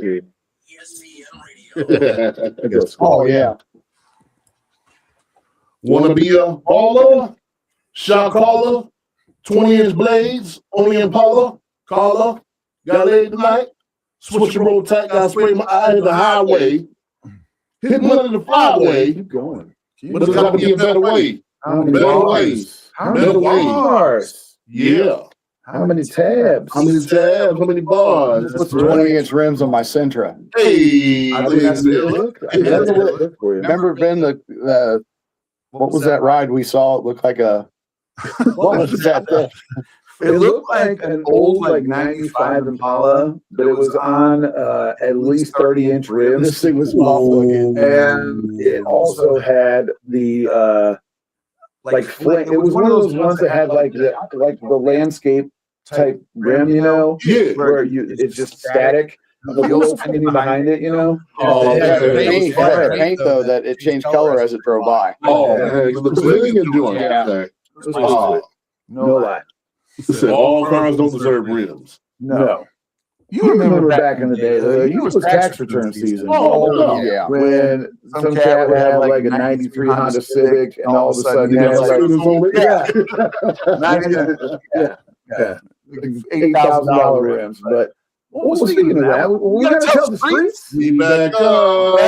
G. Oh, yeah. Want to be a baller? Shot caller? 20-inch blades? Only Impala? Caller? Got laid tonight? Switch your roll tight, got spray my eye hit the highway. Hit one in the flyway. Keep going. But it's got to be a better way. How many Better bars? ways. How Better many ways. bars? Yeah. How many tabs? How many tabs? How many bars? What's 20-inch rims on my Sentra? Hey. I think that's a good look. That's a good look for you. Remember, Ben, what was that ride we saw? It looked like a, what was that thing? It looked like an old, like 95 Impala, but it was on at least 30-inch rims. This thing was awful looking. And it also had the like flame. It was one of those ones that had like the landscape type rim, you know, Yeah. where it's just static. The wheels hanging behind it, you know. Oh, It had a yeah. paint, though, that it changed color as it drove by. Oh, man. The Brazilian doing Yeah. that. No lie. Said all cars don't deserve rims. No. You remember back in the day, though, it was tax return season. Oh, yeah. When some cat would have like a 93 Honda Civic, and all of a sudden you have like, $8,000 rims. But well, speaking of that, we gotta tell the streets. Be back up.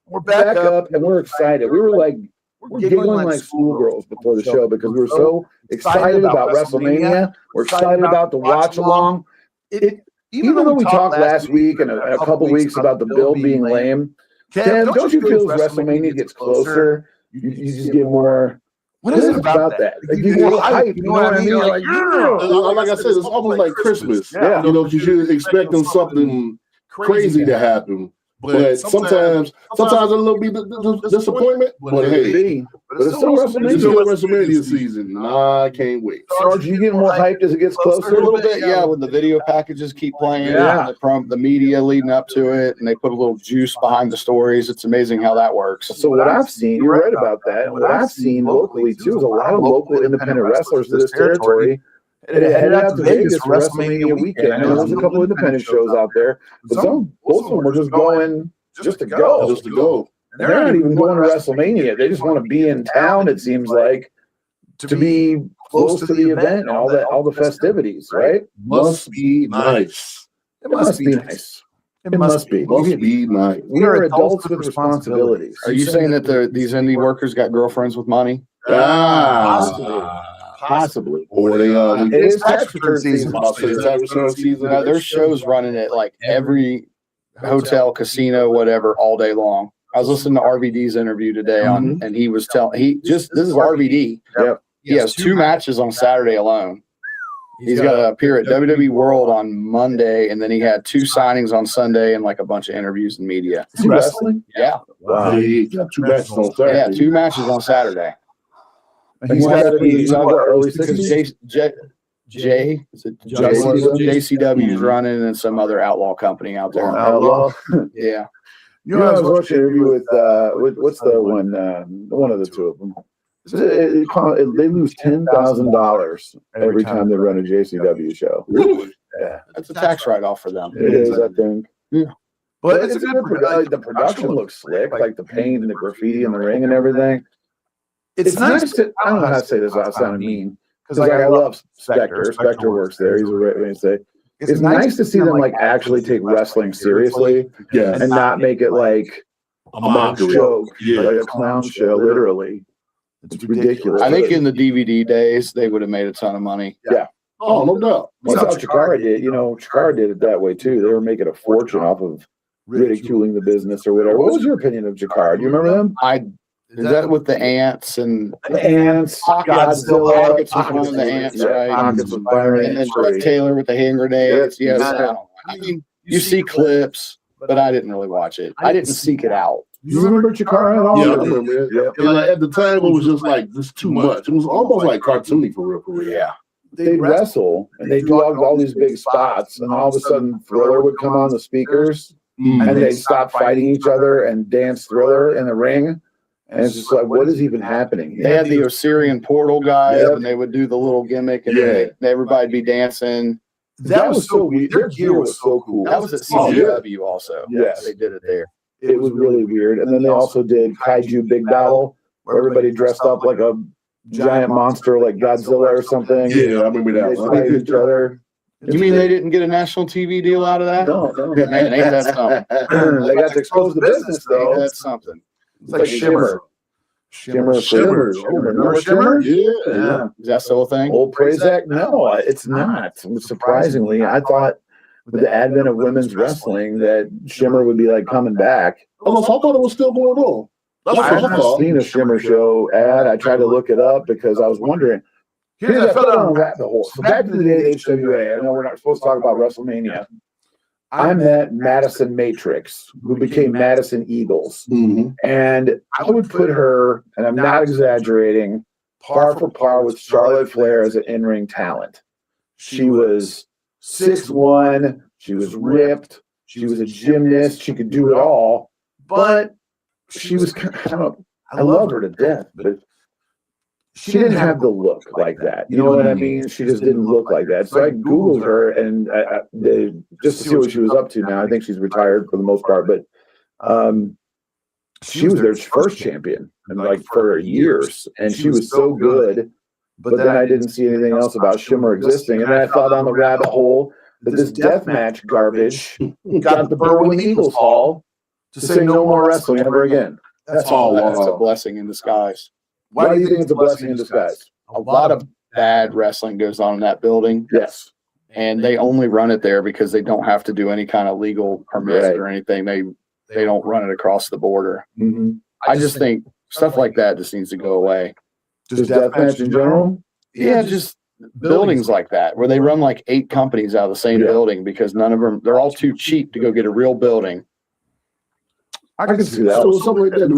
We're back up, and we're excited. We were like, we're giggling like schoolgirls before the show because we were so excited about WrestleMania. We're excited about the watch along. Even though we talked last week and a couple weeks about the build being lame, Kev, don't you feel as WrestleMania gets closer, you just get more? What is it about that? Like, you get more hype. You know what I mean? Like I said, it's almost like Christmas. Yeah. You know, because you're expecting something crazy to happen. But sometimes a little bit disappointment. But hey, but it's still WrestleMania season. I can't wait. Sarge, you getting more hyped as it gets closer? A little bit, yeah, when the video packages keep playing, Yeah. the media leading up to it, and they put a little juice behind the stories. It's amazing how that works. So what I've seen, you're right about that. And what I've seen locally too is a lot of local independent wrestlers to this territory. And it headed out to Vegas for WrestleMania weekend. And there's a couple independent shows out there, but most of them were just going just to go. Just to go. And they're not even going to WrestleMania. They just want to be in town, it seems like, to be close to the event and all the festivities, right? Must be nice. It must be nice. It must be. Must be nice. We are adults with responsibilities. Are you saying that these indie workers got girlfriends with money? Possibly. Or they It is tax return season. There's shows running at like every hotel, casino, whatever, all day long. I was listening to RVD's interview today and he was telling, this is RVD. Yep. He has 2 matches on Saturday alone. He's got to appear at WWE World on Monday, and then he had 2 signings on Sunday and like a bunch of interviews and media. Is he wrestling? Yeah. Wow. He got 2 matches on Saturday. Yeah, 2 matches on Saturday. He's got to be early Because 60s. JCW is running and some other outlaw company out there. Outlaw. Yeah. You know, I was watching an interview with what's the one of the two of them. They lose $10,000 every time they run a JCW show. Really? Yeah, That's a tax write-off for them. it is, I think. Yeah. But it's a good. The production looks slick, like the paint and the graffiti in the ring and everything. It's nice to. I don't know how to say this without sounding mean, because like I love Spectre. Spectre works there. He's a right way to say. It's nice to see them like actually take wrestling seriously Yes. and not make it like A a mock mockery. joke, Yeah. like a clown show, literally. It's ridiculous. I think in the DVD days, they would have made a ton of money. Oh, no doubt. That's how Chikara did. You know, Chikara did it that way too. They were making a fortune off of ridiculing the business or whatever. What was your opinion of Chikara? Do you remember them? Is that with the ants and The Ants, Godzilla, Pockets was one of the ants, right? Pockets was Byron, And then Chuck Taylor with the hand grenades. Yes. I mean, you see clips, but I didn't really watch it. I didn't seek it out. You remember Chikara at all? Yeah, I remember it. Yep. And like, at the time, it was just like this too much. It was almost like cartoony for real. Yeah. They'd wrestle and they'd do all these big spots, and all of a sudden Thriller would come on the speakers and they'd stop fighting each other and dance Thriller in the ring. And it's just like, what is even happening here? They had the Osirian portal guy, Yep. and they would do the little gimmick, and Yeah. everybody'd be dancing. That was so weird. Their gear was so cool. That was at CCW also. Yes. They did it there. It was really weird. And then they also did Kaiju Big Battle, where everybody dressed up like a giant monster, like Godzilla or something. Yeah, I remember They that fight each other. You mean they didn't get a national TV deal out of that? No. Man, ain't that something? They got to expose the business, Ain't though. that something? It's like Shimmer. Shimmer. Remember Shimmer? Shimmer? Yeah. Is that still a thing? Old Prazak? No, it's not. Surprisingly, I thought with the advent of women's wrestling that Shimmer would be like coming back. Oh, so I thought it was still going on. That's what I I haven't thought. seen a Shimmer show ad. I tried to look it up because I was wondering. Here's I fell down the rabbit hole. So back to the day of HWA. I know we're not supposed to talk about WrestleMania. I met Madison Matrix, who became Madison Eagles. Mm-hmm. And I would put her, and I'm not exaggerating, par for par with Charlotte Flair as an in-ring talent. She was 6'1", she was ripped, she was a gymnast, she could do it all, but she was kind of, I love her to death, but she didn't have the look like that. You know what I mean? She just didn't look like that. So I Googled her and just to see what she was up to now. I think she's retired for the most part, but she was their first champion and like for years. And she was so good, but then I didn't see anything else about Shimmer existing. And then I fell down the rabbit hole that this deathmatch garbage got the Berwyn Eagles Hall to say no more wrestling ever again. That's a blessing in disguise. Why do you think it's a blessing in disguise? A lot of bad wrestling goes on in that building. Yes. And they only run it there because they don't have to do any kind of legal permits or anything. They don't run it across the border. Mm-hmm. I just think stuff like that just needs to go away. Just deathmatch in general? Yeah, just buildings like that where they run like 8 companies out of the same building because none of them, they're all too cheap to go get a real building. I can see that. So something like that, do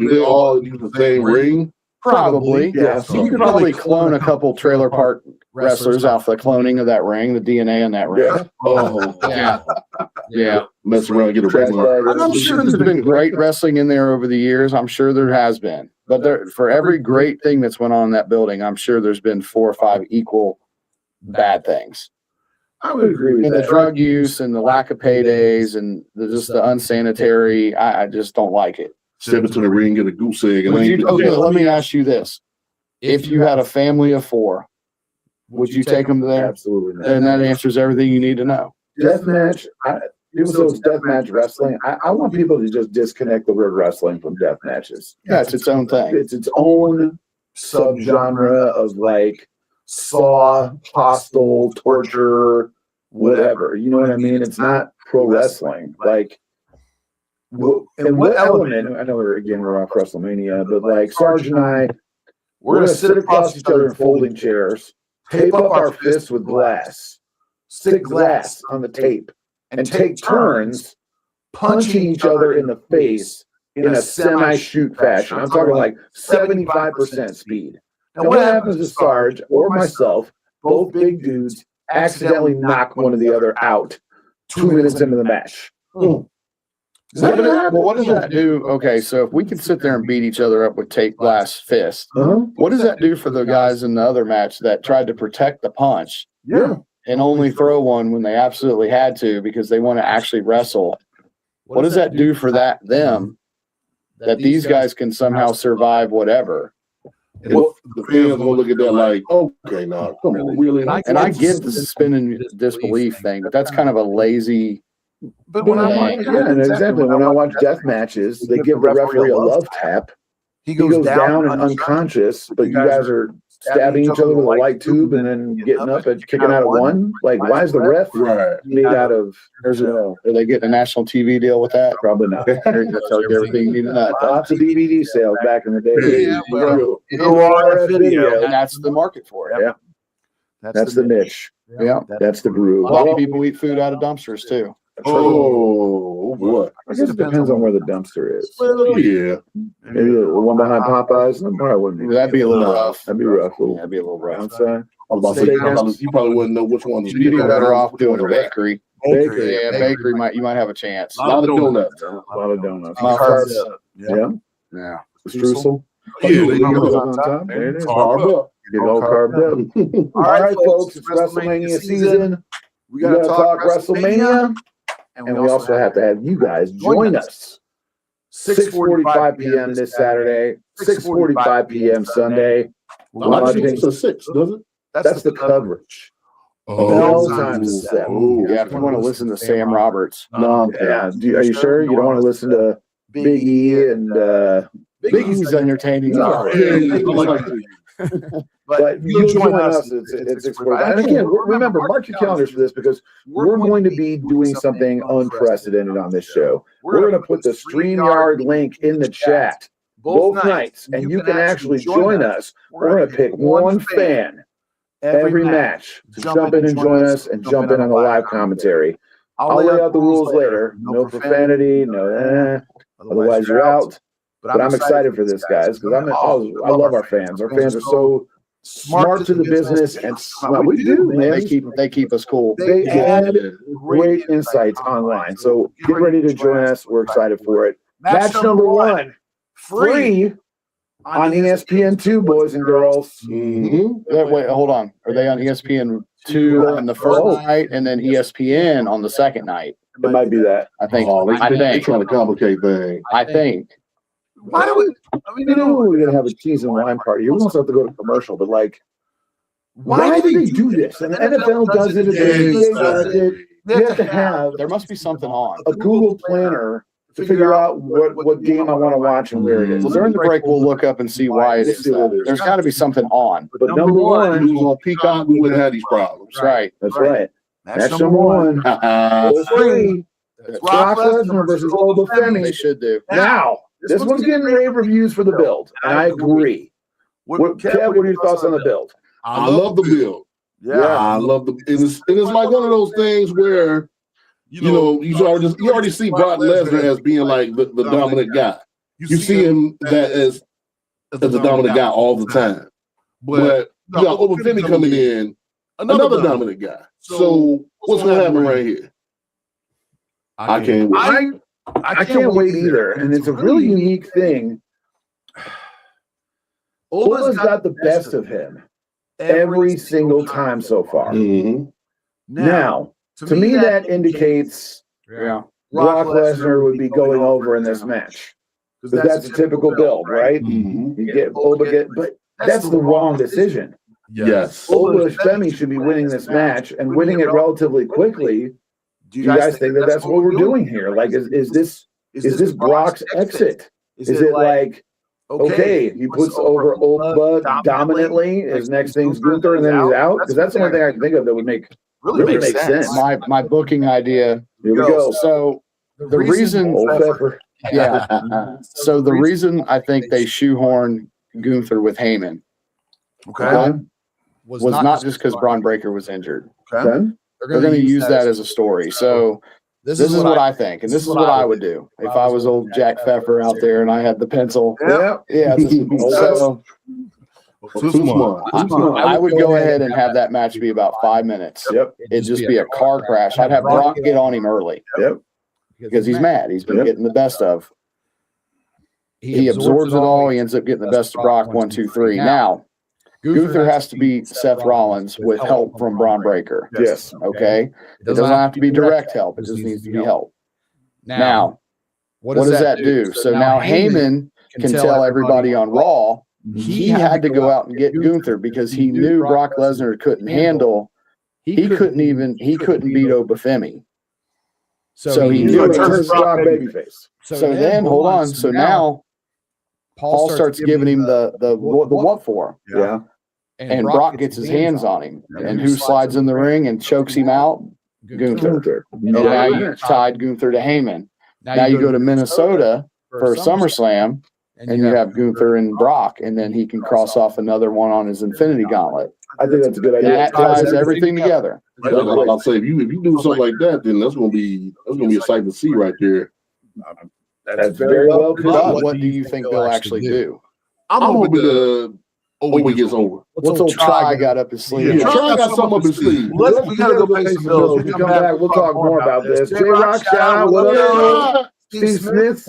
they all use the same ring? Probably. Yeah. So you could probably clone a couple trailer park wrestlers off the cloning of that ring, the DNA in that ring. Yeah. Oh, Yeah. Yeah. Mess around and get a ring. I'm sure there's been great wrestling in there over the years. I'm sure there has been. But for every great thing that's went on in that building, I'm sure there's been 4 or 5 equal bad things. I would agree with And that. the drug use and the lack of paydays and just the unsanitary, I just don't like it. Step into the ring, get a goose egg. Okay, let me ask you this. If you had a family of 4, would you take them there? Absolutely not. And that answers everything you need to know. Deathmatch, even though it's deathmatch wrestling, I want people to just disconnect the word wrestling from death matches. Yeah, it's its own thing. It's its own subgenre of like saw, hostile, torture, whatever. You know what I mean? It's not pro wrestling. Like, and what element? I know we're off WrestleMania, but like Sarge and I, we're gonna sit across each other in folding chairs, tape up our fists with glass, stick glass on the tape, and take turns punching each other in the face in a semi-shoot fashion. I'm talking like 75% speed. Now, what happens to Sarge or myself, both big dudes, accidentally knock one of the other out 2 minutes into the match? Well, what does that do? Okay, so if we can sit there and beat each other up with tape glass fists, what does that do for the guys in the other match that tried to protect the punch and only throw one when they absolutely had to because they want to actually wrestle? What does that do for them that these guys can somehow survive whatever? Well, the fans will look at that like, okay, now, come on, really? And I get the suspending disbelief thing, but that's kind of a lazy. But when I watch death matches, they give the referee a love tap. He goes down and unconscious, but you guys are stabbing each other with a light tube and then getting up and kicking out of one. Like, why is the ref made out of? Are they getting a national TV deal with that? Probably not. That tells you everything you need to know. Lots of DVD sales back in the day. Yeah, well, And that's the market for it. Yeah. That's the niche. Yeah. That's the groove. A lot of people eat food out of dumpsters too. Oh, boy. I guess it depends on where the dumpster is. Well, yeah. Maybe the one behind Popeyes. No, I wouldn't. That'd be a little rough. That'd be rough. That'd be a little rough. Outside. I was about to say, you probably wouldn't know which one to You'd be get. better off doing a bakery. Bakery. Yeah, bakery you might have a chance. A lot of donuts. A lot of donuts. Muffins. Yeah. Yeah. Streusel. Yeah, Goes on top. There it is. Carb up. Get all carved up. All right, folks, it's WrestleMania season. We got to talk WrestleMania, and we also have to have you guys join us. 6:45 p.m. this Saturday, 6:45 p.m. Sunday. Why do you think it's 6, does it? That's the coverage. Bell time is 7. Yeah, if you want to listen to Sam Roberts. No, yeah. Are you sure you don't want to listen to Big E and Big E's entertaining. But you'll join us at 6:45. And again, remember, mark your calendars for this because we're going to be doing something unprecedented on this show. We're going to put the StreamYard link in the chat both nights, and you can actually join us. We're going to pick one fan every match to jump in and join us and jump in on the live commentary. I'll lay out the rules later. No profanity, no otherwise you're out. But I'm excited for this, guys, because I love our fans. Our fans are so smart to the business, and we do, man. They keep us cool. They add great insights online. So get ready to join us. We're excited for it. Match number 1, free on ESPN2, boys and girls. Mm-hmm. Wait, hold on. Are they on ESPN2 on the first night and then ESPN on the second night? It might be that. I think. They're trying to complicate things. I think. Why do we? I mean, we're gonna have a cheese and wine party. You almost have to go to commercial, but like, why do they do this? And the NFL does it. You have to have. There must be something on a Google Planner to figure out what game I want to watch and where it is. Well, during the break, we'll look up and see why it is. There's got to be something on. But number one, we was on Peacock. We wouldn't have these problems. That's right. That's right. That's number 1. Free. It's Brock Lesnar versus Obafemi. They should do. Now, this one's getting rave reviews for the build, and I agree. Kev, what are your thoughts on the build? I love the build. Yeah, I love the. It's like one of those things where, you already see Brock Lesnar as being like the dominant guy. You see him as the dominant guy all the time. But you got Obafemi coming in, another dominant guy. So what's going to happen right here? I can't wait. I can't wait either. And it's a really unique thing. Ola's got the best of him every single time so far. Mm-hmm. Now, to me, that indicates Brock Lesnar would be going over in this match. Because that's a typical build, right? Mm-hmm. You get Oba, but that's the wrong decision. Yes. Obafemi should be winning this match and winning it relatively quickly. Do you guys think that that's what we're doing here? Like, is this Brock's exit? Is it like, okay, he puts over Oba dominantly, his next thing's Gunther, and then he's out? Because that's the only thing I can think of that would really make sense. My booking idea. Here we go. So the reason, so the reason I think they shoehorn Gunther with Heyman, was not just because Braun Breaker was injured. Okay. They're going to use that as a story. So this is what I think, and this is what I would do if I was old Jack Pfeffer out there and I had the pencil. Yeah. So Too smart. I would go ahead and have that match be about 5 minutes. Yep. It'd just be a car crash. I'd have Brock get on him early. Yep. Because he's mad. He's been getting the best of. He absorbs it all. He ends up getting the best of Brock 1, 2, 3. Now, Gunther has to beat Seth Rollins with help from Braun Breaker. Yes. Okay. It doesn't have to be direct help. It just needs to be help. Now, what does that do? So now Heyman can tell everybody on Raw he had to go out and get Gunther because he knew Brock Lesnar couldn't handle. He couldn't beat Obafemi. So he knew it was Brock babyface. So then, hold on. So now Paul starts giving him the what for. Yeah. And Brock gets his hands on him. And who slides in the ring and chokes him out? Gunther. And now you tied Gunther to Heyman. Now you go to Minnesota for SummerSlam, and you have Gunther and Brock, and then he can cross off another one on his Infinity Gauntlet. I think that's a good idea. That ties everything together. I'll say if you do something like that, then that's gonna be a sight to see right there. That's very well But done. what do you think they'll actually do? I'm hoping the Oba gets over. What's old Try got up his sleeve? Yeah, Try got something up his sleeve. We gotta go pay some bills. We come back, we'll talk more about this. J-Rock, shout out. What up? Steve Smith,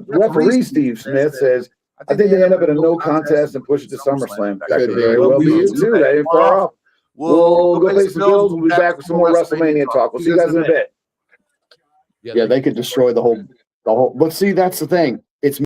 referee Steve Smith says, I think they end up in a no contest and push it to SummerSlam. That could very well be it too. That ain't far off. We'll go pay some bills. We'll be back with some more WrestleMania talk. We'll see you guys in a bit. Yeah, they could destroy the whole. But see, that's the thing. It's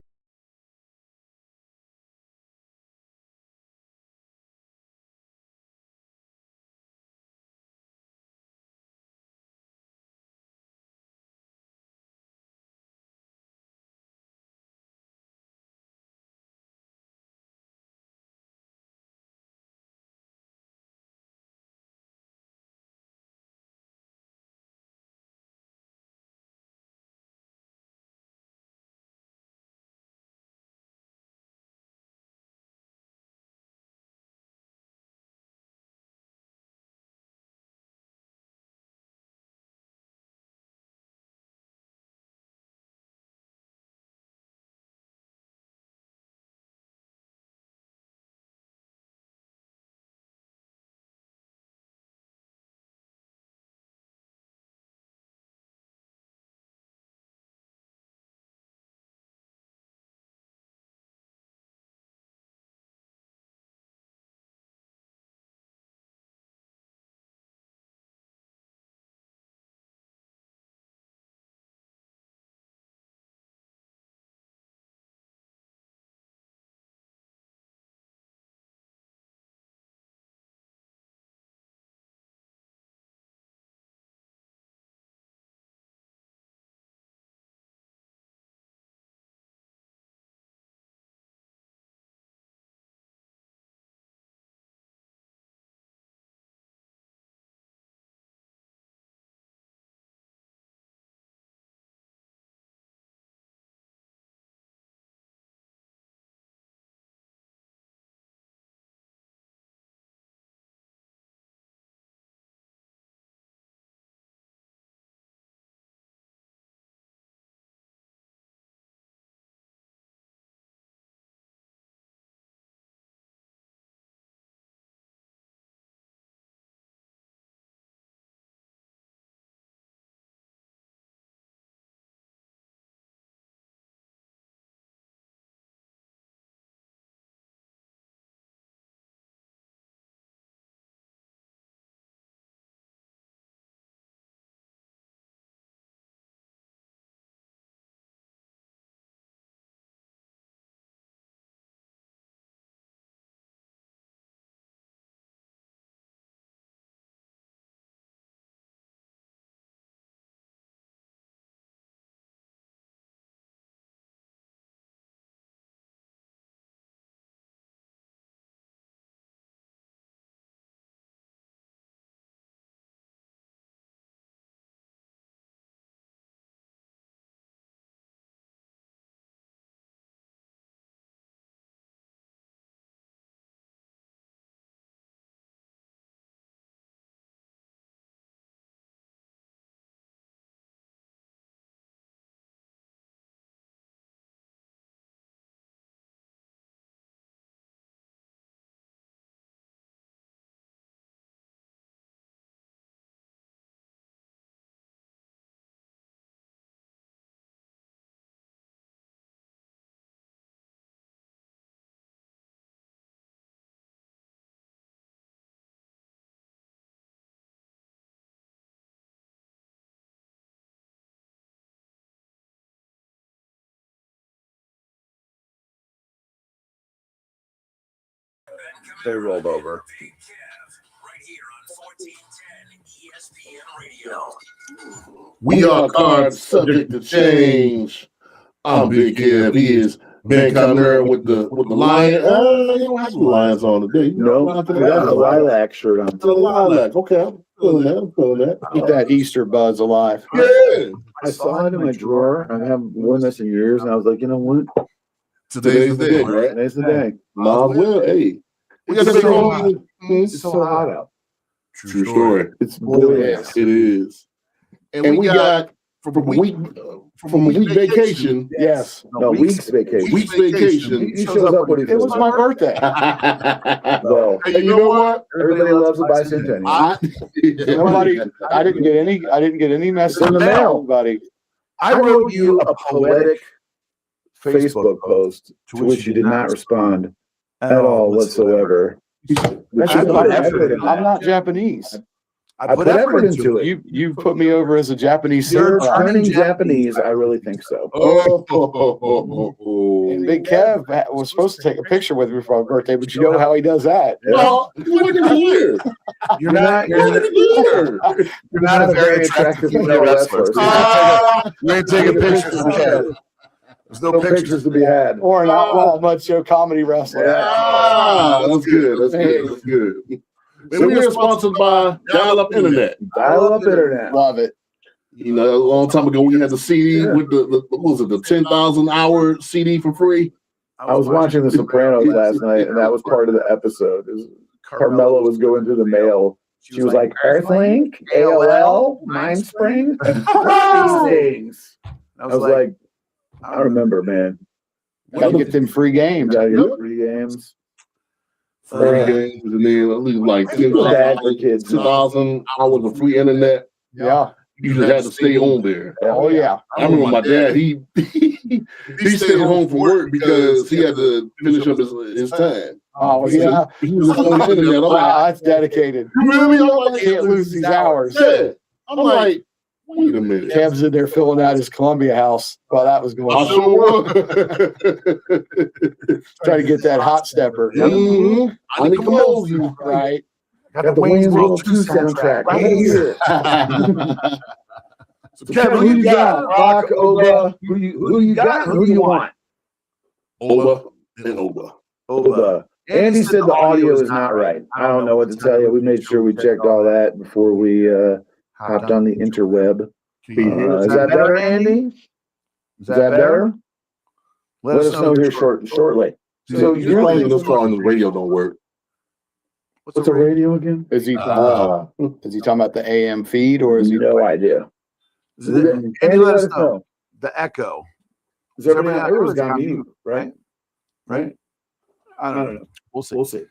They rolled over. We are cards subject to change. I'm Big Kev. He is Ben Conner with the lion. You don't have some lions on today. No, I got a lilac shirt on. The lilac. Okay, I'm feeling that. I'm feeling that. keep that Easter buzz alive. Yeah. I saw it in my drawer. I haven't worn this in years, and I was like, you know what? Today's the day, right? Today's the day. Might as well. Hey, we got to It's make so all hot. It's so hot out. True story. It's boiling. It is. And we got from a week vacation. Yes. No, week's vacation. Week's vacation. He shows up when he It was my birthday. Well, Hey, you know what? everybody loves a bicentennial. I didn't get any message In the mail. buddy. I wrote you a poetic Facebook post to which you did not respond at all whatsoever. I'm not Japanese. I put effort into it. You put me over as a Japanese You're samurai. turning Japanese. I really think so. And Big Kev was supposed to take a picture with me for my birthday, but you know how he does that. No, look at here. You're not a very attractive female wrestler. You ain't taking pictures of Kev. There's no pictures to be had. Or an outlaw mud show comedy wrestler. That's good. That's good. And we are sponsored by Dial-Up Internet. Dial-Up Internet. Love it. You know, a long time ago, we had the CD with the what was it, the 10,000 hour CD for free. I was watching The Sopranos last night, and that was part of the episode. Carmela was going through the mail. She was like, Earthlink, AOL, Mindspring, these things. I was like, I remember, man. Gotta get them free games. Gotta get free games. Free games, and then at least like 10,000 hours of free internet. Yeah. You just had to stay home there. Oh, yeah. I remember my dad, he stayed home from work because he had to finish up his time. Oh, yeah. He was on the internet. Wow, that's dedicated. You really Can't lose these hours. Yeah. I'm like, wait a minute. Kev's in there filling out his Columbia house while that was going I on. sure was. Trying to get that hot stepper. Mm-hmm. I need to close you. Right. Got the Wayne's World 2 soundtrack right here. So Kevin, who you got? Rock, Oba. Who you got? Who do you want? Oba and Oba. Oba. Andy said the audio is not right. I don't know what to tell you. We made sure we checked all that before we hopped on the interweb. Is that better, Andy? Is that better? Let us know here shortly. So you're playing this car on the radio don't work. What's a radio again? Is he talking about the AM feed or is he no idea? Andy, let us know. The echo. Is everybody's got mute, right? Right? I don't know. We'll see.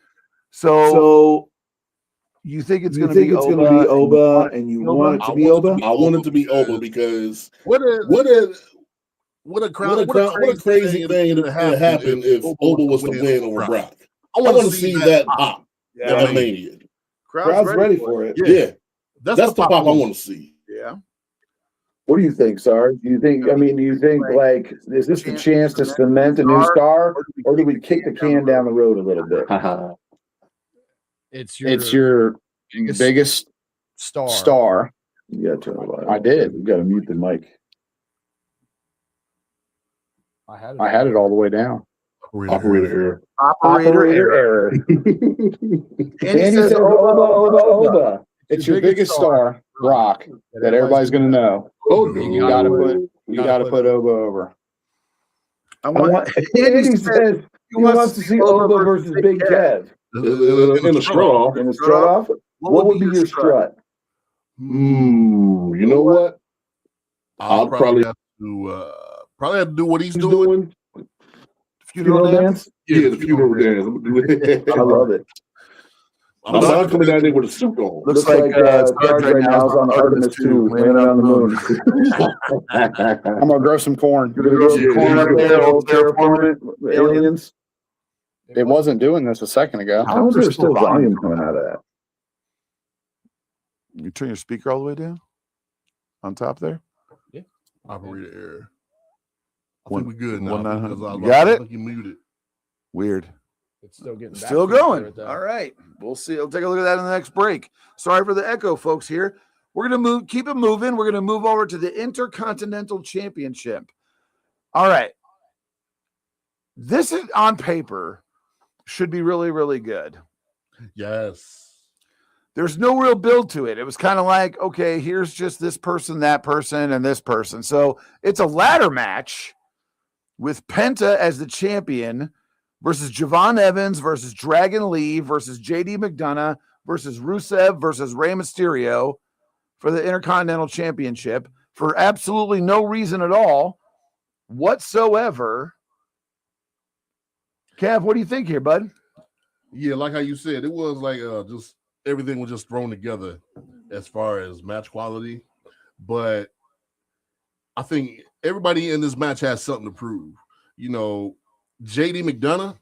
So you think it's going to be Oba, and you want it to be Oba? I want it to be Oba because what a crazy thing that happened if Oba was to win over Brock. I want to see that pop. That Mania. Crowd's ready for it. Yeah. That's the pop I want to see. Yeah. What do you think, Sarge? Do you think like, is this the chance to cement a new star, or do we kick the can down the road a little bit? It's your biggest star. You got to turn it on. I did. You got to mute the mic. I had it all the way down. Operator error. Andy says Oba. It's your biggest star, Rock, that everybody's going to know. You got to put Oba over. Andy says he wants to see Oba versus Big Kev. In a straw. In a strut off? What would be your strut? You know what? I'll probably have to do what he's doing. Funeral dance? Yeah, the funeral dance. I love it. I'm not coming down there with a suit on. Looks like Sarge right now is on Artemis 2, landing on the moon. I'm going to grow some corn. You're going to grow some corn up there, old terraform it, aliens? It wasn't doing this a second ago. How is there still volume coming out of that? You turn your speaker all the way down? On top there? Yeah. Operator error. I think we're good now. 1-900. You got it? You muted. Weird. It's still getting still going. All right. We'll see. I'll take a look at that in the next break. Sorry for the echo, folks, here. We're going to keep it moving. We're going to move over to the Intercontinental Championship. All right. This is on paper should be really, really good. Yes. There's no real build to it. It was kind of like, okay, here's just this person, that person, and this person. So it's a ladder match with Penta as the champion versus Javon Evans versus Dragon Lee versus JD McDonough versus Rusev versus Rey Mysterio for the Intercontinental Championship for absolutely no reason at all whatsoever. Kev, what do you think here, bud? Yeah, like how you said, it was like just everything was just thrown together as far as match quality. But I think everybody in this match has something to prove. you know, JD McDonough,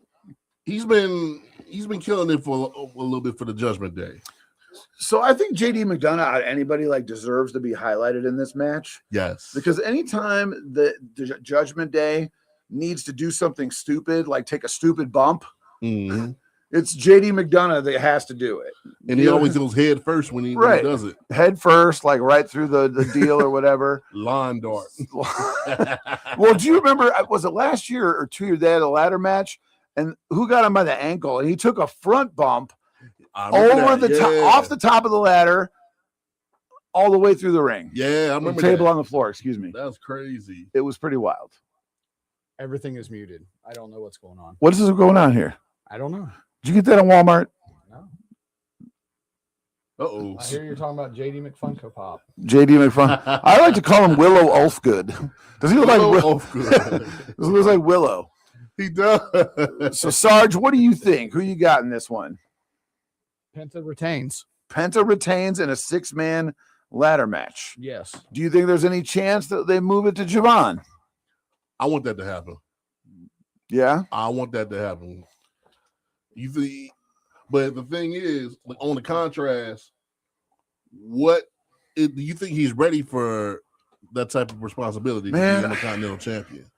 he's been killing it for a little bit for the Judgment Day. So I think JD McDonough, out of anybody, like deserves to be highlighted in this match. Yes. Because anytime the Judgment Day needs to do something stupid, like take a stupid bump, it's JD McDonough that has to do it. And he always goes head first when he does it. Head first, like right through the deal or whatever. Lawn dart. Well, do you remember, was it last year or 2 years, they had a ladder match, and who got him by the ankle? And he took a front bump over the top, off the top of the ladder, all the way through the ring. Yeah, I remember the table on the floor, excuse me. That's crazy. It was pretty wild. Everything is muted. I don't know what's going on. What is going on here? I don't know. Did you get that in Walmart? No. Uh-oh. I hear you're talking about JD McFunko Pop. JD McFun. I like to call him Willow Ulfgood. Does he look like Willow? He looks like Willow. He does. So, Sarge, what do you think? Who you got in this one? Penta retains. Penta retains in a 6-man ladder match. Yes. Do you think there's any chance that they move it to Javon? I want that to happen. Yeah? I want that to happen. You see, but the thing is, like, on the contrast, do you think he's ready for that type of responsibility to be a Continental Champion?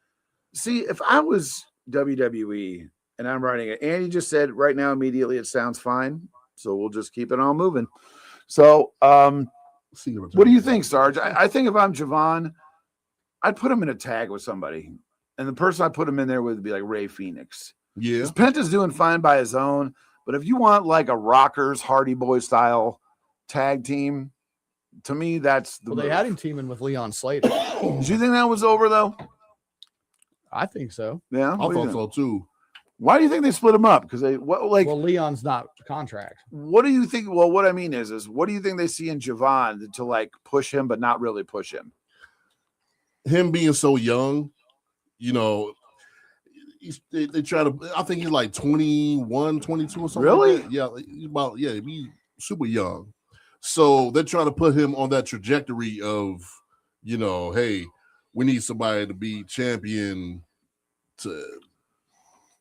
See, if I was WWE and I'm writing it, Andy just said right now immediately it sounds fine, so we'll just keep it on moving. So, what do you think, Sarge? I think if I'm Javon, I'd put him in a tag with somebody, and the person I put him in there with would be like Ray Phoenix. Yeah, Penta's doing fine by his own, but if you want like a Rockers Hardy Boy style tag team, to me that's the. Well, they had him teaming with Leon Slater. Do you think that was over though? I think so. Yeah, I thought so too. Why do you think they split him up? Because well, Leon's not contract. What do you think? Well, what I mean is what do you think they see in Javon to like push him, but not really push him? Him being so young, you know. They try to. I think he's like 21, 22 or something. Really? Like that. Yeah, he's super young. So they're trying to put him on that trajectory of, you know, hey, we need somebody to be champion.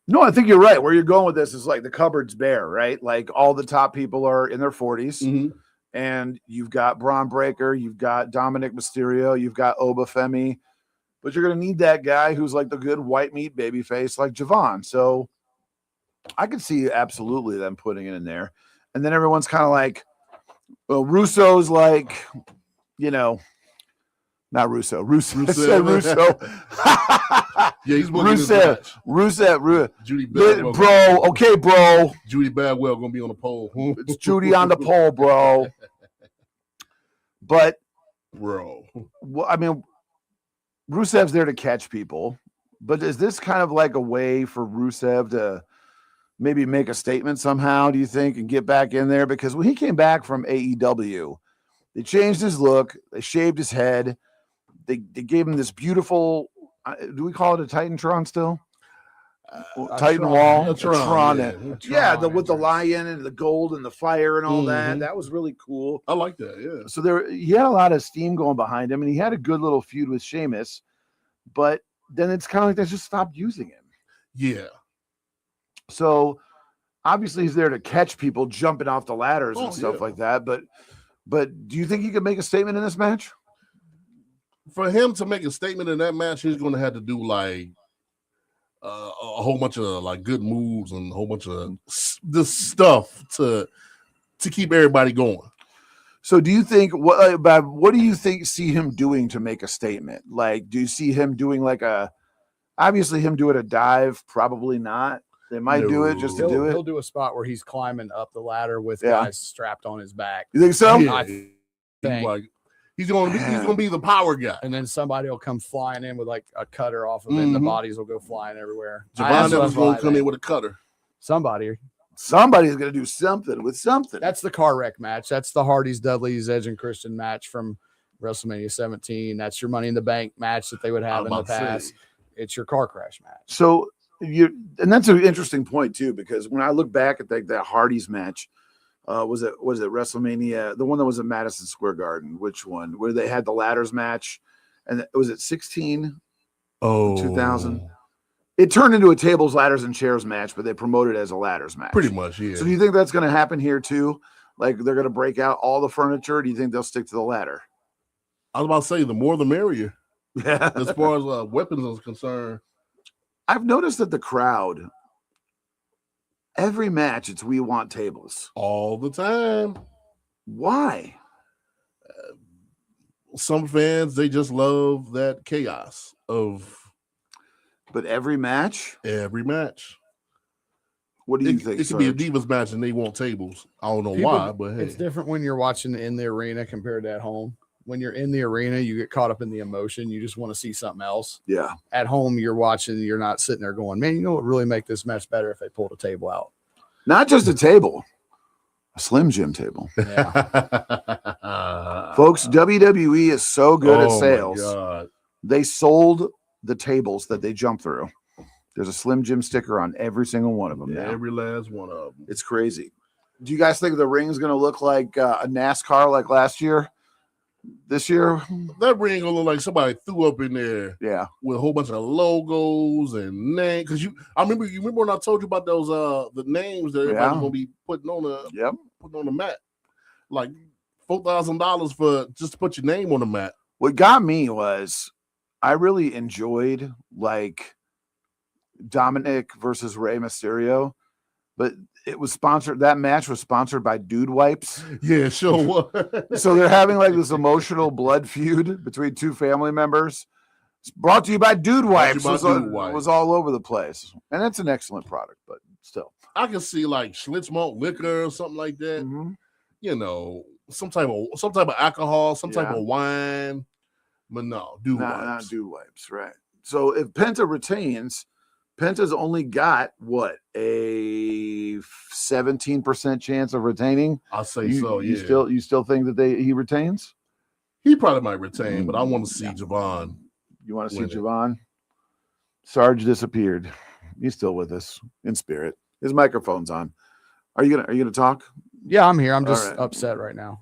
No, I think you're right. Where you're going with this is like the cupboard's bare, right? Like all the top people are in their 40s, and you've got Braun Breaker, you've got Dominic Mysterio, you've got Obafemi. But you're going to need that guy who's like the good white meat baby face like Javon. So I could see absolutely them putting it in there. And then everyone's kind of like, well, Russo's like, you know, not Russo. Russo. I said Russo. Yeah, he's Rusev. Judy Bagwell. Bro. Okay, bro. Judy Bagwell going to be on the pole. It's Judy on the pole, bro. But, bro. Well, I mean, Rusev's there to catch people, but is this kind of like a way for Rusev to maybe make a statement somehow, do you think, and get back in there? Because when he came back from AEW, they changed his look, they shaved his head, they gave him this beautiful, do we call it a Titantron still? Titan Wall? Tron. Yeah, with the lion and the gold and the fire and all that. That was really cool. I like that, yeah. So he had a lot of steam going behind him, and he had a good little feud with Sheamus, but then it's kind of like they just stopped using him. Yeah. So obviously he's there to catch people jumping off the ladders and stuff like that. But do you think he could make a statement in this match? For him to make a statement in that match, he's going to have to do like a whole bunch of like good moves and a whole bunch of this stuff to keep everybody going. So do you think what do you think see him doing to make a statement? Like, do you see him doing like obviously him doing a dive? Probably not. They might do it just to do it. He'll do a spot where he's climbing up the ladder with guys strapped on his back. You think so? Yeah. He's going to be the power guy. And then somebody will come flying in with like a cutter off of it, and the bodies will go flying everywhere. Javon Evans will come in with a cutter. Somebody's going to do something with something. That's the car wreck match. That's the Hardys, Dudleys, Edge, and Christian match from WrestleMania 17. That's your Money in the Bank match that they would have in the past. It's your car crash match. So and that's an interesting point too, because when I look back at that Hardys match, was it WrestleMania, the one that was at Madison Square Garden? Which one? Where they had the ladders match, and was it 16? 2000. It turned into a tables, ladders, and chairs match, but they promoted it as a ladders match. Pretty much, yeah. So do you think that's going to happen here too? Like they're going to break out all the furniture? Or do you think they'll stick to the ladder? I was about to say the more the merrier. Yeah. As far as weapons is concerned. I've noticed that the crowd, every match, it's we want tables. All the time. Why? Some fans, they just love that chaos of. But every match? Every match. What do you think? It could be a Divas match and they want tables. I don't know why, but hey. It's different when you're watching in the arena compared to at home. When you're in the arena, you get caught up in the emotion. You just want to see something else. Yeah. At home, you're watching. You're not sitting there going, man, you know what would really make this match better if they pulled a table out? Not just a table, a Slim Jim table. Yeah. Folks, WWE is so good at my sales. God. They sold the tables that they jump through. There's a Slim Jim sticker on every single one of them now. Every last one of them. It's crazy. Do you guys think the ring's going to look like a NASCAR like last year? This year? That ring gonna look like somebody threw up in there. Yeah. With a whole bunch of logos and names. Because you remember when I told you about those the names that everybody's gonna be putting on the mat. Like $4,000 for just to put your name on the mat. What got me was I really enjoyed like Dominic versus Rey Mysterio, but it was sponsored. That match was sponsored by Dude Wipes. Yeah, sure was. So they're having like this emotional blood feud between two family members. It's brought to you by Dude Wipes. Was all over the place, and it's an excellent product, but still, I can see like Schlitz malt liquor or something like that. Mm-hmm. You know, some type of alcohol, some type of wine. But no, Dude Wipes. Not Dude Wipes, right? So if Penta retains. Penta's only got what, a 17% chance of retaining. I'll say so. Yeah. You still think that he retains? He probably might retain, but I want to see Javon. You want to see Javon? Sarge disappeared. He's still with us in spirit. His microphone's on. Are you gonna talk? Yeah, I'm here. I'm just upset right now.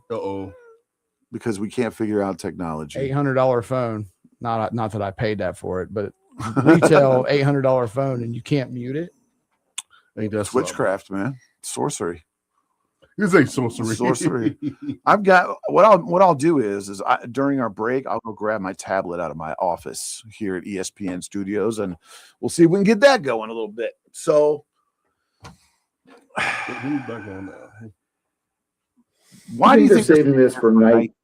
Because we can't figure out technology. $800 phone. Not that I paid that for it, but retail $800 phone and you can't mute it. Ain't that witchcraft, man? Sorcery. This ain't sorcery. Sorcery. I've got what I'll do is during our break, I'll go grab my tablet out of my office here at ESPN Studios, and we'll see if we can get that going a little bit. So, who's back on now? Why do you think they're saving this for night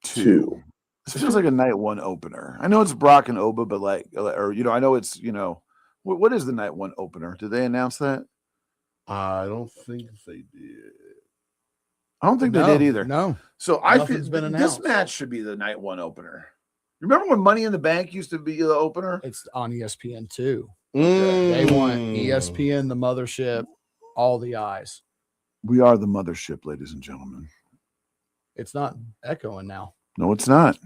2? This feels like a night 1 opener. I know it's Brock and Oba, but I know it's what is the night 1 opener? Did they announce that? I don't think they did. I don't think they did either. No. So I feel this match should be the night 1 opener. Remember when Money in the Bank used to be the opener? It's on ESPN too. They want ESPN, the mothership, all the eyes. We are the mothership, ladies and gentlemen. It's not echoing now. No, it's not.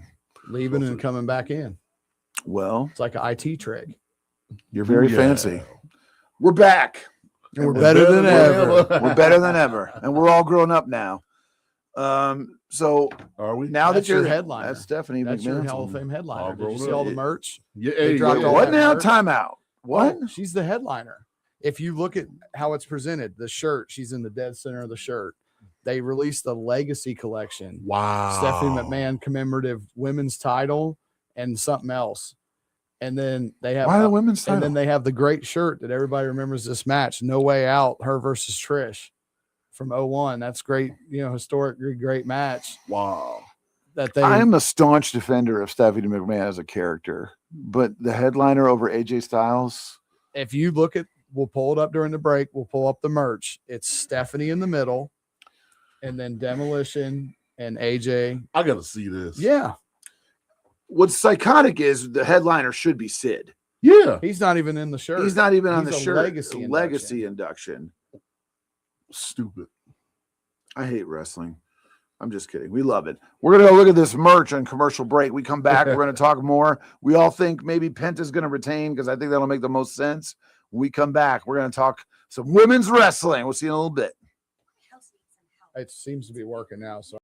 Leaving and coming back in. Well, it's like an IT trick. You're very fancy. We're back. And we're better than ever. We're better than ever. And we're all grown up now. So are we? Now that you're headliner. That's Stephanie. That's your Hall of Fame headliner. Did you see all the merch? Yeah. They dropped all what now? Timeout. What? Oh, she's the headliner. If you look at how it's presented, the shirt, she's in the dead center of the shirt. They released the Legacy collection. Wow. Stephanie McMahon commemorative women's title and something else. And then they have the women's title? And then they have the great shirt that everybody remembers this match. No Way Out, her versus Trish from 01. That's great, historic, great match. Wow. I am a staunch defender of Stephanie McMahon as a character, but the headliner over AJ Styles. If you look at, we'll pull it up during the break. We'll pull up the merch. It's Stephanie in the middle. And then Demolition and AJ. I got to see this. Yeah. What's psychotic is the headliner should be Sid. Yeah. He's not even in the shirt. He's not even on the shirt. Legacy induction. Stupid. I hate wrestling. I'm just kidding. We love it. We're going to go look at this merch on commercial break. We come back. We're going to talk more. We all think maybe Penta's going to retain because I think that'll make the most sense. When we come back, we're going to talk some women's wrestling. We'll see you in a little bit. It seems to be working now. So.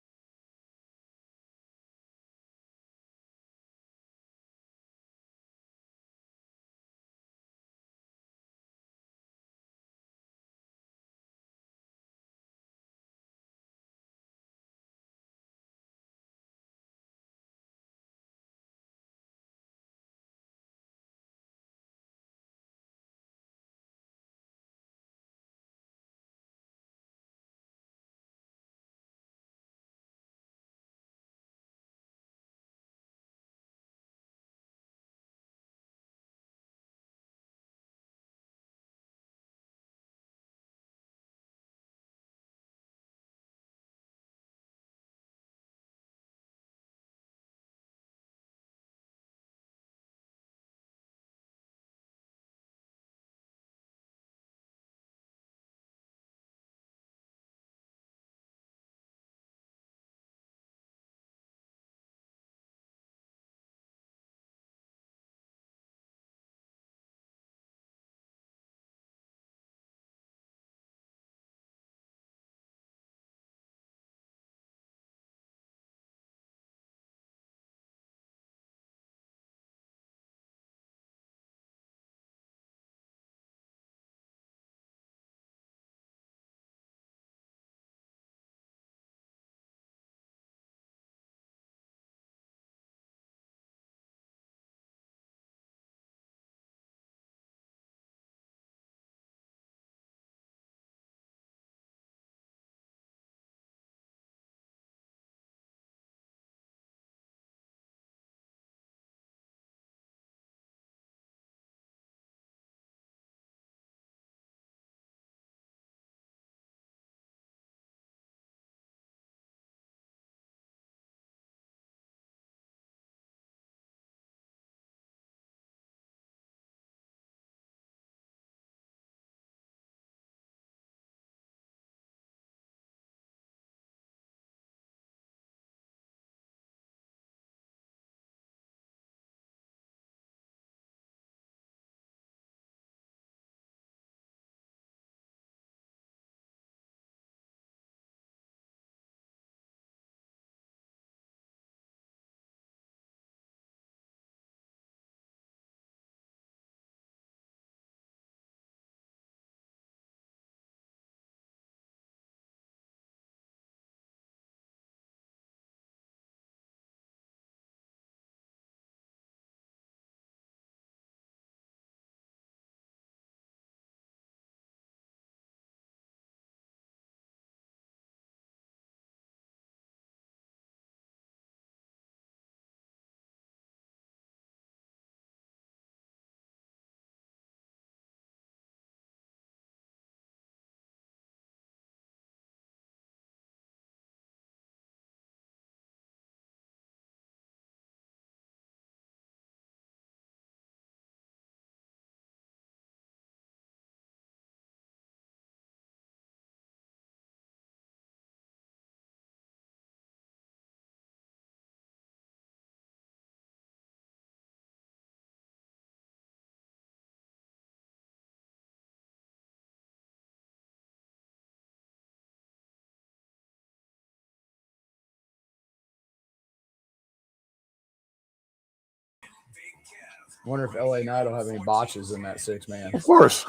Wonder if LA Knight will have any botches in that 6-man. Of course.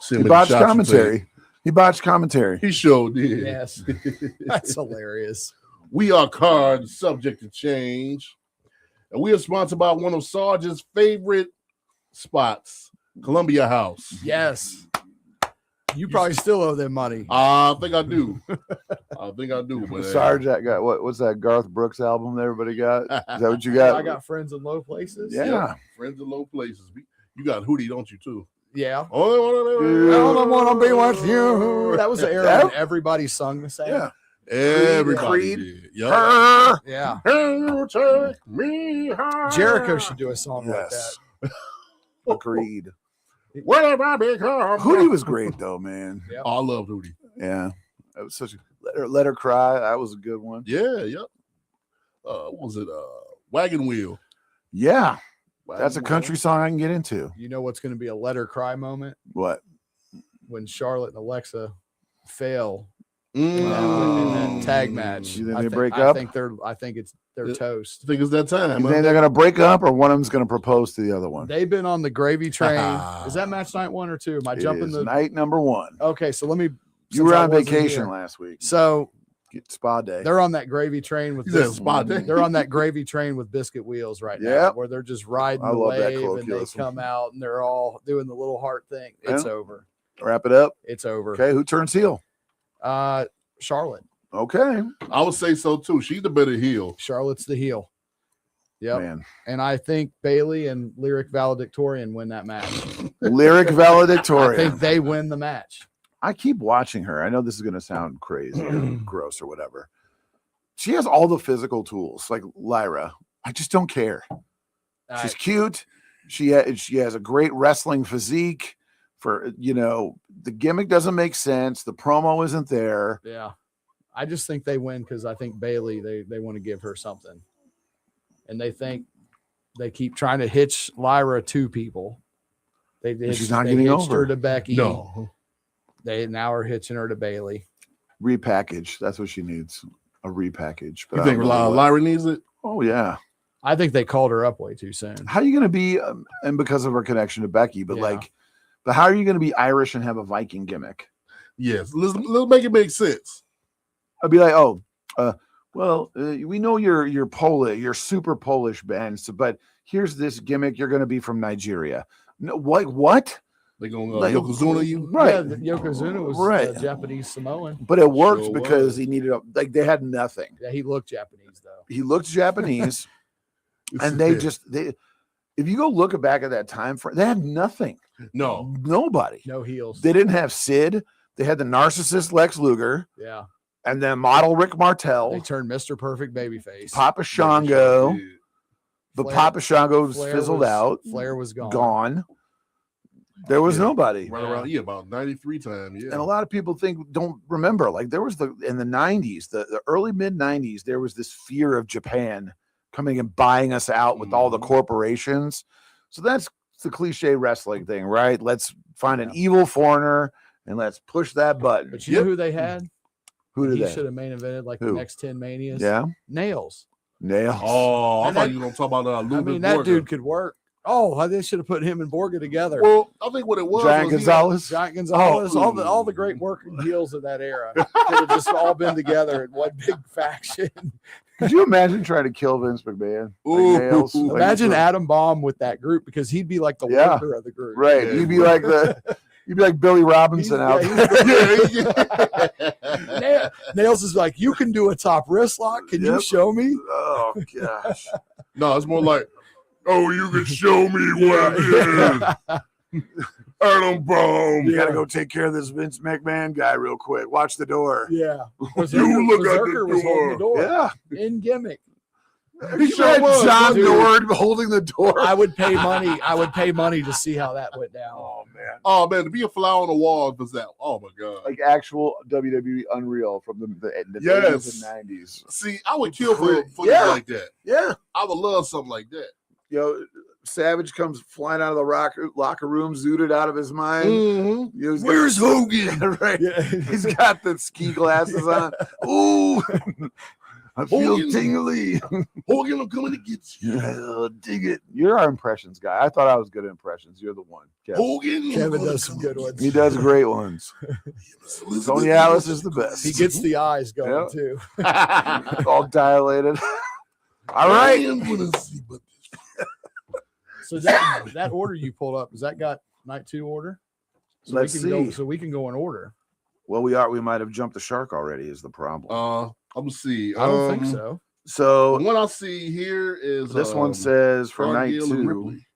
See He how many botched shots you commentary. He botched commentary. take. He sure did. Yes. That's hilarious. We are cards subject to change. And we are sponsored by one of Sarge's favorite spots, Columbia House. Yes. You probably still owe them money. I think I do. But Sarge, that guy. What's that Garth Brooks album that everybody got? Is that what you got? I got friends in low places. Yeah. Friends in low places. You got Hootie, don't you, too? Yeah. Only I don't want to be with you. That was the era when everybody sung the same. Yeah. Everybody Creed. did. Yep. Yeah. You take me high. Jericho should do a song like Yes. that. Agreed. What have I become? Hootie was great though, man. Yep. Oh, I loved Hootie. Yeah. That was such a let her cry. That was a good one. Yeah, yep. What was it? Wagon Wheel. Yeah. Wagon That's a Wheel. country song I can get into. You know what's going to be a let her cry moment? What? When Charlotte and Alexa fail Mm. in that tag match. You think I they think- break I up? think they're Yeah. toast. I think it's that time. You think they're gonna break up or one of them's gonna propose to the other one? They've been on the gravy train. Is that match night 1 or 2? Am I It jumping is the night number 1. Okay, so let me You since were I on wasn't vacation here. last week. So Get spa day. they're on that gravy train with He said Bis- spot day. they're on that gravy train with biscuit wheels right now, Yep. where they're just riding I the love that wave and they colloquialism. come out and they're all doing the little heart thing. It's Yeah. over. Wrap it up. It's over. Okay, who turns heel? Charlotte. Okay, I would say so too. She's the better heel. Charlotte's the heel. Yep. man. And I think Bailey and Lyric Valedictorian win that match. Lyric I valedictorian. think they win the match. I keep watching her. I know this is going to sound crazy or gross or whatever. She has all the physical tools, like Lyra. I just don't care. She's cute. She has a great wrestling physique. For the gimmick doesn't make sense. The promo isn't there. Yeah. I just think they win because I think Bailey, they want to give her something. And they keep trying to hitch Lyra to people. She's not they getting hitched over. her to Becky. No. They now are hitching her to Bailey. Repackage. That's what she needs. A repackage. But You I think don't know what. Lyra needs it? Oh yeah. I think they called her up way too soon. How are you going to be? And because of her connection to Becky, but Yeah. but how are you going to be Irish and have a Viking gimmick? Yes. Let's make it make sense. I'd be like, we know you're Polish, you're super Polish, Ben. So, but here's this gimmick. You're going to be from Nigeria. No, what? They're gonna Like, Yokozuna you. Right. Yeah, Yokozuna was Right. Japanese Samoan. But it worked Sure because was. he needed they had nothing. Yeah, he looked Japanese though. He looked Japanese, and they if you go look back at that time frame, they had nothing. No. Nobody. No heels. They didn't have Sid. They had the narcissist Lex Luger, Yeah. and then model Rick Martel, They turned Mr. Perfect babyface. Papa Shango. Yeah. But Flair- Papa Shango Flair fizzled was- out. Flair was gone. Gone. There was Yeah. nobody. Right around about 93 time. Yeah. And a lot of people don't remember. Like there was in the 90s, the early mid 90s, there was this fear of Japan coming and buying us out with all the corporations. So that's the cliche wrestling thing, right? Let's find an evil foreigner and let's push that button. But you know who they had? Who did He they? should have main evented like the Who? next 10 Manias. Yeah. Nails. Nails. Oh, I And thought that- you were gonna talk about I Ludwig mean, that Borga. dude could work. Oh, they should have put him and Borga together. Well, I think what it was Giant was he had- Gonzalez. Giant Gonzalez, Oh. all the great working heels of that era could have just all been together in one big faction. Could you imagine trying to kill Vince McMahon? Like Ooh. Nails? Like, Imagine Adam Bomb with that group because he'd be like the Yeah. worker of the group. right. Yeah, You'd be bro. like you'd be like Billy Robinson out Yeah, there. yeah. Nails is like, you can do a top wrist lock. Can you Yep. show me? Oh gosh. No, it's more like, oh, you can show me what it is. Adam Bomb. You gotta go take care of this Vince McMahon guy real quick. Watch the door. Yeah. You look at the Berserker was holding the door. Yeah. In gimmick. He You sure had was, John dude. Nord holding the door. I would pay money to see how that went down. Oh man. Oh man, to be a fly on the wall was that. Oh my god. Like actual WWE Unreal from the Yes. 80s and 90s. See, I would kill for Yeah. like that. Yeah. I would love something like that. Savage comes flying out of the locker room, zooted out of his mind. Mm-hmm. You know, he's got- Where's Hogan? right. Yeah. He's got the ski glasses on. Ooh. I feel Hogan. tingly. Hogan, I'm coming to get you. Yeah, dig it. You're our impressions guy. I thought I was good at impressions. You're the one. Kevin. Hogan. I'm Kevin gonna does some come good get ones. He does great ones. you. Tony Alice is the best. He gets the eyes going Yeah. too. All dilated. All I right. am gonna see, but So that order you pulled up, has that got night 2 order? So Let's we can go. see. So we can go in order. Well, we might have jumped the shark already. Is the problem? I'm gonna see. I don't think so. So The one I see here is this one says for night Cargill and 2, Ripley.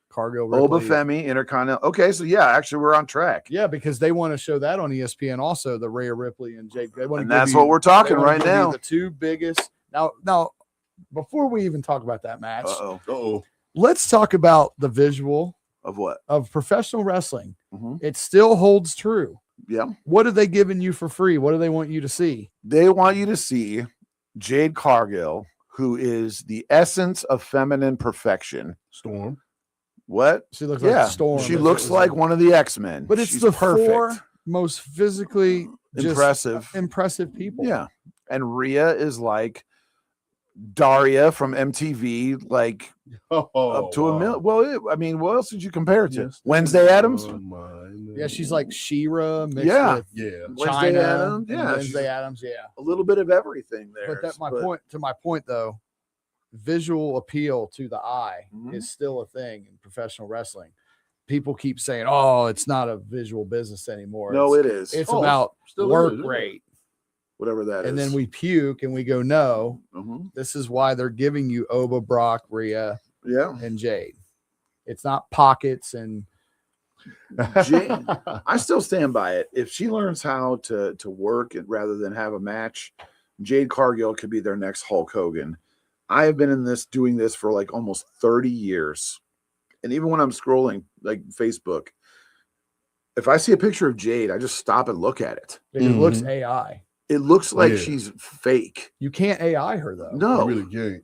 Cargill Ripley. Obafemi Intercontinental. Okay, so yeah, actually we're on track. Yeah, because they want to show that on ESPN also, the Rhea Ripley and Jake. They want to And give that's you- what we're talking they wanna right give you now. The 2 biggest. Now, before we even talk about that match, Uh-oh. let's talk about the visual Of what? of professional wrestling. Mhm. It still holds true. Yeah. What are they giving you for free? What do they want you to see? They want you to see Jade Cargill, who is the essence of feminine perfection. Storm. What? She looks like Yeah, a storm. she if it looks was like a- one of the X-Men. But it's She's the perfect. 4 most physically just Impressive. people. Yeah. And Rhea is like Daria from MTV, like up to a million. Well, I mean, what else did you compare it to? Yes. Wednesday Adams? Yeah, she's like She-Ra mixed Yeah. with Yeah. Wednesday China Addams, and yeah, Wednesday she's- Adams, yeah. A little bit of everything there. But to my point though, visual appeal to the eye Mhm. is still a thing in professional wrestling. People keep saying, "Oh, it's not a visual business anymore." No, it is. It's Oh, about still work is, yeah. rate. Whatever that is. And then we puke and we go, "No, Mhm. this is why they're giving you Oba, Brock, Rhea, Yeah. and Jade. It's not pockets and Jade, I still stand by it. If she learns how to work it rather than have a match, Jade Cargill could be their next Hulk Hogan. I have been doing this for like almost 30 years. And even when I'm scrolling like Facebook, if I see a picture of Jade, I just stop and look at it. it looks AI. It looks like Yeah. she's fake. You can't AI her though. No, You really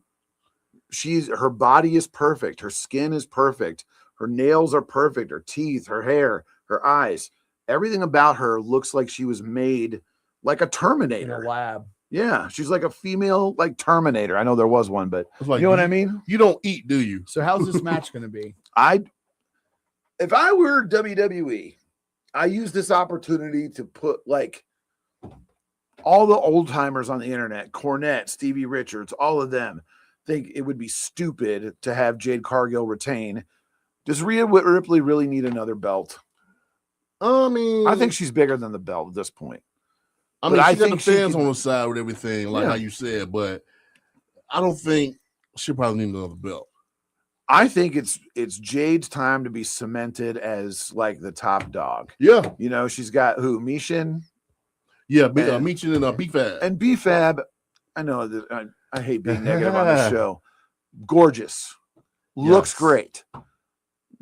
can't. her body is perfect. Her skin is perfect. Her nails are perfect. Her teeth, her hair, her eyes, everything about her looks like she was made like a In a Terminator. lab. Yeah, she's like a female like Terminator. I know there was one, but It's like you know what I mean? You don't eat, do you? So how's this match going to be? If I were WWE, I use this opportunity to put like all the old timers on the internet, Cornette, Stevie Richards, all of them think it would be stupid to have Jade Cargill retain. Does Rhea Ripley really need another belt? I mean, I think she's bigger than the belt at this point. I mean, but I she got think the she fans can- on the side with everything, like Yeah. how you said, but I don't think she'll probably need another belt. I think it's Jade's time to be cemented as like the top dog. Yeah, You know, she's got who? Mishin yeah. And- Meechin and B-Fab. and BFAB. I know that I hate being negative on this show. Gorgeous. Looks Yes. great.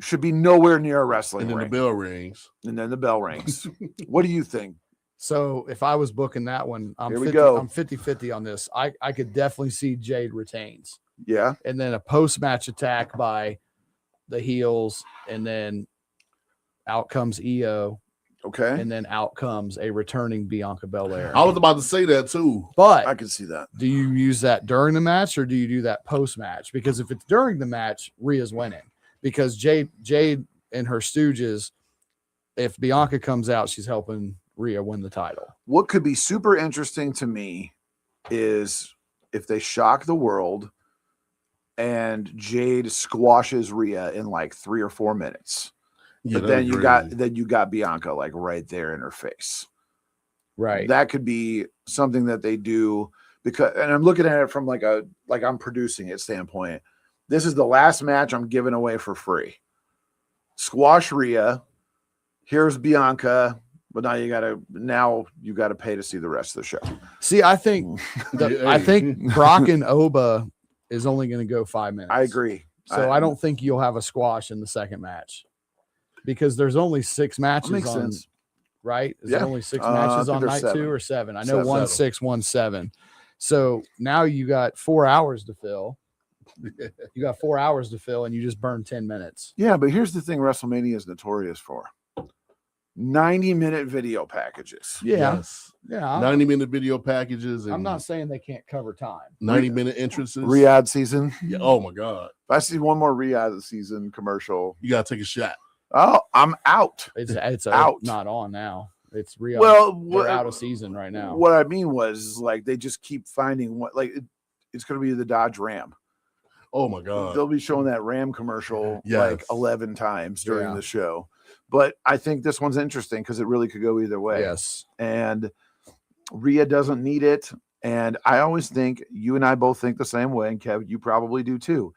Should be nowhere near a wrestling And then the ring. bell rings. And then the bell rings. What do you think? So if I was booking that one, I'm Here we 50, go. I'm 50-50 on this. I could definitely see Jade retains. Yeah. And then a post-match attack by the heels, and then out comes EO, Okay. and then out comes a returning Bianca Belair. I was about to say that too. But I can see that. do you use that during the match or do you do that post-match? Because if it's during the match, Rhea's winning. Because Jade and her stooges, if Bianca comes out, she's helping Rhea win the title. What could be super interesting to me is if they shock the world and Jade squashes Rhea in like 3 or 4 minutes. Yeah, But that'd then be you got Bianca like right there in her face. Right. That could be something that they do because, and I'm looking at it from like I'm producing it standpoint. This is the last match I'm giving away for free. Squash Rhea. Here's Bianca, but now you gotta pay to see the rest of the show. See, I think Yeah. I think Brock and Oba is only going to go 5 minutes. I agree. So I don't think you'll have a squash in the second match because there's only 6 matches Makes on, sense. right? Is Yeah. there only 6 I matches think on there's night 2 7. or 7? I know 7. 1 6, 1 7. So now you got 4 hours to fill. You got 4 hours to fill, and you just burned 10 minutes. Yeah, but here's the thing: WrestleMania is notorious for 90-minute video packages. Yeah. Yes. Yeah. 90-minute video packages. And I'm not saying they can't cover time. 90-minute entrances. Riyadh season. Yeah. Oh my God. If I see one more Riyadh season commercial, You gotta take a shot. oh, I'm out. It's Out. not on now. It's real. Well, they're out of season right now. What I mean was like they just keep finding what it's going to be the Dodge Ram. Oh my God. They'll be showing that Ram commercial like Yes. 11 times during Yeah. the show. But I think this one's interesting because it really could go either way. Yes. And Rhea doesn't need it. And I always think you and I both think the same way. And Kev, you probably do too.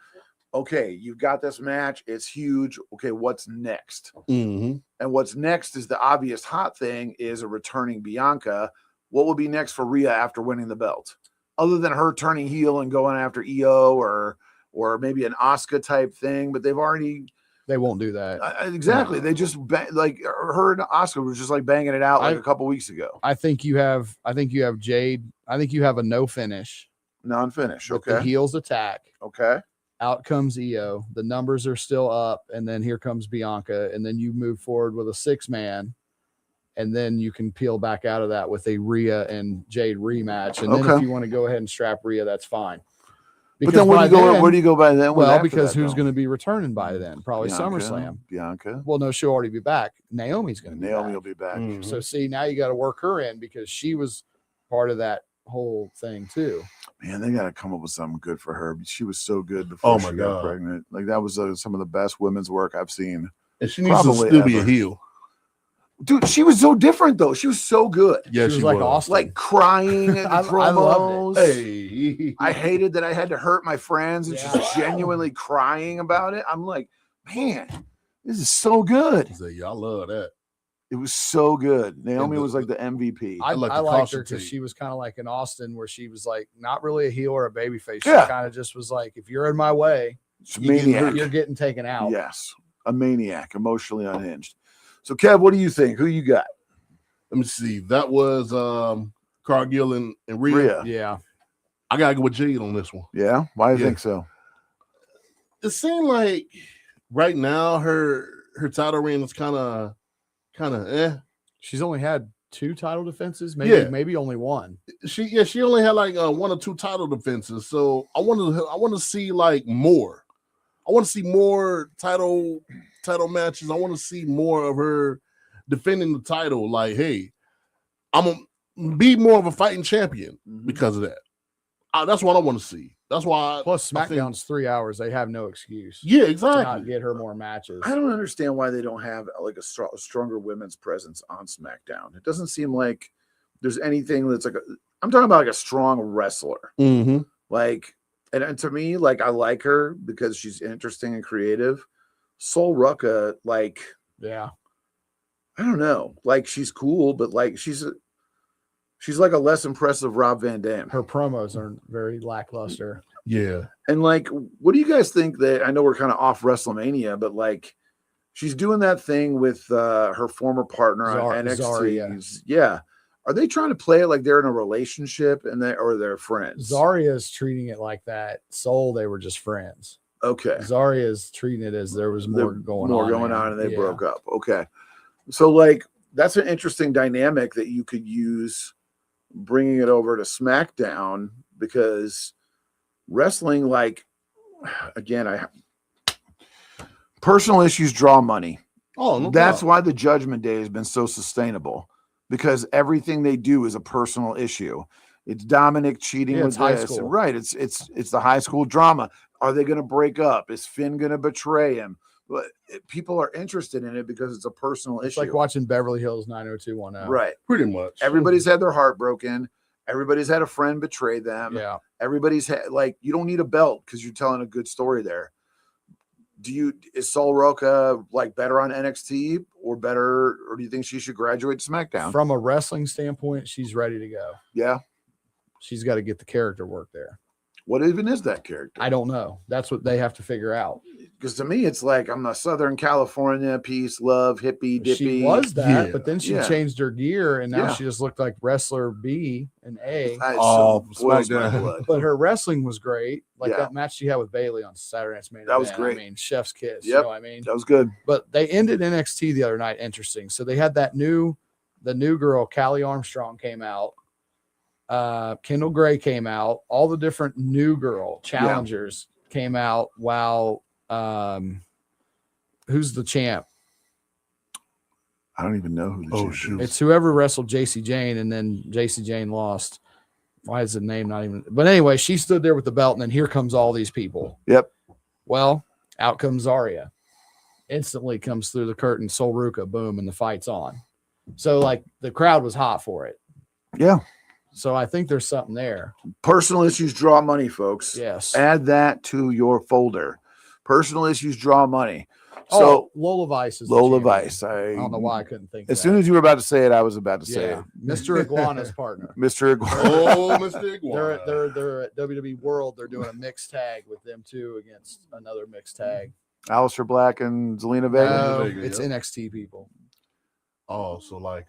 Okay, you've got this match. It's huge. Okay, what's next? Mm-hmm. And what's next is the obvious hot thing is a returning Bianca. What will be next for Rhea after winning the belt? Other than her turning heel and going after EO or maybe an Asuka type thing, but They won't do that. exactly. They just like her and Asuka was just like banging it out like a couple weeks ago. I think you have Jade. I think you have a no finish. Non-finish. With the Okay. heels attack. Okay. Out comes EO. The numbers are still up, and then here comes Bianca, and then you move forward with a 6-man, and then you can peel back out of that with a Rhea and Jade rematch. And then Okay. if you want to go ahead and strap Rhea, that's fine. But then where do you go by then? Well, because who's going to be returning by then? Probably Bianca, SummerSlam. Bianca. Well, no, she'll already be back. Naomi's going to be Naomi back. will be back. Mhm. So see, now you got to work her in because she was part of that whole thing too. Man, they got to come up with something good for her. She was so good before Oh my she got God. pregnant. Like that was some of the best women's work I've seen. And she needs Probably to still be a ever. heel. Dude, she was so different though. She was so good. Yeah, she was like Austin. Like crying at the I promos. loved it. Hey. I hated that I had to hurt my friends and Yeah. she's genuinely crying about it. I'm like, man, this is so good. Say, y'all love that. It was so good. Naomi the- was like the MVP. I like the liked her caution because tape. she was kind of like an Austin, where she was like not really a heel or a baby face. Yeah. She kind of just was like, if you're in my way, It's a maniac. you're getting taken out. Yes, a maniac, emotionally unhinged. So, Kev, what do you think? Who you got? Let me see. That was Cargill and Rhea. Rhea. Yeah. I gotta go with Jade on this one. Yeah, why do you Yeah. think so? It seemed like right now her title reign is kind of She's only had 2 title defenses, maybe Yeah. maybe only one. She only had like 1 or 2 title defenses. So I want to see like more. I want to see more title matches. I want to see more of her defending the title. Like, hey, I'm gonna be more of a fighting champion because of that. That's what I want to see. That's why. Plus I think- SmackDown's 3 hours. They have no excuse Yeah, to exactly. not get her more matches. I don't understand why they don't have like a stronger women's presence on SmackDown. It doesn't seem like there's anything that's like I'm talking about like a strong wrestler. Mm-hmm. Like, and to me, like I like her because she's interesting and creative. Sol Ruka, like Yeah. I don't know, like she's cool, but like she's like a less impressive Rob Van Dam. Her promos are very lackluster. Yeah. And like, what do you guys think that I know we're kind of off WrestleMania, but like she's doing that thing with her former partner on NXT. Zarya. Yeah. Are they trying to play it like they're in a relationship and they're friends? Zarya's treating it like that. Soul, they were just friends. Okay. Zarya's treating it as there was more going on. And they Yeah. broke up. Okay. So like that's an interesting dynamic that you could use bringing it over to SmackDown because wrestling, like again, personal issues draw money. Oh, no That's doubt. why the Judgment Day has been so sustainable because everything they do is a personal issue. It's Dominic cheating Yeah, with it's high this, school. right? It's the high school drama. Are they going to break up? Is Finn going to betray him? But people are interested in it because it's a personal It's issue, like watching Beverly Hills 90210. right? Pretty much. Everybody's had their heart broken. Everybody's had a friend betray them. Yeah. Everybody's had like you don't need a belt because you're telling a good story there. Is Sol Roca like better on NXT or do you think she should graduate to SmackDown? From a wrestling standpoint, she's ready to go. Yeah. She's got to get the character work there. What even is that character? I don't know. That's what they have to figure out. because to me it's like I'm a Southern California peace, love, hippie, dippy. She was that, Yeah. but then she Yeah. changed her gear, and now Yeah. she just looked like wrestler B and A. Oh, boils my SmackDown. blood. But her wrestling was great. Like Yeah. that match she had with Bailey on Saturday Night's Main That was Event. great. I mean, chef's kiss. Yep. You know what I mean? That was good. But they ended NXT the other night interesting. So they had the new girl, Callie Armstrong, came out. Kendall Gray came out. All the different new girl challengers came out while who's the champ? I don't even know who the champ is. Shoot. It's whoever wrestled JC Jane, and then JC Jane lost. Why is the name not even? But anyway, she stood there with the belt, and then here comes all these people. Yep. Well, out comes Zarya. Instantly comes through the curtain, Sol Ruka, boom, and the fight's on. So like the crowd was hot for it. Yeah. So I think there's something there. Personal issues draw money, folks. Yes. Add that to your folder. Personal issues draw money. So Lola Vice is the Lola champion. Vice. I don't know why I couldn't think. As of soon that. as you were about to say it, I was about to say yeah, it. Mr. Iguana's partner. Mr. Iguana. Oh, Mr. Iguana. They're at WWE World. They're doing a mixed tag with them two against another mixed tag. Aleister Black and Zelina Vega. No, Vega, it's yep. NXT people. Oh, so like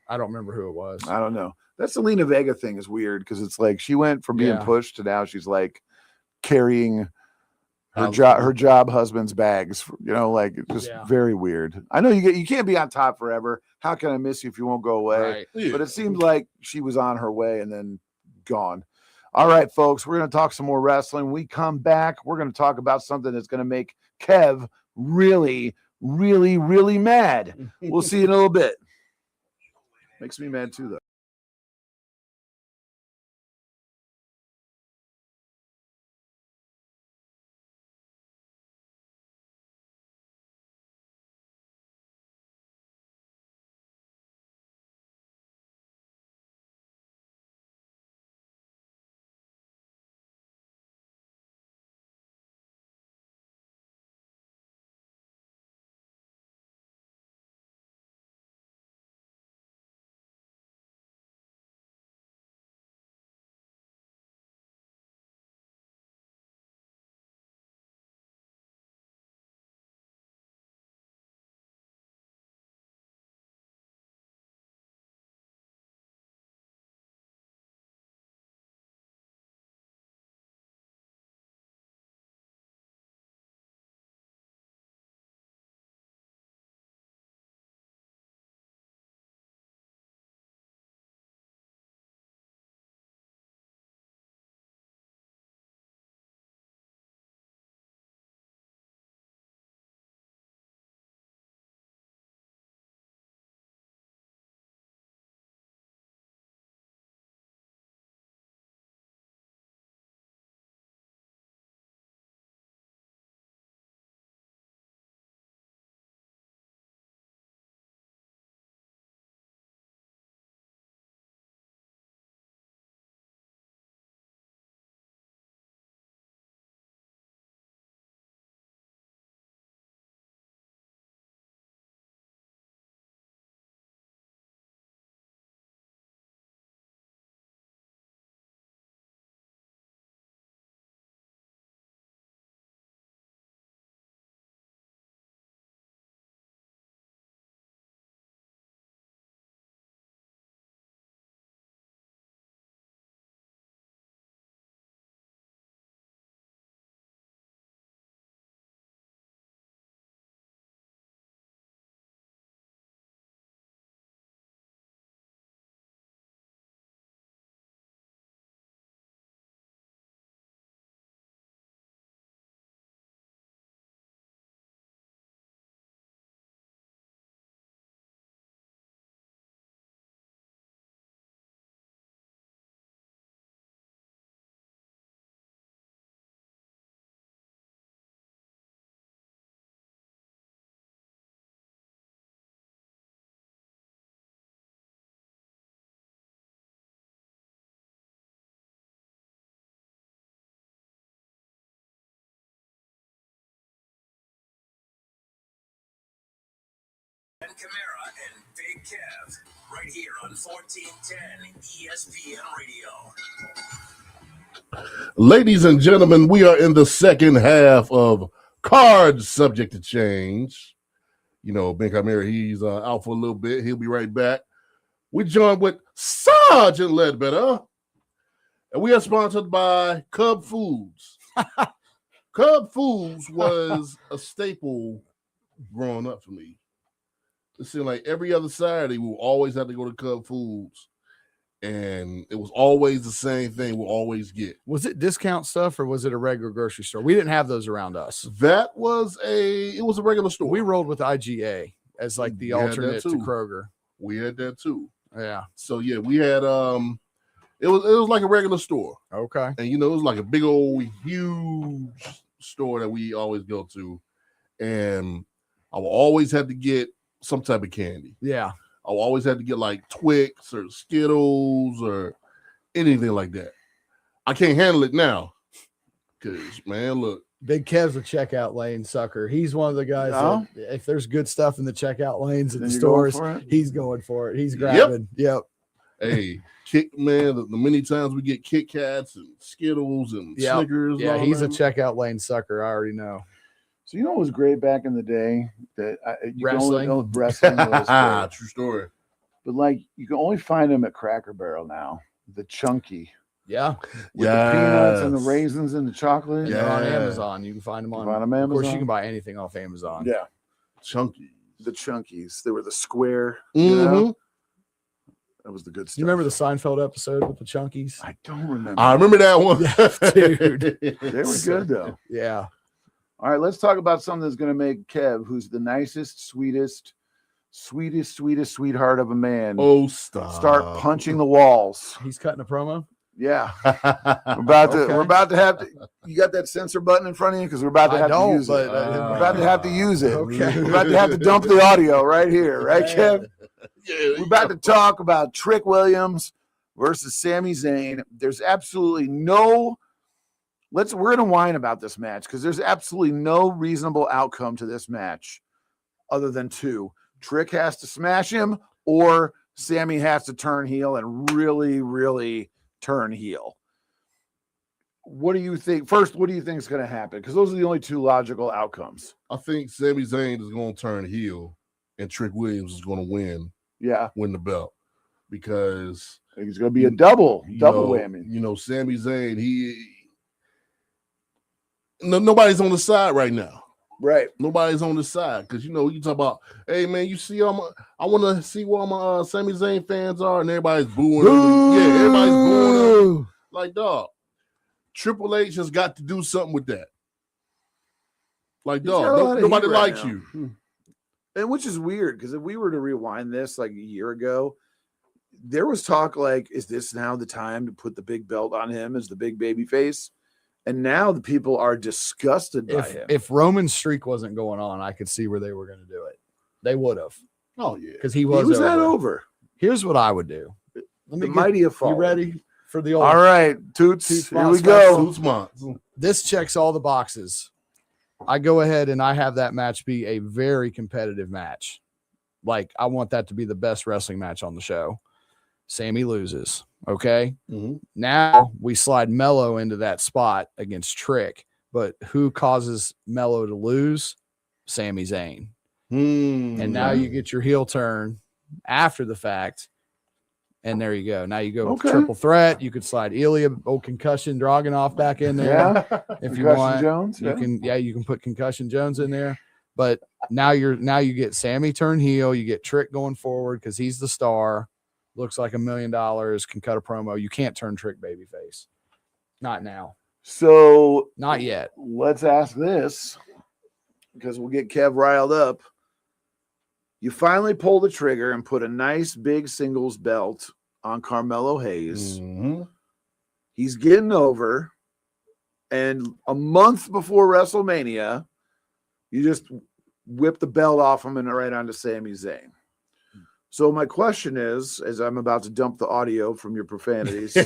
I don't remember who it was. I don't know. That Zelina Vega thing is weird because it's like she went from being Yeah. pushed to now she's like carrying her Aleister. job husband's bags. You know, like it's just Yeah. very weird. I know you can't be on top forever. How can I miss you if you won't go away? Right. yeah. But it seems like she was on her way and then gone. All right, folks, we're going to talk some more wrestling. We come back, we're going to talk about something that's going to make Kev really, really, really mad. We'll see you in a little bit. Makes me mad too, though. And Camara and Big Kev, right here on 1410 ESPN Radio. Ladies and gentlemen, we are in the second half of Cards Subject to Change. You know, Ben Chimera, he's out for a little bit. He'll be right back. We joined with Sergeant Ledbetter, and we are sponsored by Cub Foods. Cub Foods was a staple growing up for me. It seemed like every other Saturday we would always have to go to Cub Foods, and it was always the same thing we'll always get. Was it discount stuff or was it a regular grocery store? We didn't have those around us. It was a regular store. We rolled with IGA as like the alternate to Kroger. We had that too. Yeah. So yeah, we had it was like a regular store. Okay. And you know, it was like a big old huge store that we always go to. And I will always have to get some type of candy. Yeah. I will always have to get like Twix or Skittles or anything like that. I can't handle it now. Cause man, look. Big Kev's a checkout lane sucker. He's one of the guys that if there's good stuff in the checkout lanes at the stores, he's going for it. He's grabbing. Yep. Hey, the many times we get Kit Kats and Skittles and Snickers. Yeah, he's a checkout lane sucker. I already know. So you know what was great back in the day that wrestling. Wrestling was great. True story. But like you can only find them at Cracker Barrel now. The chunky. Yeah. With the peanuts and the raisins and the chocolate. Yeah. They're on Amazon. You can find them on Amazon. Of course, you can buy anything off Amazon. Yeah. Chunky. The chunkies. They were the square. Mm-hmm. You know? That was the good stuff. You remember the Seinfeld episode with the chunkies? I don't remember. I remember that one. Dude. They were good though. Yeah. All right, let's talk about something that's going to make Kev, who's the nicest, sweetest sweetheart of a man. Oh, start punching the walls. He's cutting a promo. Yeah, we're about to have to. You got that censor button in front of you because we're about to have to use it. We're about to have to use it. Okay. We're about to have to dump the audio right here, right, Kev? We're about to talk about Trick Williams versus Sami Zayn. There's absolutely no. We're going to whine about this match because there's absolutely no reasonable outcome to this match other than two. Trick has to smash him or Sami has to turn heel and really, really turn heel. What do you think? First, what do you think is going to happen? Because those are the only two logical outcomes. I think Sami Zayn is going to turn heel and Trick Williams is going to win the belt because I think it's going to be a double whammy. You know, Sami Zayn, nobody's on the side right now. Right. Nobody's on the side because, you know, you talk about, hey, man, you see, I want to see where my Sami Zayn fans are, and everybody's booing him. Yeah, everybody's booing him. Like, dog, Triple H has got to do something with that. Like, dog, nobody likes you. And which is weird because if we were to rewind this like a year ago, there was talk like, is this now the time to put the big belt on him as the big baby face? And now the people are disgusted by him. If Roman's streak wasn't going on, I could see where they were going to do it. They would have. Oh, yeah. Because he was that over. Here's what I would do. Mighty of You ready for the old? All right, Toots. Here we go. This checks all the boxes. I go ahead and I have that match be a very competitive match. Like, I want that to be the best wrestling match on the show. Sami loses. Okay. Mm-hmm. Now we slide Mello into that spot against Trick, but who causes Mello to lose? Sami Zayn. And now you get your heel turn after the fact. And there you go. Now you go with triple threat. You could slide Ilya, old concussion Dragunov back in there. If you want. Jones, you can put Concussion Jones in there. But now you get Sami turn heel. You get Trick going forward because he's the star. Looks like $1 million, can cut a promo. You can't turn Trick babyface. Not now. So not yet. Let's ask this because we'll get Kev riled up. You finally pull the trigger and put a nice big singles belt on Carmelo Hayes. Mm-hmm. He's getting over. And a month before WrestleMania, you just whip the belt off him and right onto Sami Zayn. So my question is, as I'm about to dump the audio from your profanities,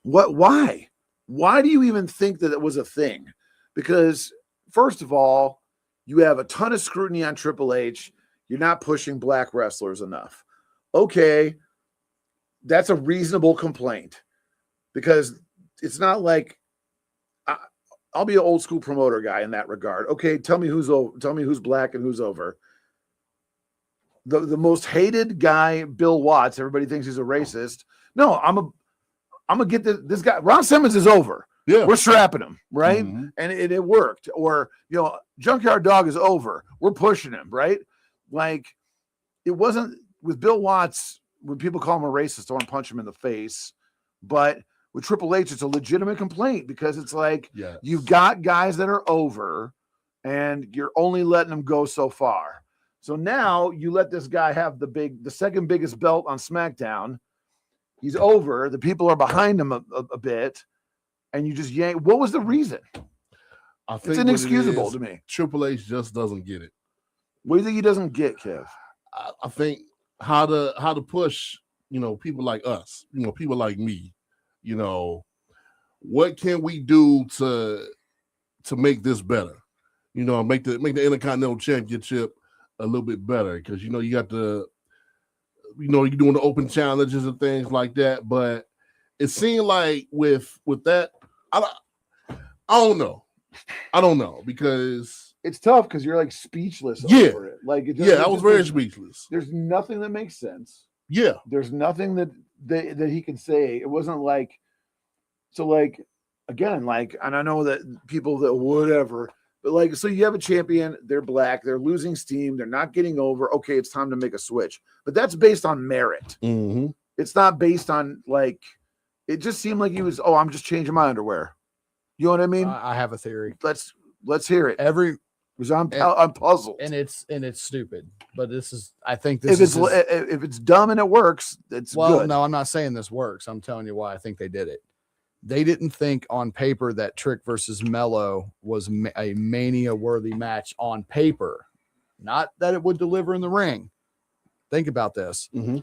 why? Why do you even think that it was a thing? Because first of all, you have a ton of scrutiny on Triple H. You're not pushing black wrestlers enough. Okay, that's a reasonable complaint. because it's not like I'll be an old school promoter guy in that regard. Okay, tell me who's over. Tell me who's black and who's over. The most hated guy, Bill Watts. Everybody thinks he's a racist. No, I'm gonna get this guy. Ron Simmons is over. Yeah. We're strapping him, right? Mhm. And it worked. Or Junkyard Dog is over. We're pushing him, right? Like it wasn't with Bill Watts. When people call him a racist, I want to punch him in the face. But with Triple H, it's a legitimate complaint because it's like you've got guys that are over, and you're only letting them go so far. So now you let this guy have the second biggest belt on SmackDown. He's over. The people are behind him a bit, and you just yank. What was the reason? I think It's inexcusable to me. Triple H just doesn't get it. What do you think he doesn't get, Kev? I think how to push, people like us, people like me, what can we do to make this better? Make the Intercontinental Championship a little bit better because you got the, you're doing the open challenges and things like that. But it seemed like with that, I don't know because It's tough because you're like speechless Yeah. over it. Like I was very speechless. There's nothing that makes sense. Yeah, There's nothing that he can say. It wasn't like so. Like again, like, and I know that people that whatever. But like, so you have a champion, they're black, they're losing steam, they're not getting over. Okay, it's time to make a switch. But that's based on merit. mm-hmm. It's not based on like, it just seemed like he was, I'm just changing my underwear. You know what I mean? I have a theory. Let's hear it. Because I'm puzzled. And it's stupid. But I think if it's dumb and it works, it's good. No, I'm not saying this works. I'm telling you why I think they did it. They didn't think on paper that Trick versus Mello was a Mania-worthy match on paper. Not that it would deliver in the ring. Think about this. Mm-hmm.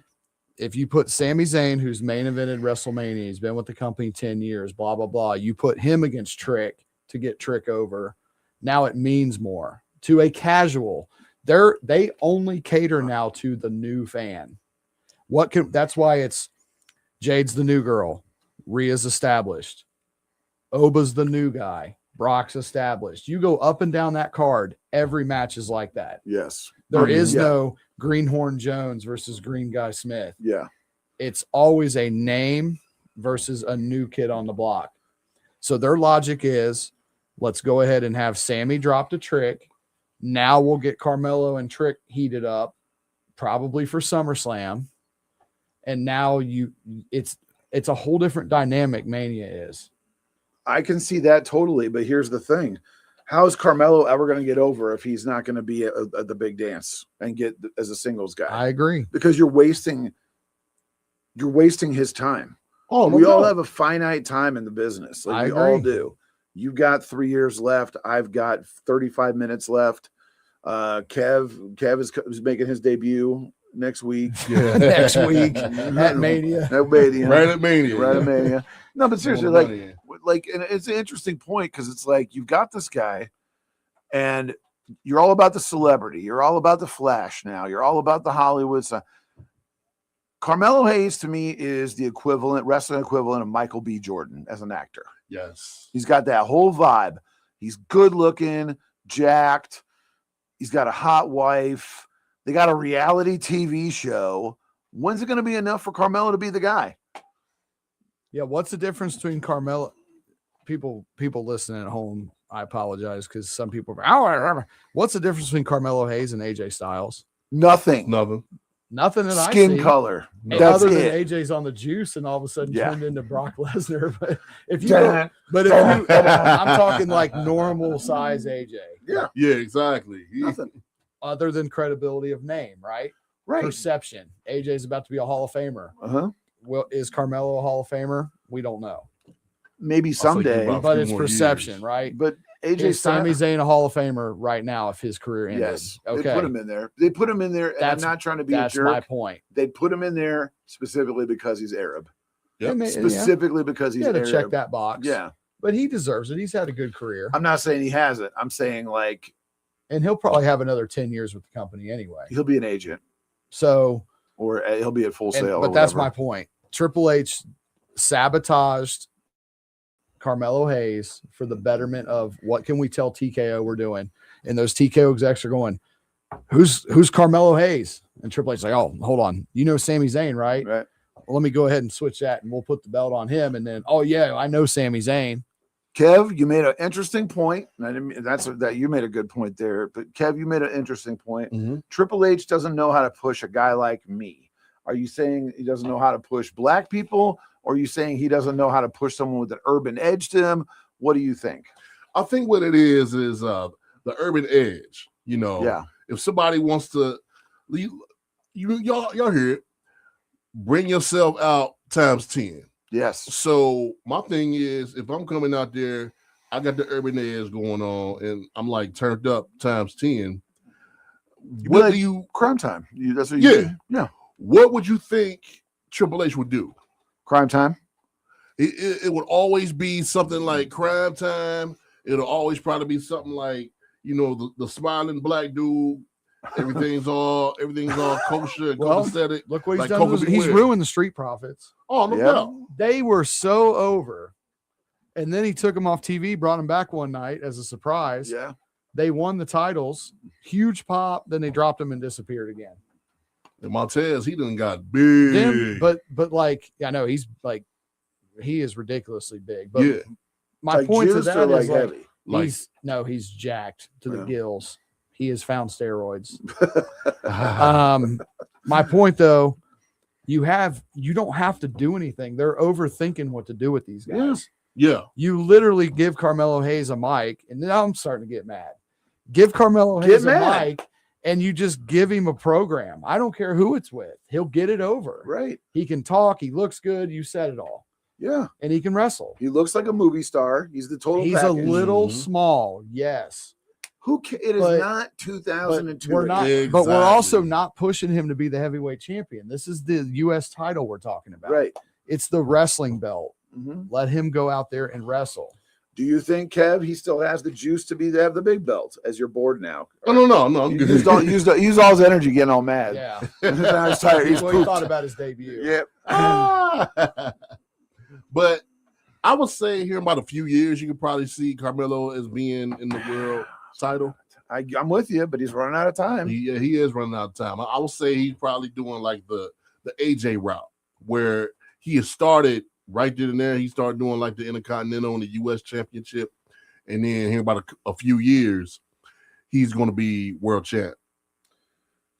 If you put Sami Zayn, who's main evented WrestleMania, he's been with the company 10 years, blah, blah, blah. You put him against Trick to get Trick over. Now it means more to a casual. They only cater now to the new fan. That's why it's Jade's the new girl. Rhea's established. Oba's the new guy. Brock's established. You go up and down that card. Every match is like that. Yes. There is no Greenhorn Jones versus Green Guy Smith. Yeah. It's always a name versus a new kid on the block. So their logic is, let's go ahead and have Sammy drop the Trick. Now we'll get Carmelo and Trick heated up, probably for SummerSlam. And now it's a whole different dynamic Mania is. I can see that totally, but here's the thing. How is Carmelo ever going to get over if he's not going to be at the big dance and get as a singles guy? I agree. Because you're wasting his time. Oh, we all have a finite time in the business. Like I we agree. all do. You've got 3 years left. I've got 35 minutes left. Kev is making his debut next week. Yeah. Next week at Mania. Right at Mania. No, but seriously, and it's an interesting point because it's like you've got this guy, and you're all about the celebrity. You're all about the flash now. You're all about the Hollywood stuff. Carmelo Hayes to me is the wrestling equivalent of Michael B. Jordan as an actor. Yes. He's got that whole vibe. He's good looking, jacked. He's got a hot wife. They got a reality TV show. When's it going to be enough for Carmelo to be the guy? Yeah, what's the difference between Carmelo? People listening at home, I apologize because some people are, what's the difference between Carmelo Hayes and AJ Styles? Nothing. Nothing that Skin I see. color. That's That's other it. than AJ's on the juice and all of a sudden Yeah. turned into Brock Lesnar. But if you Dun, I'm talking like normal size AJ. Yeah. Yeah, exactly. Nothing. Other than credibility of name, right? Right. Perception. AJ's about to be a Hall of Famer. Uh-huh. Well, is Carmelo a Hall of Famer? We don't know. Maybe someday. about- But few it's more perception, years. right? But AJ Is Sami Styles, Zayn a Hall of Famer right now if his career ended? yes. Okay. They put him in there. They put him in there, and That's- I'm not trying to be a That's jerk. my point. They put him in there specifically because he's Arab. Yep. Specifically because He he's had to Arab. check that box. Yeah. But he deserves it. He's had a good career. I'm not saying he hasn't. I'm saying like And he'll probably have another 10 years with the company anyway. he'll be an agent So, or he'll be at Full Sail. but that's my point. Triple H sabotaged Carmelo Hayes for the betterment of what can we tell TKO we're doing. And those TKO execs are going, who's Carmelo Hayes? And Triple H's like, oh, hold on. You know Sami Zayn, right? Right. Well, let me go ahead and switch that and we'll put the belt on him. And then, oh yeah, I know Sami Zayn. Kev, you made an interesting point. And I didn't mean, that you made a good point there. But Kev, you made an interesting point. Mhm. Triple H doesn't know how to push a guy like me. Are you saying he doesn't know how to push black people? Or are you saying he doesn't know how to push someone with an urban edge to him? What do you think? I think what it is the urban edge. You know, Yeah. if somebody wants to, y'all hear it, bring yourself out times 10. Yes. So my thing is, if I'm coming out there, I got the urban edge going on, and I'm like turned up times 10. What do you? Crime Time. That's what you do? Yeah. What would you think Triple H would do? Crime Time. It would always be something like Crime Time. It'll always probably be something like, you know, the smiling black dude. Everything's all kosher and copacetic. Look what he's like done. Coca He's Square. ruined the Street Profits. Oh, no doubt. They were so over. And then he took them off TV, brought them back one night as a surprise. Yeah. They won the titles. Huge pop. Then they dropped them and disappeared again. And Montez, he done got big. Them, but like, I know he's like, he is ridiculously big. But Yeah. my Like point to juiced that or is like like, heavy? he's jacked to the Yeah. gills. He has found steroids. My point though, you don't have to do anything. They're overthinking what to do with these guys. Yeah. You literally give Carmelo Hayes a mic, and now I'm starting to get mad. Give Carmelo Hayes a mic, and you just give him a program. I don't care who it's with. He'll get it over. Right. He can talk. He looks good. You said it all. Yeah. And he can wrestle. He looks like a movie star. He's the total He's package. a little small. Yes. It is But- not 2002. We're not, Exactly. but we're also not pushing him to be the heavyweight champion. This is the U.S. title we're talking about. Right. It's the wrestling belt. Mhm. Let him go out there and wrestle. Do you think, Kev, he still has the juice to have the big belt as you're bored now? No, I'm He good. used all his energy getting all mad. Yeah. Now he's tired. He's Well, he pooped. thought about his debut. Yeah. But I would say here in about a few years, you could probably see Carmelo as being in the world title. I'm with you, but he's running out of time. He is running out of time. I would say he's probably doing like the AJ route, where he has started right then and there. He started doing like the Intercontinental and the U.S. Championship, and then here about a few years, he's going to be world champ.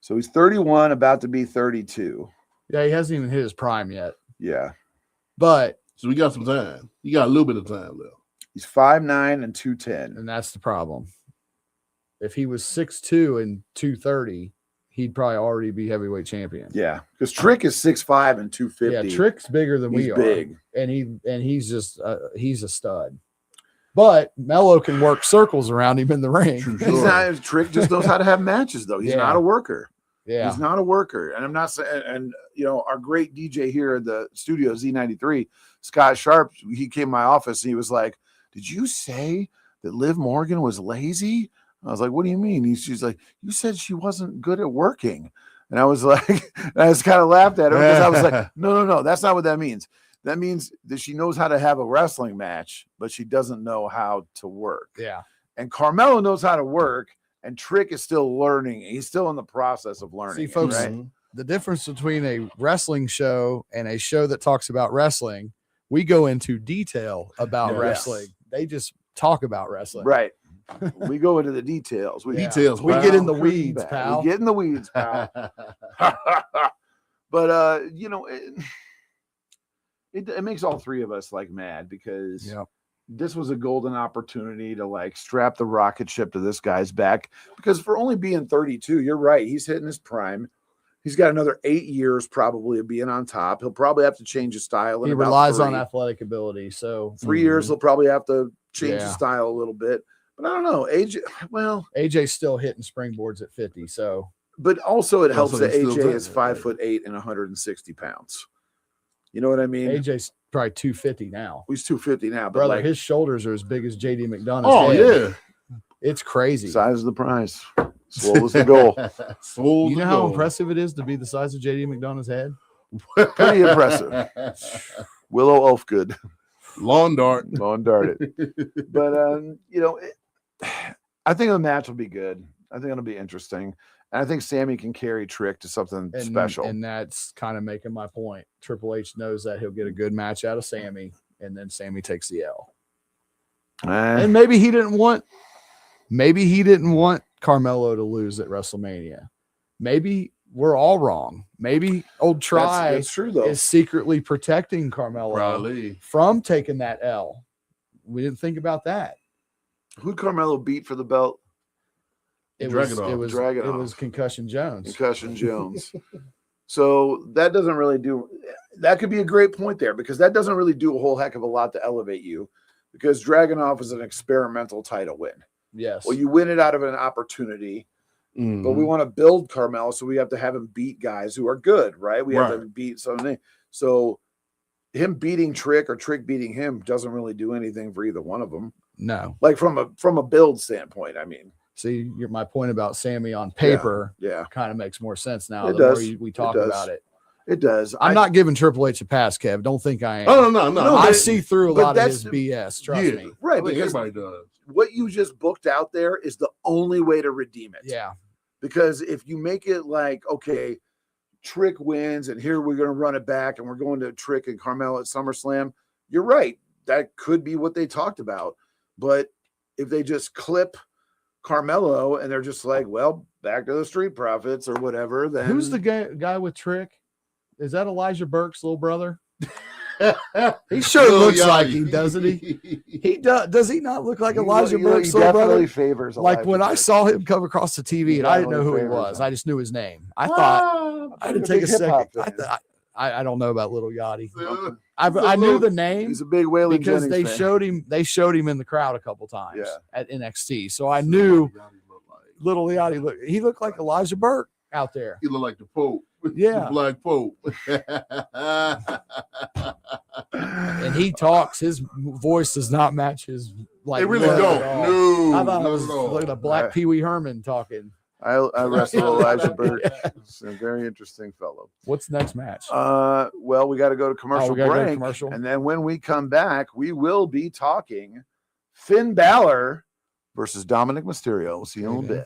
So he's 31, about to be 32. Yeah, he hasn't even hit his prime yet. Yeah. But So we got some time. You got a little bit of time left. He's 5'9" and 210. and that's the problem. If he was 6'2" and 230, he'd probably already be heavyweight champion. Yeah. Because Trick is 6'5" and 250. Yeah, Trick's bigger than He's we are. big. And he's just he's a stud. But Mello can work circles around him in the ring. True. He's not, Trick just knows how to have matches, though. He's Yeah. not a worker. Yeah. He's not a worker. And I'm not saying, and you know, our great DJ here at the studio, Z93, Scott Sharp, he came to my office and he was like, "Did you say that Liv Morgan was lazy?" I was like, "What do you mean?" She's like, "You said she wasn't good at working." And I was like, I just kind of laughed at her because I was like, no, that's not what that means. That means that she knows how to have a wrestling match, but she doesn't know how to work. Yeah. And Carmelo knows how to work, and Trick is still learning. He's still in the process of learning. See, folks, right? the difference between a wrestling show and a show that talks about wrestling, we go into detail about Yes. wrestling. They just talk about wrestling. Right. We go into the details. We Yeah. Details. We pal. get in the weeds, pal. We get in the weeds, pal. But you know, it makes all three of us like mad because Yep. this was a golden opportunity to like strap the rocket ship to this guy's back. Because for only being 32, you're right, he's hitting his prime. He's got another 8 years probably of being on top. He'll probably have to change his style. He about relies 3. on athletic ability. So 3 years, he'll probably have to change Yeah. his style a little bit. But I don't know. AJ, well, AJ's still hitting springboards at 50. So but also it helps Also, that he's still AJ is trying, 5'8" and 160 pounds. You know what I mean? AJ's probably 250 now. He's 250 now, but Brother, like his shoulders are as big as JD McDonough's Oh head. yeah. It's crazy. size of the prize. Slow is the goal. Full You know to how go. impressive it is to be the size of JD McDonough's head? Pretty impressive. Willow Ulfgood. Lawn dart. Lawn dart it. But I think the match will be good. I think it'll be interesting. And I think Sammy can carry Trick to something special. And that's kind of making my point. Triple H knows that he'll get a good match out of Sammy, and then Sammy takes the L. And maybe he didn't want Carmelo to lose at WrestleMania. Maybe we're all wrong. Maybe old Try that's true, though. is secretly protecting Carmelo Probably. from taking that L. We didn't think about that. Who'd Carmelo beat for the belt? It was Dragunov. Concussion Jones. Concussion Jones. So that doesn't really do. That could be a great point there, because that doesn't really do a whole heck of a lot to elevate you, because Dragunov is an experimental title win. Yes. Well, you win it out of an opportunity, but we want to build Carmelo, so we have to have him beat guys who are good, right? We have to beat something. So him beating Trick or Trick beating him doesn't really do anything for either one of them. No. Like from a build standpoint, I mean. See, my point about Sammy on paper kind of makes more sense now. It does. We talk about it. It does. I'm not giving Triple H a pass, Kev. Don't think I am. Oh, no. I see through a lot of his BS. Trust me. Right. Because everybody does. What you just booked out there is the only way to redeem it. Yeah. Because if you make it like, okay, Trick wins and here we're going to run it back and we're going to Trick and Carmelo at SummerSlam, you're right. That could be what they talked about. But if they just clip Carmelo and they're just like, well, back to the Street Profits or whatever, then who's the guy with Trick? Is that Elijah Burke's little brother? He sure looks like he, doesn't he? He does. Does he not look like Elijah Burke's little brother? Favors like Elijah when I Burke. saw him come across the TV and I didn't know who he was. I just knew his name. I thought I had to take a second. I don't know about Little Yachty. I knew the name. He's a big Waylon because Jennings they fan. showed him. They showed him in the crowd a couple times at NXT. So I knew Little Yachty. He looked like Elijah Burke out there. He looked like the Pope. Yeah, the Black Pope. And he talks. His voice does not match his. Like they really don't. No, I thought I was looking at Black Pee Wee Herman talking. I wrestle Elijah Burke. He's a very interesting fellow. What's the next match? Well, we got to go to commercial break, commercial. And then when we come back, we will be talking Finn Balor versus Dominic Mysterio. We'll see you in a little bit.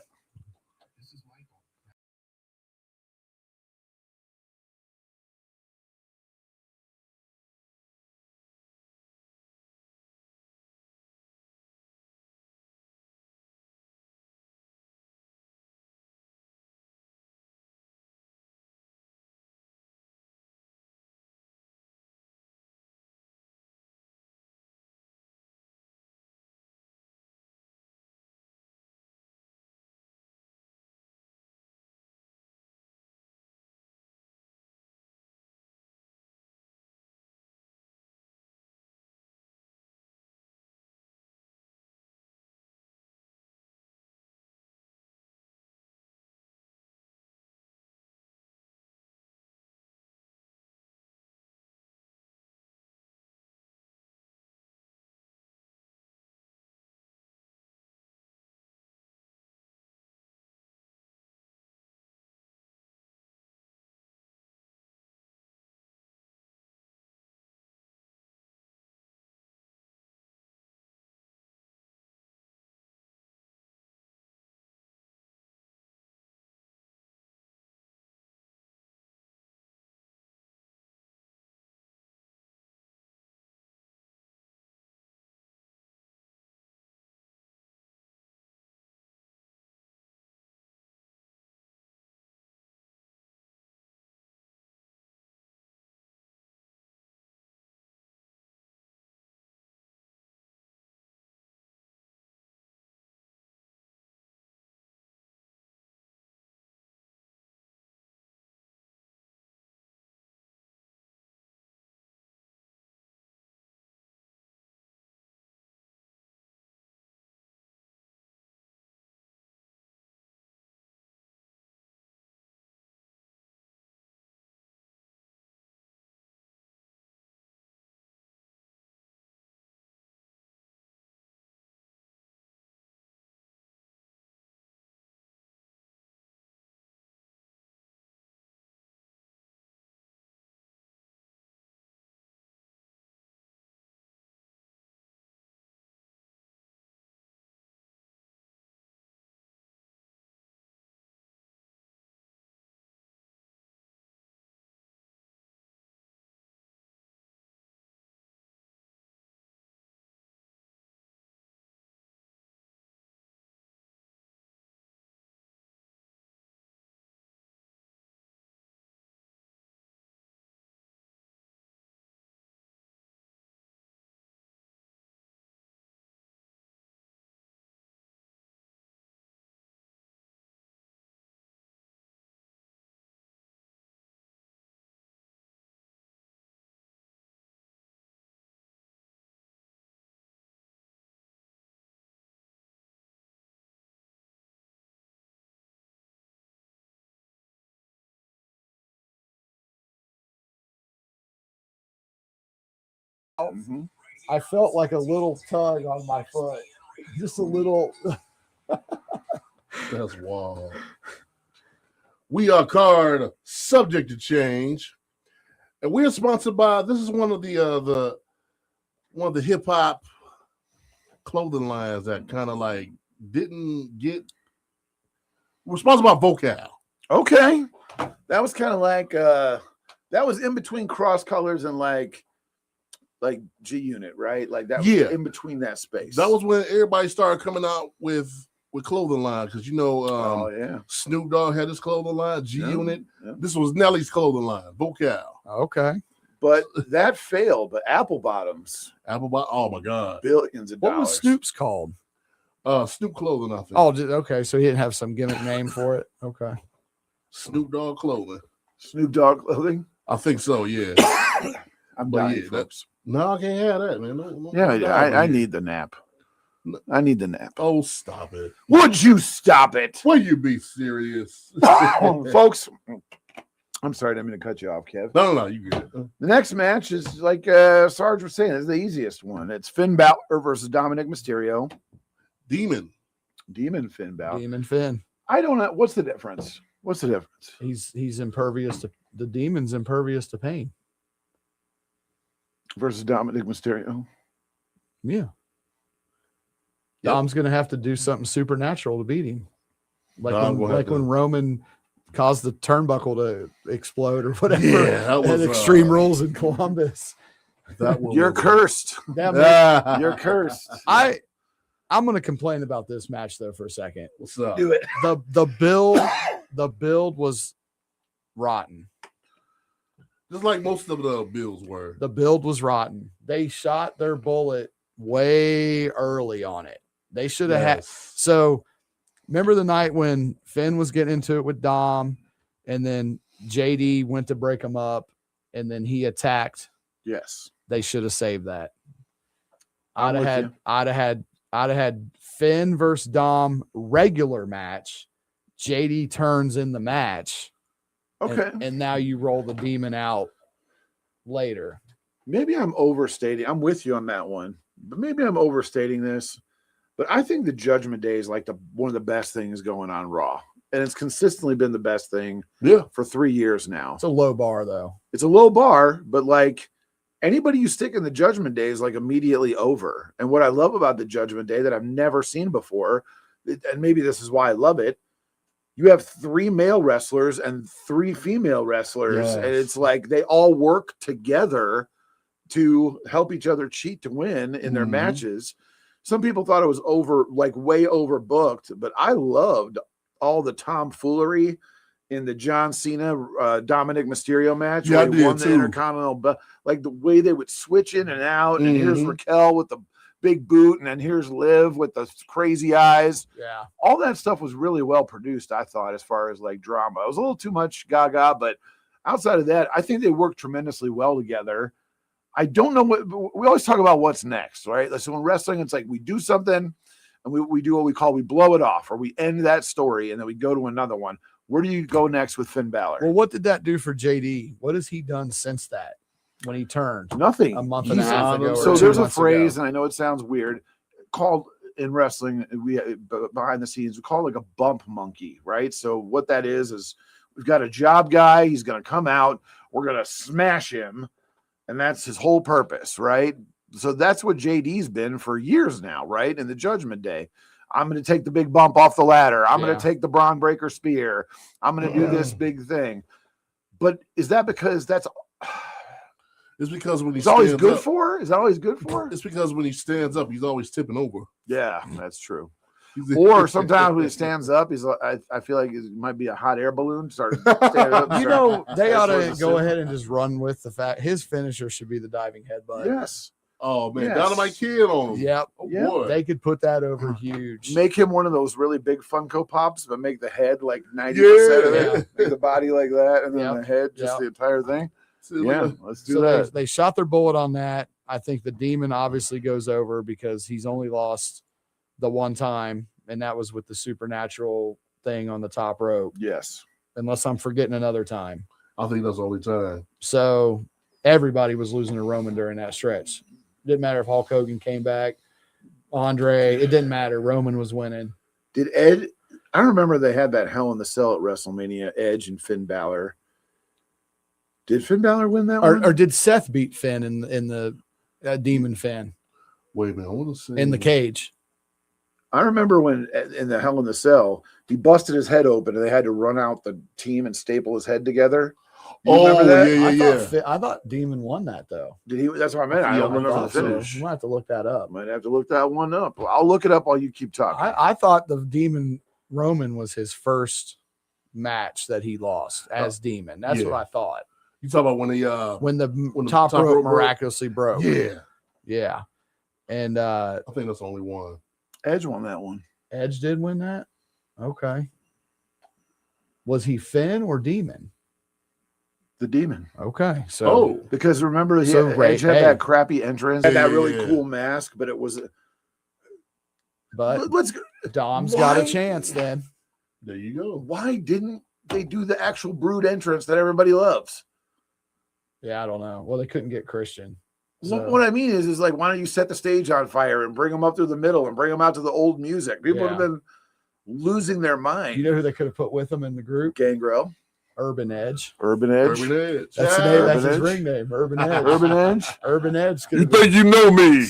Mhm. I felt like a little tug on my foot. Just a little. That's wild. We are card subject to change, and we are sponsored by. This is one of the hip hop clothing lines that kind of like didn't get. We're sponsored by Vocal. Okay. That was kind of like that was in between Cross Colors and like G Unit, right? Like that was in between that space. That was when everybody started coming out with clothing lines because Snoop Dogg had his clothing line, G Unit. Yeah. This was Nelly's clothing line, Vocal. Okay. But that failed. But Apple Bottoms. Oh my God. Billions of dollars. What was Snoop's called? Snoop Clothing, I think. Oh, okay. So he didn't have some gimmick name for it. Okay. Snoop Dogg Clothing. Snoop Dogg Clothing? I think so, yeah. I'm dying, folks. No, I can't have that, man. I need the nap. I need the nap. Oh, stop it. Would you stop it? Will you be serious? Folks, I'm sorry, I didn't mean to cut you off, Kev. No, you good. The next match is like Sarge was saying, it's the easiest one. It's Finn Balor versus Dominic Mysterio. Demon Finn Balor. Demon Finn. I don't know. What's the difference? He's impervious to the demon's impervious to pain. Versus Dominic Mysterio. Yeah. Dom's gonna have to do something supernatural to beat him. When Roman caused the turnbuckle to explode or whatever. Yeah, that was Extreme Rules in Columbus. You're cursed. You're cursed. I'm gonna complain about this match though for a second. What's up? Do it. The build was rotten. Just like most of the builds were. The build was rotten. They shot their bullet way early on it. They should have had. So remember the night when Finn was getting into it with Dom, and then JD went to break him up, and then he attacked. Yes, they should have saved that. I'd have had Finn versus Dom regular match. JD turns in the match. Okay. And now you roll the demon out later. Maybe I'm overstating. I'm with you on that one, but maybe I'm overstating this. But I think the Judgment Day is like one of the best things going on Raw. And it's consistently been the best thing for 3 years now. It's a low bar, though. It's a low bar, but like anybody you stick in the Judgment Day is like immediately over. And what I love about the Judgment Day that I've never seen before, and maybe this is why I love it, you have 3 male wrestlers and 3 female wrestlers, and it's like they all work together to help each other cheat to win in their matches. Some people thought it was way overbooked, but I loved all the tomfoolery in the John Cena Dominic Mysterio match. Yeah, where he won the Intercontinental belt, like the way they would switch in and out. And here's Raquel with the big boot, and then here's Liv with the crazy eyes. Yeah, all that stuff was really well produced, I thought, as far as like drama. It was a little too much gaga, but outside of that, I think they worked tremendously well together. I don't know we always talk about what's next, right? So in wrestling, it's like we do something and we do what we blow it off, or we end that story and then we go to another one. Where do you go next with Finn Balor? Well, what did that do for JD? What has he done since that? When he turned? Nothing. A month and a half ago. So there's a phrase, and I know it sounds weird, called in wrestling, we behind the scenes, we call it like a bump monkey, right? So what that is we've got a job guy, he's going to come out, we're going to smash him, and that's his whole purpose, right? So that's what JD's been for years now, right? In the Judgment Day. I'm going to take the big bump off the ladder. I'm going to take the Braun Breaker spear. I'm going to do this big thing. But is that because that's... It's because when he's always good for? Is that always good for? It's because when he stands up, he's always tipping over. Yeah, that's true. Or sometimes when he stands up, he's like, I feel like it might be a hot air balloon. Start standing up. You know, they ought to go ahead and just run with the fact his finisher should be the diving headbutt. Yes. Oh man, Dynamite Kid on him. Yep. Boy. They could put that over huge. Make him one of those really big Funko Pops, but make the head like 90% of it. Make the body like that, and then the head, just the entire thing. Let's do that. They shot their bullet on that. I think the Demon obviously goes over because he's only lost the one time, and that was with the supernatural thing on the top rope. Yes. Unless I'm forgetting another time. I think that's the only time. So everybody was losing to Roman during that stretch. Didn't matter if Hulk Hogan came back, Andre. It didn't matter. Roman was winning. Did Ed? I remember they had that Hell in the Cell at WrestleMania. Edge and Finn Balor. Did Finn Balor win that one? Or did Seth beat Finn in the Demon Finn Wait a minute, I want to say in the cage? I remember when in the Hell in the Cell, he busted his head open and they had to run out the team and staple his head together. You remember that? I thought Demon won that though. Did he? That's what I meant. I don't remember the finish. You might have to look that up. Might have to look that one up. I'll look it up while you keep talking. I thought the Demon Roman was his first match that he lost as Demon. That's what I thought. You talk about when the top rope miraculously broke. Yeah. And I think that's the only one. Edge won that one. Edge did win that? Okay. Was he Finn or Demon? The Demon. Okay. So because remember Edge had that crappy entrance, had that really cool mask, but it was let's go. Dom's got a chance then. There you go. Why didn't they do the actual Brood entrance that everybody loves? Yeah, I don't know. Well, they couldn't get Christian. So. What I mean is like, why don't you set the stage on fire and bring them up through the middle and bring them out to the old music? People have been losing their mind. You know who they could have put with them in the group? Gangrel. Urban Edge. Urban Edge. Urban Edge. That's the name. That's his ring name. Urban Edge. Urban Edge. Urban Edge. You think you know me?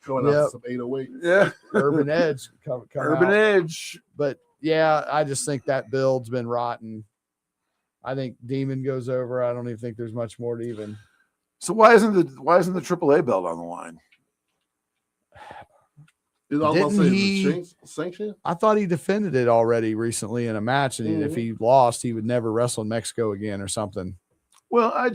Going out some 808. Yeah. Urban Edge. Come Urban out. Edge. But yeah, I just think that build's been rotten. I think Demon goes over. I don't even think there's much more to even. So why isn't the AAA belt on the line? Didn't he? Sanction? I thought he defended it already recently in a match, and if he lost, he would never wrestle in Mexico again or something. Well,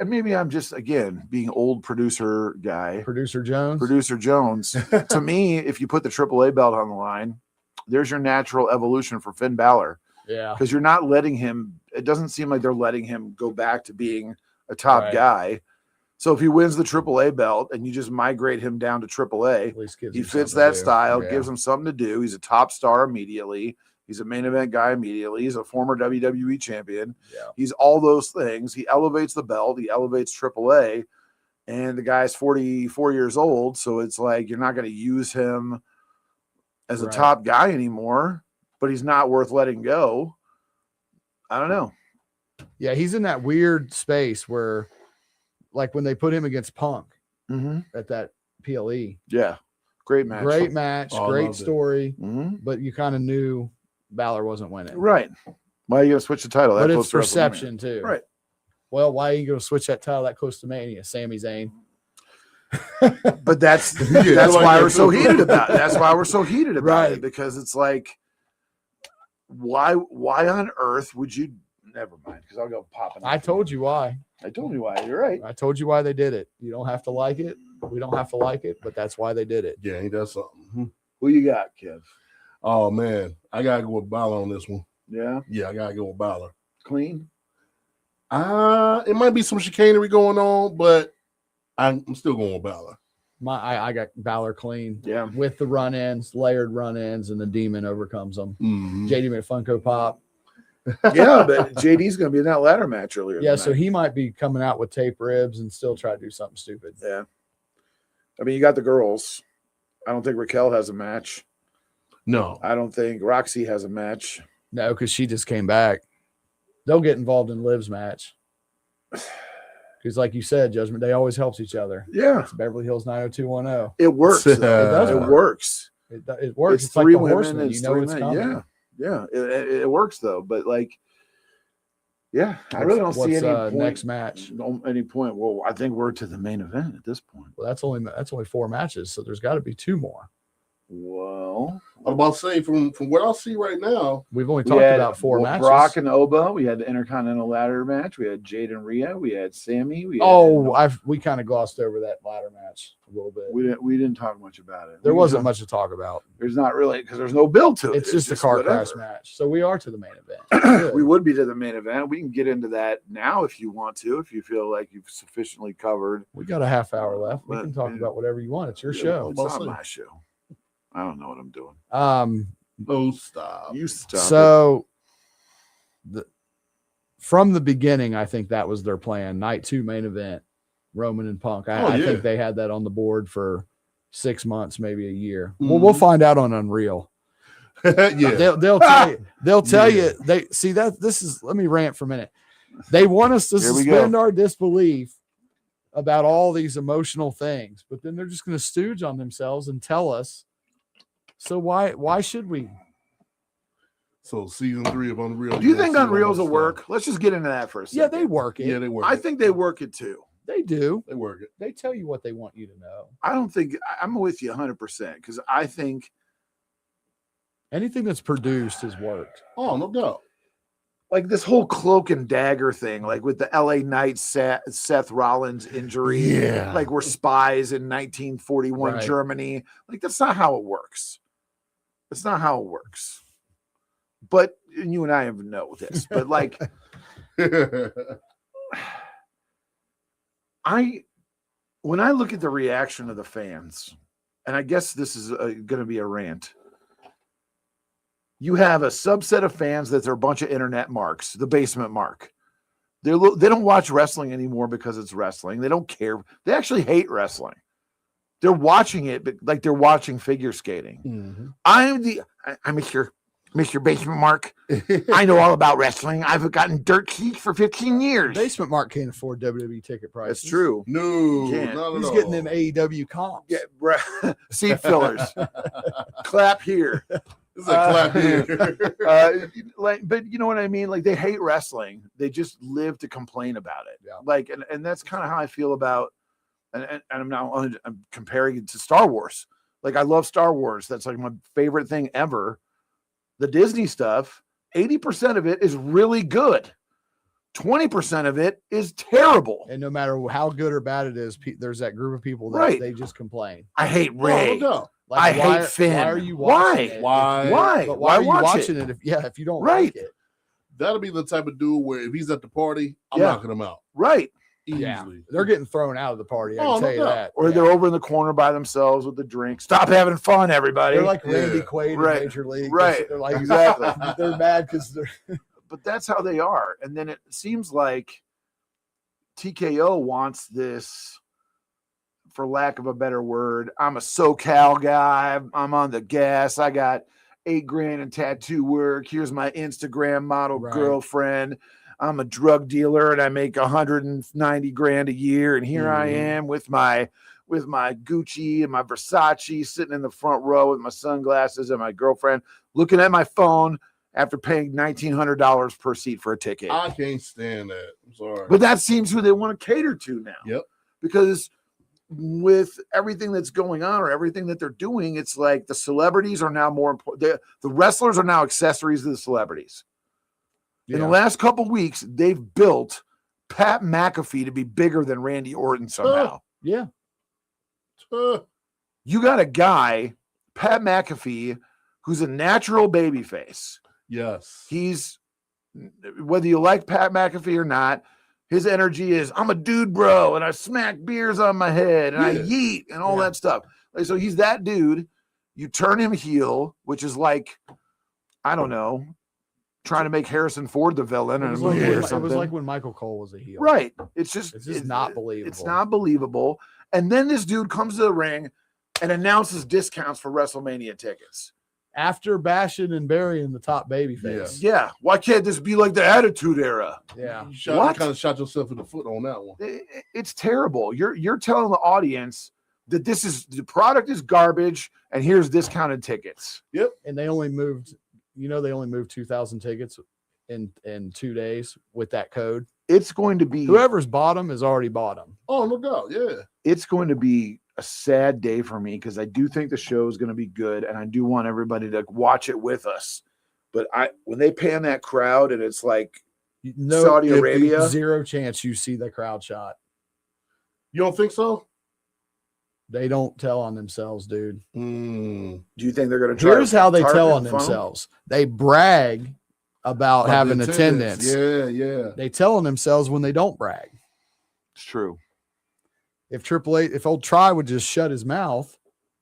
maybe I'm just again being old producer guy. Producer Jones. To me, if you put the AAA belt on the line, there's your natural evolution for Finn Balor. Yeah, because you're not letting him. It doesn't seem like they're letting him go back to being a top guy. So if he wins the AAA belt and you just migrate him down to AAA, he fits that style, gives him something to do. He's a top star immediately. He's a main event guy immediately. He's a former WWE champion. Yeah. He's all those things. He elevates the belt. He elevates AAA. And the guy's 44 years old. So it's like you're not going to use him as a top guy anymore, but he's not worth letting go. I don't know. Yeah, he's in that weird space where, like when they put him against Punk at that PLE. Yeah. Great match. Great story. But you kind of knew Balor wasn't winning. Right. Why are you going to switch the title? But it's perception too. Right. Well, why are you going to switch that title that close to Mania? Sami Zayn. But that's why we're so heated about it. That's why we're so heated about it, because it's like, why on earth would you? Never mind, because I'll go popping. I told you why. I told you why. You're right. I told you why they did it. You don't have to like it. We don't have to like it, but that's why they did it. Yeah, ain't that something? Who you got, Kev? Oh man, I gotta go with Balor on this one. Yeah. Yeah, I gotta go with Balor. Clean. It might be some chicanery going on, but I'm still going with Balor. I got Balor clean. Yeah. With the run-ins, layered run-ins, and the Demon overcomes them. Mm-hmm. JD made a Funko Pop. Yeah, but JD's going to be in that ladder match earlier. Yeah, so he might be coming out with tape ribs and still try to do something stupid. Yeah. I mean, you got the girls. I don't think Raquel has a match. No. I don't think Roxy has a match. No, because she just came back. They'll get involved in Liv's match. Because like you said, Judgment Day always helps each other. Yeah. It's Beverly Hills 90210. It works. It does works. It works. It's like three the women. Horseman. It's you know three it's men. coming. Yeah. It works though. But like, yeah, I really don't see any point. Next match. Any point. Well, I think we're to the main event at this point. Well, that's only 4 matches, so there's got to be 2 more. Well, I'm about to say from what I see right now, we've only talked about 4 matches. Brock and Oba. We had the Intercontinental Ladder match. We had Jade and Rhea. We had Sammy. We kind of glossed over that ladder match a little bit. We didn't talk much about it. There wasn't much to talk about. There's not really, because there's no build to it. It's just a car crash match. So we are to the main event. We would be to the main event. We can get into that now if you want to, if you feel like you've sufficiently covered. We got a half hour left. We can talk about whatever you want. It's your show. It's not my show. I don't know what I'm doing. Oh, stop. You stop. So from the beginning, I think that was their plan. Night 2 main event, Roman and Punk. I think they had that on the board for 6 months, maybe a year. Well, we'll find out on Unreal. Yeah. They'll tell you. They see that this is. Let me rant for a minute. They want us to suspend our disbelief about all these emotional things, but then they're just going to stooge on themselves and tell us. So why should we? So season 3 of Unreal. Do you think Unreal's will work? Let's just get into that for a second. Yeah, they work it. Yeah, they work. I think they work it too. They do. They work it. They tell you what they want you to know. I don't think I'm with you 100% because I think anything that's produced has worked. Oh, no doubt. Like this whole cloak and dagger thing, like with the LA Knight Seth Rollins injury, like we're spies in 1941 Germany. Like that's not how it works. That's not how it works. But and you and I know this, but like when I look at the reaction of the fans, and I guess this is going to be a rant. You have a subset of fans that are a bunch of internet marks, the basement mark. They don't watch wrestling anymore because it's wrestling. They don't care. They actually hate wrestling. They're watching it, but like they're watching figure skating. Mm-hmm. I'm Mr. Basement Mark. I know all about wrestling. I've gotten dirt cheap for 15 years. Basement Mark can't afford WWE ticket prices. That's true. No, he's getting them AEW comps. Yeah, seat fillers. Clap here. It's a clap here. But you know what I mean? Like they hate wrestling. They just live to complain about it. Yeah. Like, and that's kind of how I feel about. And I'm comparing it to Star Wars. Like I love Star Wars. That's like my favorite thing ever. The Disney stuff, 80% of it is really good. 20% of it is terrible. And no matter how good or bad it is, there's that group of people that they just complain. I hate Ray. No. Like, I hate Finn. Why are you watching it? Why? But why are you watching it? If you don't like it? That'll be the type of dude where if he's at the party, I'm knocking him out. Right. Easily. Yeah. They're getting thrown out of the party. I can tell you that. Or they're over in the corner by themselves with the drink. Stop having fun, everybody. They're like Randy Quaid in Major League. Right. They're like, exactly. They're mad because they're. But that's how they are. And then it seems like TKO wants this, for lack of a better word. I'm a SoCal guy. I'm on the gas. I got $8,000 in tattoo work. Here's my Instagram model girlfriend. I'm a drug dealer and I make $190,000 a year. And here I am with my Gucci and my Versace sitting in the front row with my sunglasses and my girlfriend looking at my phone after paying $1,900 per seat for a ticket. I can't stand that. I'm sorry. But that seems who they want to cater to now. Yep. Because with everything that's going on or everything that they're doing, it's like the celebrities are now more important. The wrestlers are now accessories to the celebrities. In the last couple weeks, they've built Pat McAfee to be bigger than Randy Orton somehow. Yeah. You got a guy, Pat McAfee, who's a natural babyface. Yes. He's, whether you like Pat McAfee or not, his energy is, I'm a dude, bro, and I smack beers on my head, and I yeet, and all that stuff. Like, so he's that dude. You turn him heel, which is like, I don't know, trying to make Harrison Ford the villain in a movie or something. It was like when Michael Cole was a heel. Right. It's just not believable. It's not believable. And then this dude comes to the ring and announces discounts for WrestleMania tickets. After bashing and burying the top babyface. Yeah. Why can't this be like the Attitude Era? Yeah. You kind of shot yourself in the foot on that one. It's terrible. You're telling the audience that the product is garbage and here's discounted tickets. Yep. And they only moved 2,000 tickets in 2 days with that code. It's going to be whoever's bought them has already bought them. Oh, no doubt. Yeah. It's going to be a sad day for me because I do think the show is going to be good and I do want everybody to watch it with us. But when they pan that crowd and it's like Saudi Arabia, zero chance you see the crowd shot. You don't think so? They don't tell on themselves, dude. Do you think they're going to try? Here's how they tell on themselves. They brag about having attendance. Yeah. They tell on themselves when they don't brag. It's true. If old Try would just shut his mouth,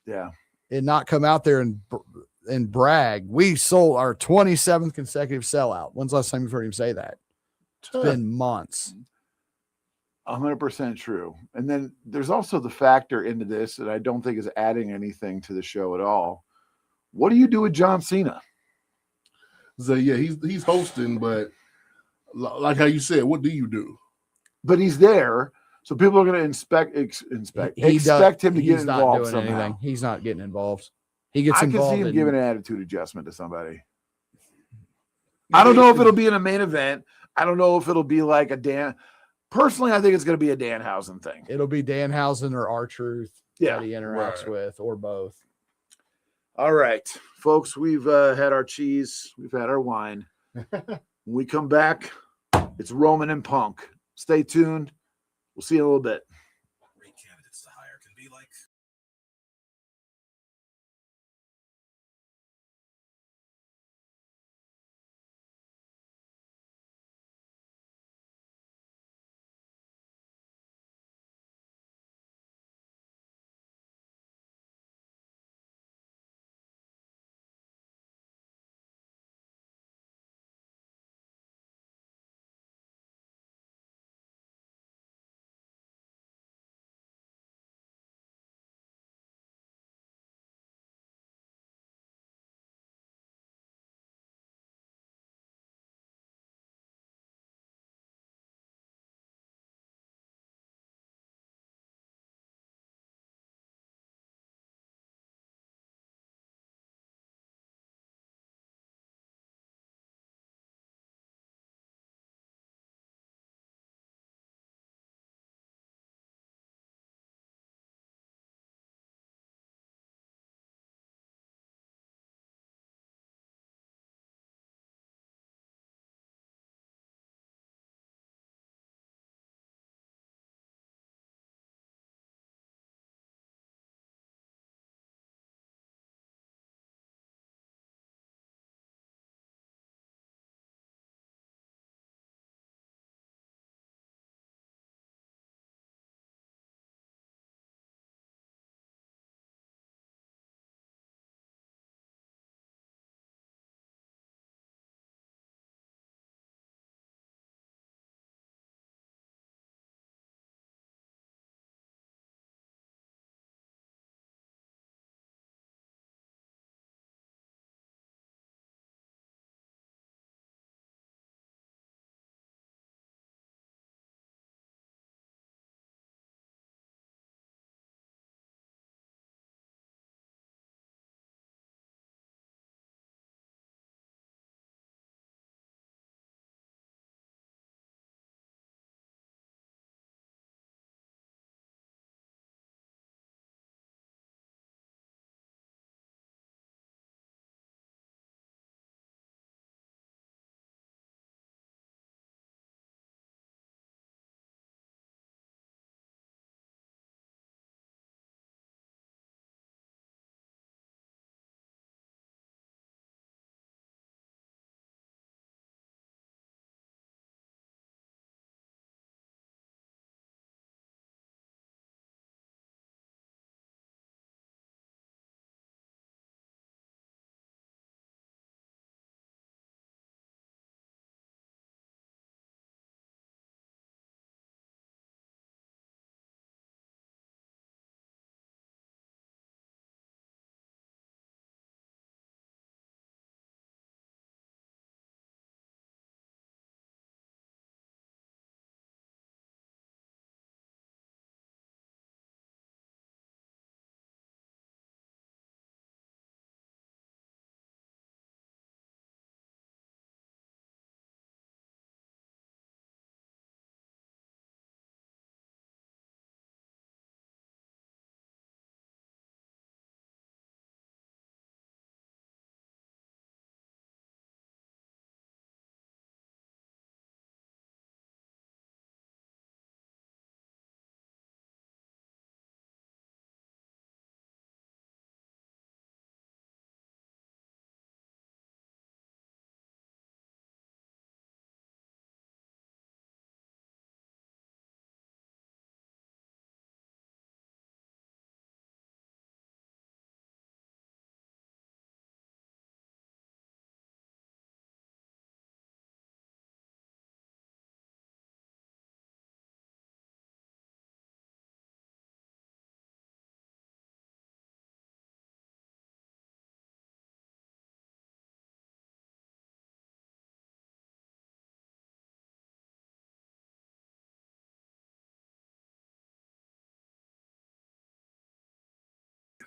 and not come out there and brag. We sold our 27th consecutive sellout. When's the last time you've heard him say that? It's been months. 100% true. And then there's also the factor into this that I don't think is adding anything to the show at all. What do you do with John Cena? So yeah, he's hosting, but like how you said, what do you do? But he's there, so people are going to expect him to get He's not involved doing somehow. anything. He's not getting involved. He gets I can involved. see him in, giving an attitude adjustment to somebody. I don't know if it'll be in a main event. I don't know if it'll be like a Dan. Personally, I think it's going to be a Danhausen thing. It'll be Danhausen or R-Truth that he interacts with, or both. All right, folks, we've had our cheese. We've had our wine. When we come back, it's Roman and Punk. Stay tuned. We'll see you in a little bit. Great candidates to hire can be like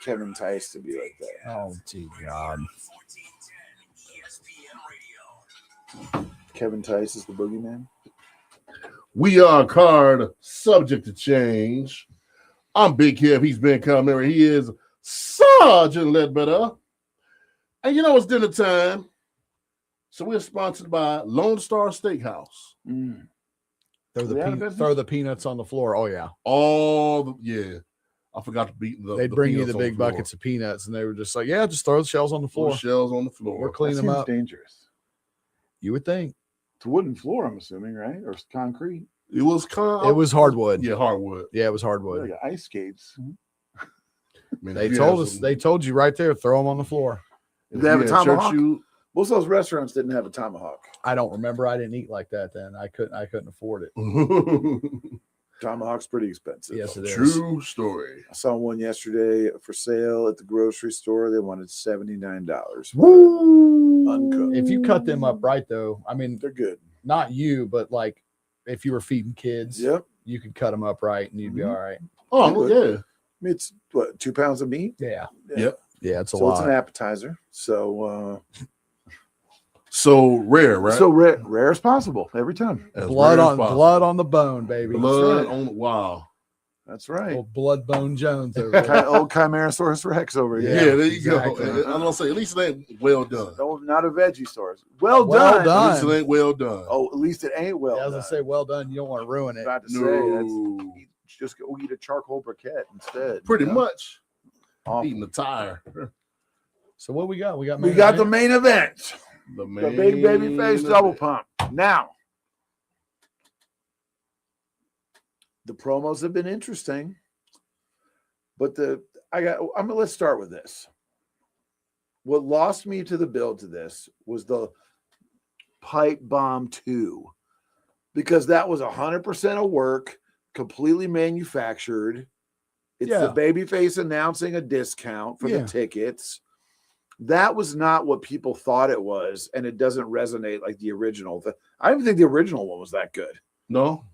Kevin Tice to be like that. Oh, gee, God. Kevin Tice is the boogeyman. We are card subject to change. I'm Big Kev. He's Ben Calmary. He is Sergeant Ledbetter. And you know it's dinner time. So we're sponsored by Lone Star Steakhouse. Mm. Throw the peanuts on the floor. Oh, yeah. I forgot to beat the They'd bring you peanuts the on big floor. buckets of peanuts, and they were just like, yeah, just throw the shells on the Throw the floor. shells on the floor. We're cleaning them up. Dangerous. You would think. It's a wooden floor, I'm assuming, right? Or it's concrete. It was It was hardwood. Yeah, hardwood. Yeah, it was hardwood. Like ice skates. Man, They if you told had us. some- They told you right there. Throw them on the floor. if They have you a had church tomahawk? shoe- Most of those restaurants didn't have a tomahawk. I don't remember. I didn't eat like that then. I couldn't afford it. Tomahawk's pretty expensive. Yes, it is. True story. I saw one yesterday for sale at the grocery store. They wanted $79. Woo! Uncooked. If you cut them up right, though, I mean, They're good. not you, but like if you were feeding kids, Yep. you could cut them up right, and you'd be Mhm. all right. Oh, yeah. I mean, it's what, 2 pounds of meat? Yeah, Yep. yeah, it's a So it's lot. an appetizer. So So rare, right? so rare as possible every time. As blood rare as on possible. blood on the bone, baby. Blood right. on. Wow. That's right. Old Blood Bone Jones over there. Old Chimaerosaurus Rex over Yeah, here. there you exactly. go. I'm gonna say at least it ain't well done. No, not a veggie source. Well, Well done. done. At least it ain't well done. Oh, at least it ain't well Yeah, I was done. gonna say, well done. You don't want to ruin it. About to no. say that's just go eat a charcoal briquette instead. Pretty you know? much. Awful. Eating the tire. So what we got? We got. We main got the event? main event. The The big baby face main double event. pump. Now, the promos have been interesting, but let's start with this. What lost me to the build to this was the Pipe Bomb 2, because that was 100% of work, completely manufactured. It's Yeah. the babyface announcing a discount for Yeah. the tickets. That was not what people thought it was, and it doesn't resonate like the original. I don't even think the original one was that good. No.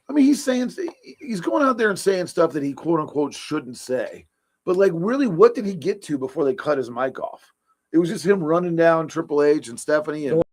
I mean, he's going out there and saying stuff that he quote unquote shouldn't say. But like, really, what did he get to before they cut his mic off? It was just him running down Triple H and Stephanie and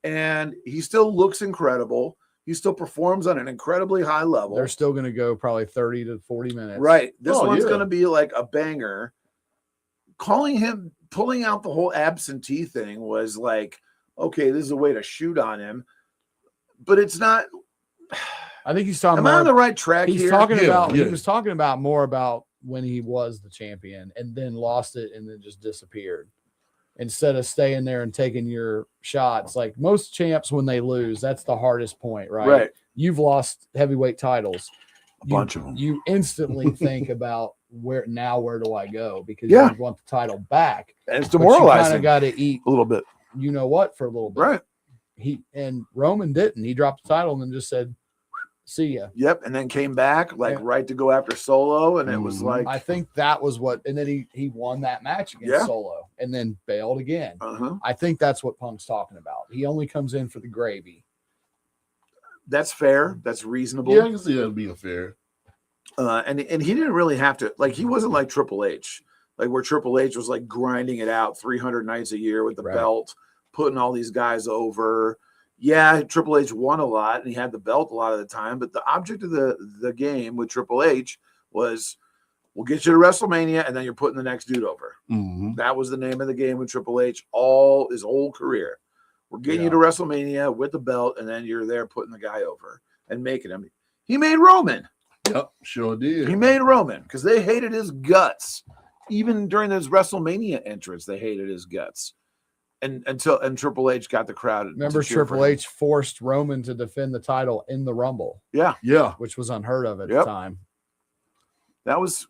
and he still looks incredible. He still performs on an incredibly high level. They're still going to go probably 30 to 40 minutes. Right. This Oh, one's yeah. going to be like a banger. Pulling out the whole absentee thing was like, okay, this is a way to shoot on him. But it's not. I think he's talking Am I on about. the right track He's here? talking Yeah, about. yeah. He was talking about more about when he was the champion and then lost it and then just disappeared. Instead of staying there and taking your shots, like most champs, when they lose, that's the hardest point, right? Right. You've lost heavyweight titles. A bunch of them. You instantly think about where do I go? Because Yeah. you want the title back. And it's But you kind demoralizing of got to eat, a little bit. you know what, for a little bit. Right. And Roman didn't. He dropped the title and then just said, "See ya." Yep. And then came back like Yeah. right to go after Solo. And it was Mhm. like, I think that was what, and then he won that match against Yeah. Solo and then bailed again. uh-huh. I think that's what Punk's talking about. He only comes in for the gravy. That's fair. That's reasonable. Yeah, I can see that being fair. And he didn't really have to, like, he wasn't like Triple H, like where Triple H was like grinding it out 300 nights a year with the Right. belt, putting all these guys over. Yeah, Triple H won a lot and he had the belt a lot of the time, but the object of the game with Triple H was We'll get you to WrestleMania, and then you're putting the next dude over. Mhm. That was the name of the game with Triple H all his whole career. We're getting you to WrestleMania with the belt, and then you're there putting the guy over and making him. He made Roman. Yep, sure did. He made Roman because they hated his guts. Even during his WrestleMania entrance, they hated his guts. And Triple H got the crowd. Remember, Triple H forced Roman to defend the title in the Rumble. Yeah. Which was unheard of at the time. That was,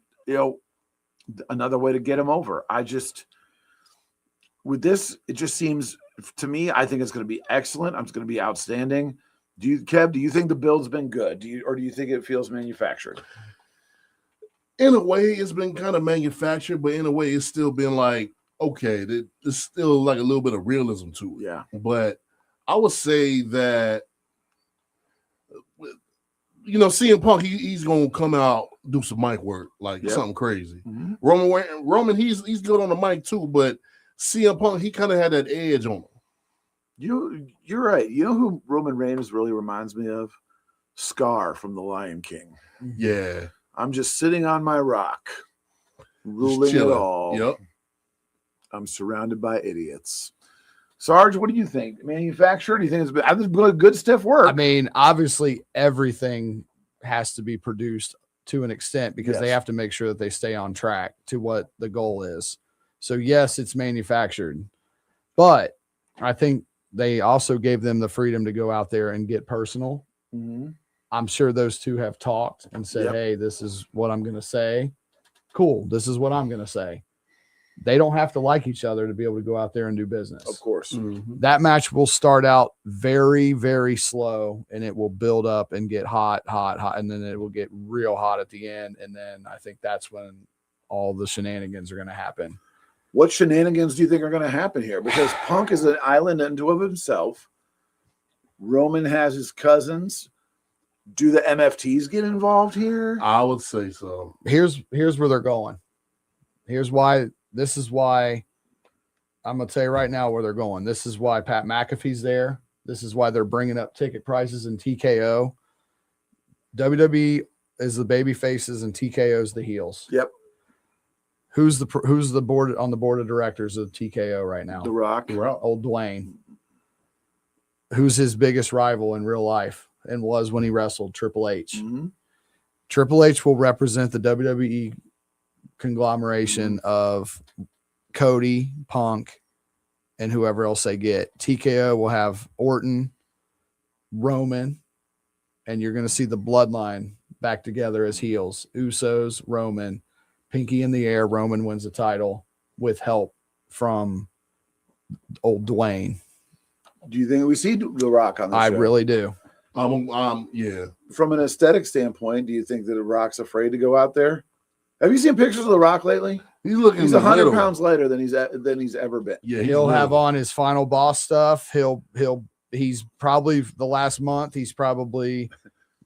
another way to get him over. With this, it just seems to me, I think it's going to be excellent. It's going to be outstanding. Kev, do you think the build's been good? Or do you think it feels manufactured? In a way, it's been kind of manufactured, but in a way, it's still been like, okay, there's still like a little bit of realism to it. Yeah. But I would say that, CM Punk, he's going to come out, do some mic work, like something crazy. Mm-hmm. Roman, he's good on the mic too, but CM Punk, he kind of had that edge on him. You're right. You know who Roman Reigns really reminds me of? Scar from The Lion King. Yeah. I'm just sitting on my rock, ruling it all. Yep. I'm surrounded by idiots. Sarge, what do you think? Manufactured? Do you think it's been good stiff work? I mean, obviously everything has to be produced to an extent because they have to make sure that they stay on track to what the goal is. So yes, it's manufactured, but I think they also gave them the freedom to go out there and get personal. Mm-hmm. I'm sure those two have talked and said, hey, this is what I'm going to say. Cool. This is what I'm going to say. They don't have to like each other to be able to go out there and do business. Of course. Mm-hmm. That match will start out very, very slow, and it will build up and get hot, and then it will get real hot at the end. And then I think that's when all the shenanigans are going to happen. What shenanigans do you think are going to happen here? Because Punk is an island unto of himself. Roman has his cousins. Do the MFTs get involved here? I would say so. Here's where they're going. This is why I'm going to tell you right now where they're going. This is why Pat McAfee's there. This is why they're bringing up ticket prices in TKO. WWE is the baby faces and TKO's the heels. Yep. Who's the board on the board of directors of TKO right now? The Rock. Old Dwayne. Who's his biggest rival in real life and was when he wrestled? Triple H. Mm-hmm. Triple H will represent the WWE conglomeration of Cody, Punk, and whoever else they get. TKO will have Orton, Roman, and you're going to see the bloodline back together as heels. Usos, Roman, pinky in the air. Roman wins the title with help from old Dwayne. Do you think we see The Rock on the show? I really do. Yeah. From an aesthetic standpoint, do you think that The Rock's afraid to go out there? Have you seen pictures of The Rock lately? He's 100 pounds lighter than he's ever been. Yeah, he'll have on his final boss stuff. He's probably the last month. He's probably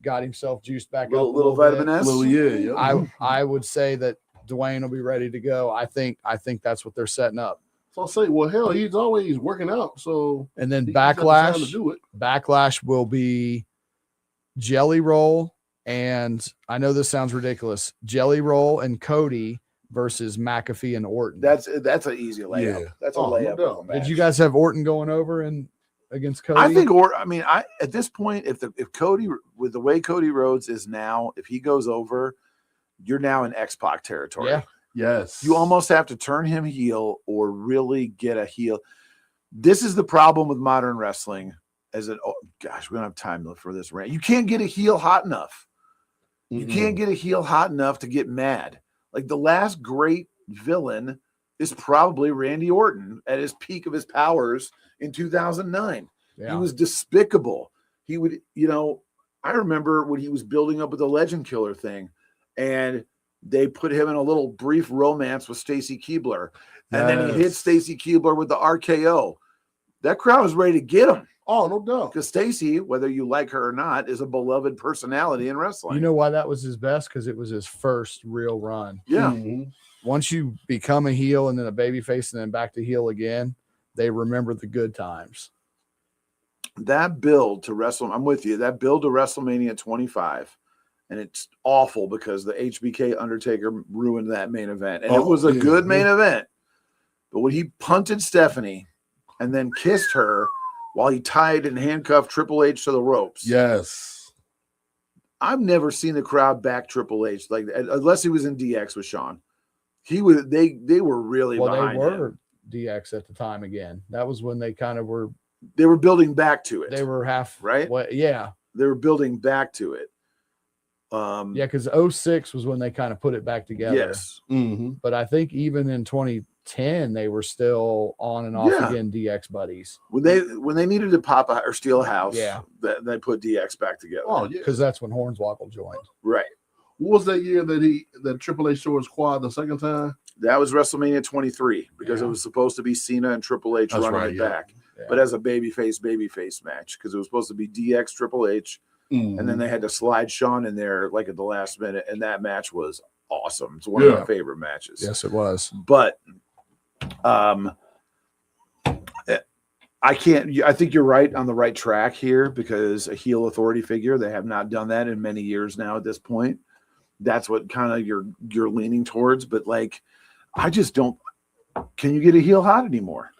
got himself juiced back up a little vitamin bit. S. I would say that Dwayne will be ready to go. I think that's what they're setting up. So I'll say, well, hell, he's always working out. So and then to do it. Backlash will be Jelly Roll. And I know this sounds ridiculous. Jelly Roll and Cody versus McAfee and Orton. That's an easy layup. Yeah. That's a layup. No. Match. Did you guys have Orton going over and against Cody? I think at this point, if Cody, with the way Cody Rhodes is now, if he goes over, you're now in X-Pac territory. Yeah. Yes. You almost have to turn him heel or really get a heel. This is the problem with modern wrestling. We don't have time for this rant. You can't get a heel hot enough. You can't get a heel hot enough to get mad. Like the last great villain is probably Randy Orton at his peak of his powers in 2009. Yeah. He was despicable. He would, I remember when he was building up with the Legend Killer thing, and they put him in a little brief romance with Stacy Keibler, and then he hit Stacy Keibler with the RKO. That crowd was ready to get him. Oh, no doubt. Because Stacy, whether you like her or not, is a beloved personality in wrestling. You know why that was his best? Because it was his first real run. Yeah. Mm-hmm. Once you become a heel and then a babyface and then back to heel again, they remember the good times. That build to I'm with you. That build to WrestleMania 25 and it's awful because the HBK Undertaker ruined that main event. And it was a good main event. But when he punted Stephanie and then kissed her while he tied and handcuffed Triple H to the ropes. Yes. I've never seen the crowd back Triple H like that, unless he was in DX with Shawn. He was they were really behind him. DX at the time again. That was when they kind of were. They were building back to it. They were half right. Yeah, they were building back to it. Yeah, because 06 was when they kind of put it back together. Yes. Mm-hmm. But I think even in 2010, they were still on and off again, DX buddies. When they needed to pop or steal a house, they put DX back together. Oh, yeah. Because that's when Hornswoggle joined. Right. What was that year that Triple H showed his quad the second time? That was WrestleMania 23 because it was supposed to be Cena and Triple H running it back. Yeah. But as a babyface match because it was supposed to be DX Triple H. Mm-hmm. And then they had to slide Shawn in there like at the last minute. And that match was awesome. It's one of my favorite matches. Yes, it was. But I think you're right on the right track here because a heel authority figure, they have not done that in many years now at this point. That's what kind of you're leaning towards. But like, I just don't. Can you get a heel hot anymore?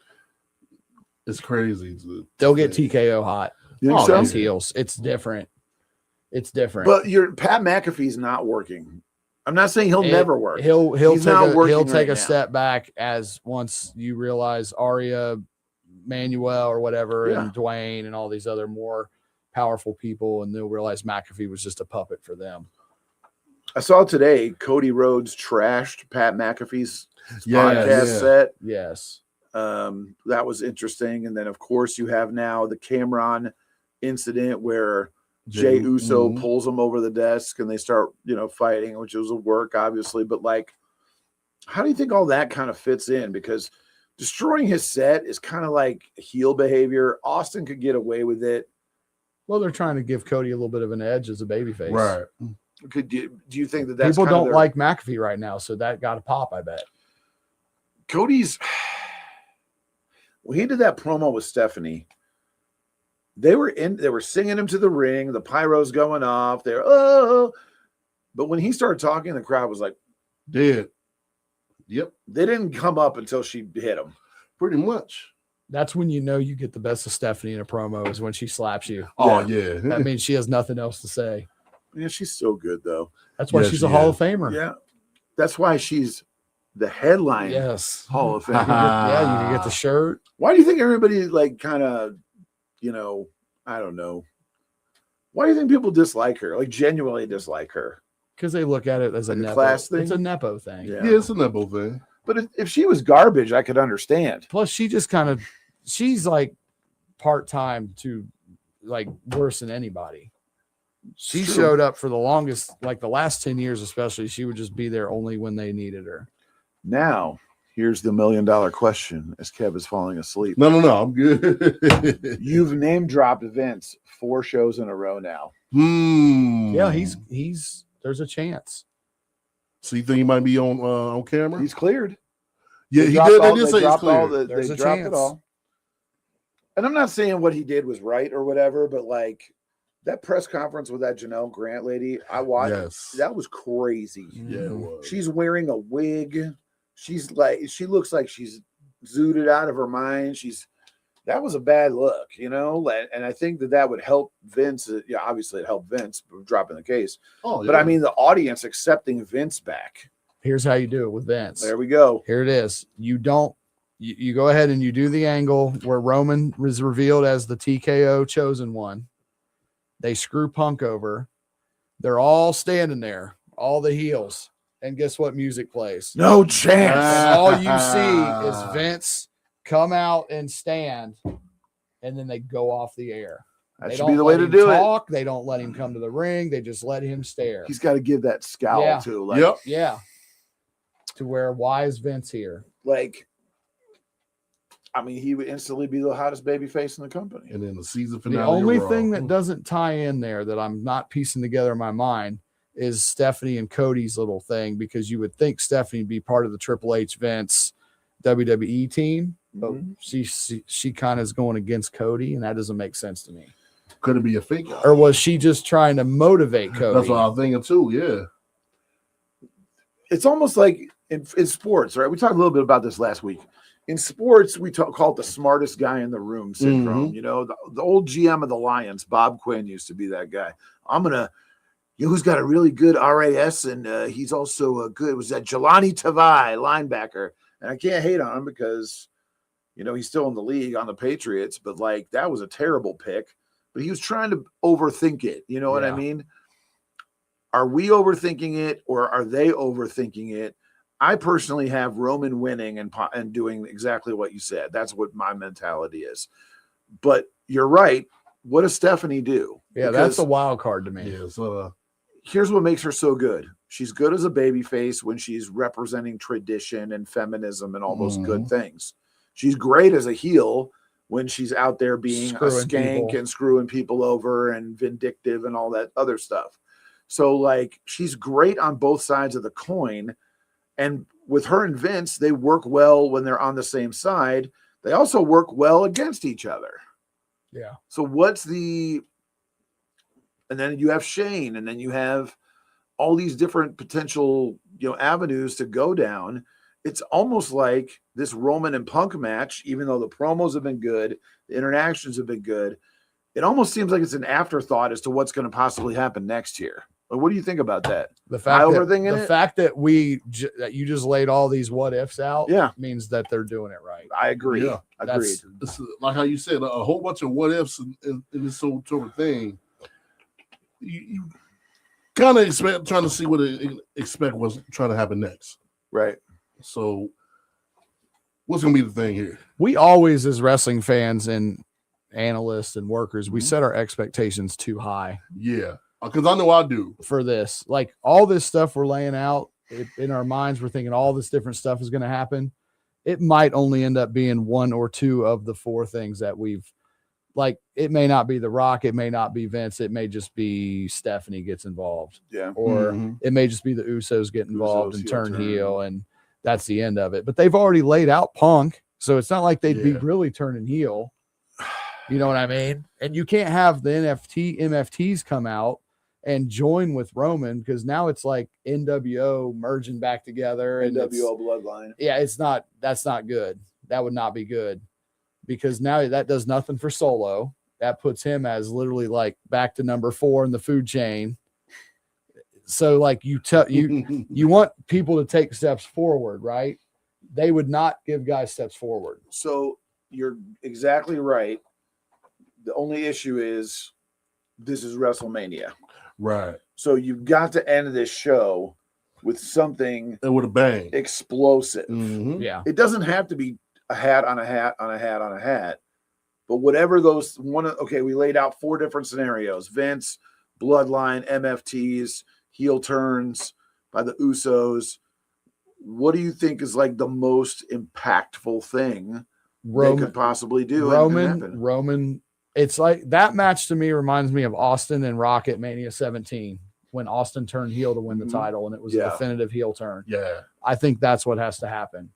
It's crazy. They'll get TKO hot. You think so? Those heels. It's different. It's different. But your Pat McAfee's not working. I'm not saying he'll never work. He'll He's not working he'll take right a now. step back as once you realize Arya, Manuel, or whatever, and Dwayne and all these other more powerful people, and they'll realize McAfee was just a puppet for them. I saw today Cody Rhodes trashed Pat McAfee's podcast set. Yes. That was interesting. And then, of course, you have now the Cameron incident where Jey Uso pulls him over the desk and they start, fighting, which was a work, obviously. But, like, how do you think all that kind of fits in? Because destroying his set is kind of like heel behavior. Austin could get away with it. Well, they're trying to give Cody a little bit of an edge as a babyface. Right. Do you think that that's people kind of don't like McAfee right now, so that got a pop, I bet. Cody's when he did that promo with Stephanie, they were singing him to the ring, the pyro's going off, but when he started talking, the crowd was like dead. Yep. They didn't come up until she hit him. Pretty much. That's when you know you get the best of Stephanie in a promo is when she slaps you. Oh, yeah. That means she has nothing else to say. Yeah, she's so good, though. That's why she's a Hall of Famer. Yeah. That's why she's the headline Hall of Famer. Yeah, you can get the shirt. Why do you think everybody, like, kind of, I don't know. Why do you think people dislike her? Like, genuinely dislike her? Because they look at it as like a Nepo class thing. It's a Nepo thing. Yeah, it's a Nepo thing. But if she was garbage, I could understand. Plus, she's like part-time to like worse than anybody. She showed up for the longest, like the last 10 years, especially. She would just be there only when they needed her. Now, here's the $1 million question as Kev is falling asleep. No, I'm good. You've name dropped Vince 4 shows in a row now. Yeah, he's there's a chance. So you think he might be on camera? He's cleared. Yeah, he did. They did say he's cleared. They dropped it all. And I'm not saying what he did was right or whatever, but like that press conference with that Janelle Grant lady, I watched. Yes. That was crazy. Yeah, it was. She's wearing a wig. She looks like she's zooted out of her mind. That was a bad look, and I think that would help Vince. Yeah, obviously it helped Vince dropping the case. Oh, yeah. But I mean, the audience accepting Vince back. Here's how you do it with Vince. There we go. Here it is. You go ahead and you do the angle where Roman was revealed as the TKO chosen one. They screw Punk over. They're all standing there, all the heels. And guess what music plays? No chance. And all you see is Vince come out and stand, and then they go off the air. That They should don't be the way let to him do talk. They don't let him come to the ring. They just let him stare. He's got to give that scowl Yeah. too. Like, Yep. Yeah. To where, why is Vince here? like, I mean, he would instantly be the hottest babyface in the company. And then the season finale. The only of Raw. thing that doesn't tie in there that I'm not piecing together in my mind is Stephanie and Cody's little thing, because you would think Stephanie would be part of the Triple H Vince WWE team, but she kind of is going against Cody, and that doesn't make sense to me. Could it be a fake guy? Or was she just trying to motivate Cody? That's what I'm thinking too. Yeah. It's almost like in sports, right? We talked a little bit about this last week. In sports, we call it the smartest guy in the room syndrome. You know, the old GM of the Lions, Bob Quinn, used to be that guy. Who's got a really good RAS, and he's also a good. Was that Jelani Tavai, linebacker? And I can't hate on him because, you know, he's still in the league on the Patriots. But like that was a terrible pick. But he was trying to overthink it. You know what I mean? Are we overthinking it, or are they overthinking it? I personally have Roman winning and doing exactly what you said. That's what my mentality is. But you're right. What does Stephanie do? Yeah, that's a wild card to me. Yeah, so Here's what makes her so good. She's good as a babyface when she's representing tradition and feminism and all those good things. She's great as a heel when she's out there being a skank and screwing people over and vindictive and all that other stuff. So, like, she's great on both sides of the coin. And with her and Vince, they work well when they're on the same side. They also work well against each other. Yeah. So and then you have Shane, and then you have all these different potential, avenues to go down. It's almost like this Roman and Punk match, even though the promos have been good, the interactions have been good. It almost seems like it's an afterthought as to what's going to possibly happen next year. What do you think about that? The fact that that you just laid all these what ifs out, means that they're doing it right. I agree. Yeah, agreed. It's like how you said, a whole bunch of what ifs in this sort of thing. You kind of trying to see what expect was trying to happen next. Right. So what's going to be the thing here? We always, as wrestling fans and analysts and workers, we set our expectations too high. Yeah. Because I know I do. For this. Like all this stuff we're laying out in our minds, we're thinking all this different stuff is going to happen. It might only end up being one or two of the four things that we've, like, it may not be The Rock, it may not be Vince, it may just be Stephanie gets involved. Yeah. Or it may just be the Usos get involved and turn heel, and that's the end of it. But they've already laid out Punk, so it's not like they'd be really turning heel. You know what I mean? And you can't have the MFTs come out and join with Roman, because now it's like NWO merging back together. NWO bloodline. Yeah, that's not good. That would not be good, because now that does nothing for Solo. That puts him as literally like back to number 4 in the food chain. So like you want people to take steps forward, right? They would not give guys steps forward. So you're exactly right. The only issue is this is WrestleMania. Right. So you've got to end this show with something with a bang, explosive. Yeah. It doesn't have to be a hat on a hat on a hat on a hat, but whatever those we laid out 4 different scenarios: Vince, Bloodline, MFTs, heel turns by the Usos. What do you think is like the most impactful thing they could possibly do? Roman. It's like that match to me reminds me of Austin and Rock at Mania 17 when Austin turned heel to win the title, and it was a definitive heel turn. Yeah. I think that's what has to happen.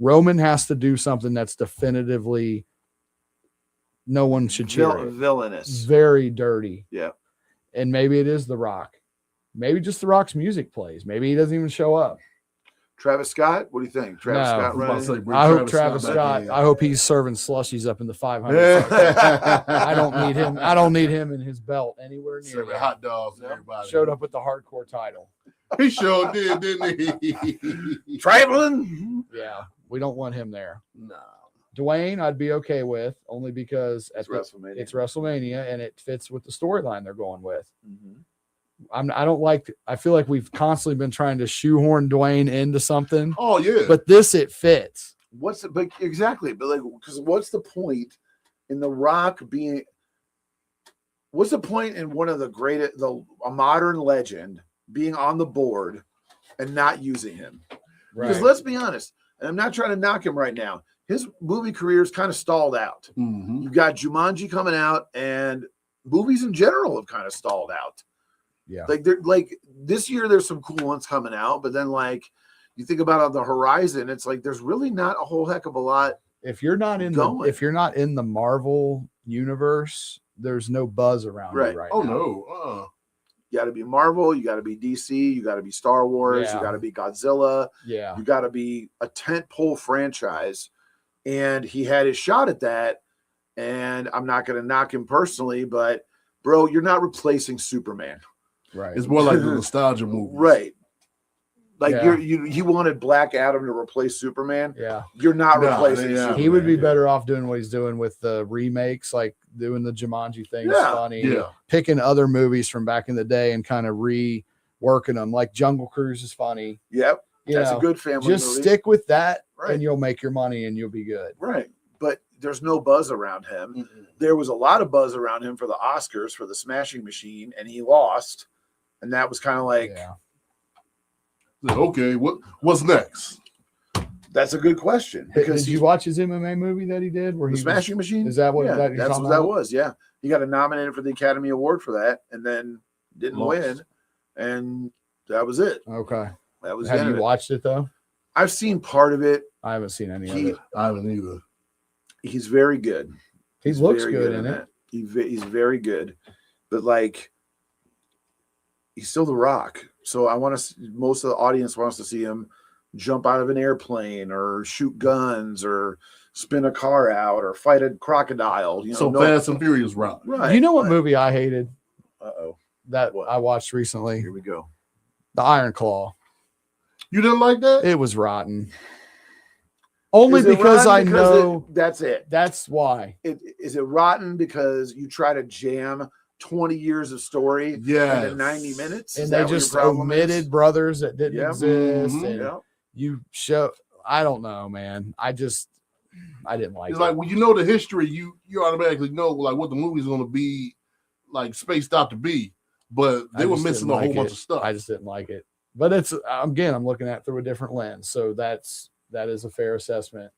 Roman has to do something that's definitively no one should cheer it. Villainous. Very dirty. Yeah. And maybe it is The Rock. Maybe just The Rock's music plays. Maybe he doesn't even show up. Travis Scott, what do you think? Scott running? I hope Travis Scott. I hope he's serving slushies up in the 500. I don't need him. I don't need him in his belt anywhere near. Serving hot dogs. Everybody showed up with the hardcore title. He sure did, didn't he? Traveling. Yeah, we don't want him there. No. Dwayne, I'd be okay with, only because it's WrestleMania. It's WrestleMania, and it fits with the storyline they're going with. I feel like we've constantly been trying to shoehorn Dwayne into something. Oh yeah. But it fits. But because what's the point in The Rock being, what's the point in one of the greatest, a modern legend being on the board and not using him? Because let's be honest, and I'm not trying to knock him right now, his movie career is kind of stalled out. You've got Jumanji coming out, and movies in general have kind of stalled out. Yeah. Like this year, there's some cool ones coming out, but then like you think about on the horizon, it's like there's really not a whole heck of a lot. If you're not in the Marvel universe, there's no buzz around Right. you right Oh now. no. You got to be Marvel. You got to be DC. You got to be Star Wars. Yeah. You got to be Godzilla. Yeah. You got to be a tentpole franchise. And he had his shot at that. And I'm not going to knock him personally, but bro, you're not replacing Superman. Right. It's more like the nostalgia movie. Right. Like Yeah. he wanted Black Adam to replace Superman. Yeah. You're not No, replacing yeah. Superman. He would be better off doing what he's doing with the remakes, like doing the Jumanji thing. Yeah. Funny. Yeah. Picking other movies from back in the day and kind of reworking them. Like Jungle Cruise is funny. Yep. You That's know, a good family just movie. stick with that Right. and you'll make your money and you'll be good. Right. But there's no buzz around him. Mm-mm. There was a lot of buzz around him for the Oscars for the Smashing Machine, and he lost. And that was kind of like, Yeah. Okay, what's next? that's a good question. Because Did you watch his MMA movie that he did? Where the he Smashing Machine? is that what Yeah, that you're that's talking what that about? was. Yeah. He got nominated for the Academy Award for that and then didn't Lost. win. And that was it. Okay. That was the Have end you of it. watched it though? I've seen part of it. I haven't seen any He- of it. I haven't either. He's very good. He He's looks very good in it. that. He's very good, but like he's still The Rock. So I want to. Most of the audience wants to see him jump out of an airplane or shoot guns or spin a car out or fight a crocodile. You know, So Fast and Furious route. right? You know what movie I hated Uh-oh. that What? I watched recently? Here we go. The Iron Claw. You didn't like that? It was rotten. Only Is it because I rotten because know that's it. that's why. Is it rotten because you try to jam 20 years of story Yeah. into 90 minutes? And Is they that what your just problem is? omitted brothers that didn't Yep. exist. Mhm. And Yeah. you show I don't know, man. I didn't like It's it. like when you know the history, you automatically know like what the movie's going to be like spaced out to be. But they I were just missing didn't a whole like bunch it. of stuff. I just didn't like it. But it's again, I'm looking at it through a different lens. So that is a fair assessment.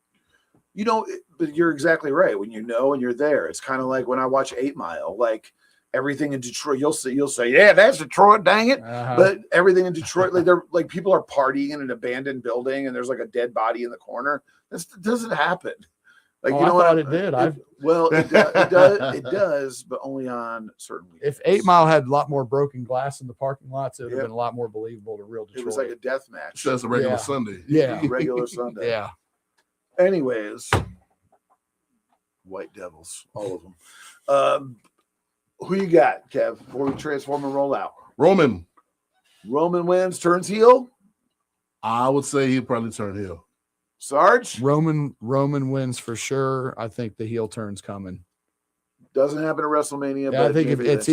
You know, but you're exactly right. When you know and you're there, it's kind of like when I watch 8 Mile. Like everything in Detroit, you'll say, yeah, that's Detroit, dang it. Uh-huh. But everything in Detroit, like they're like people are partying in an abandoned building, and there's like a dead body in the corner. That doesn't happen. Like Oh, you know I what? thought it did. It does, but only on certain weekends. If 8 Mile had a lot more broken glass in the parking lots, it would have Yep. been a lot more believable to real Detroit. It was like a death match. That's a regular Yeah. Sunday. Yeah. Regular Sunday. Yeah. Anyways, White Devils, all of them. Who you got, Kev? Before we transform and roll out, Roman, Roman wins, turns heel. I would say he'd probably turn heel. Sarge Roman wins for sure. I think the heel turn's coming. doesn't happen at WrestleMania. Yeah, I but think if maybe it's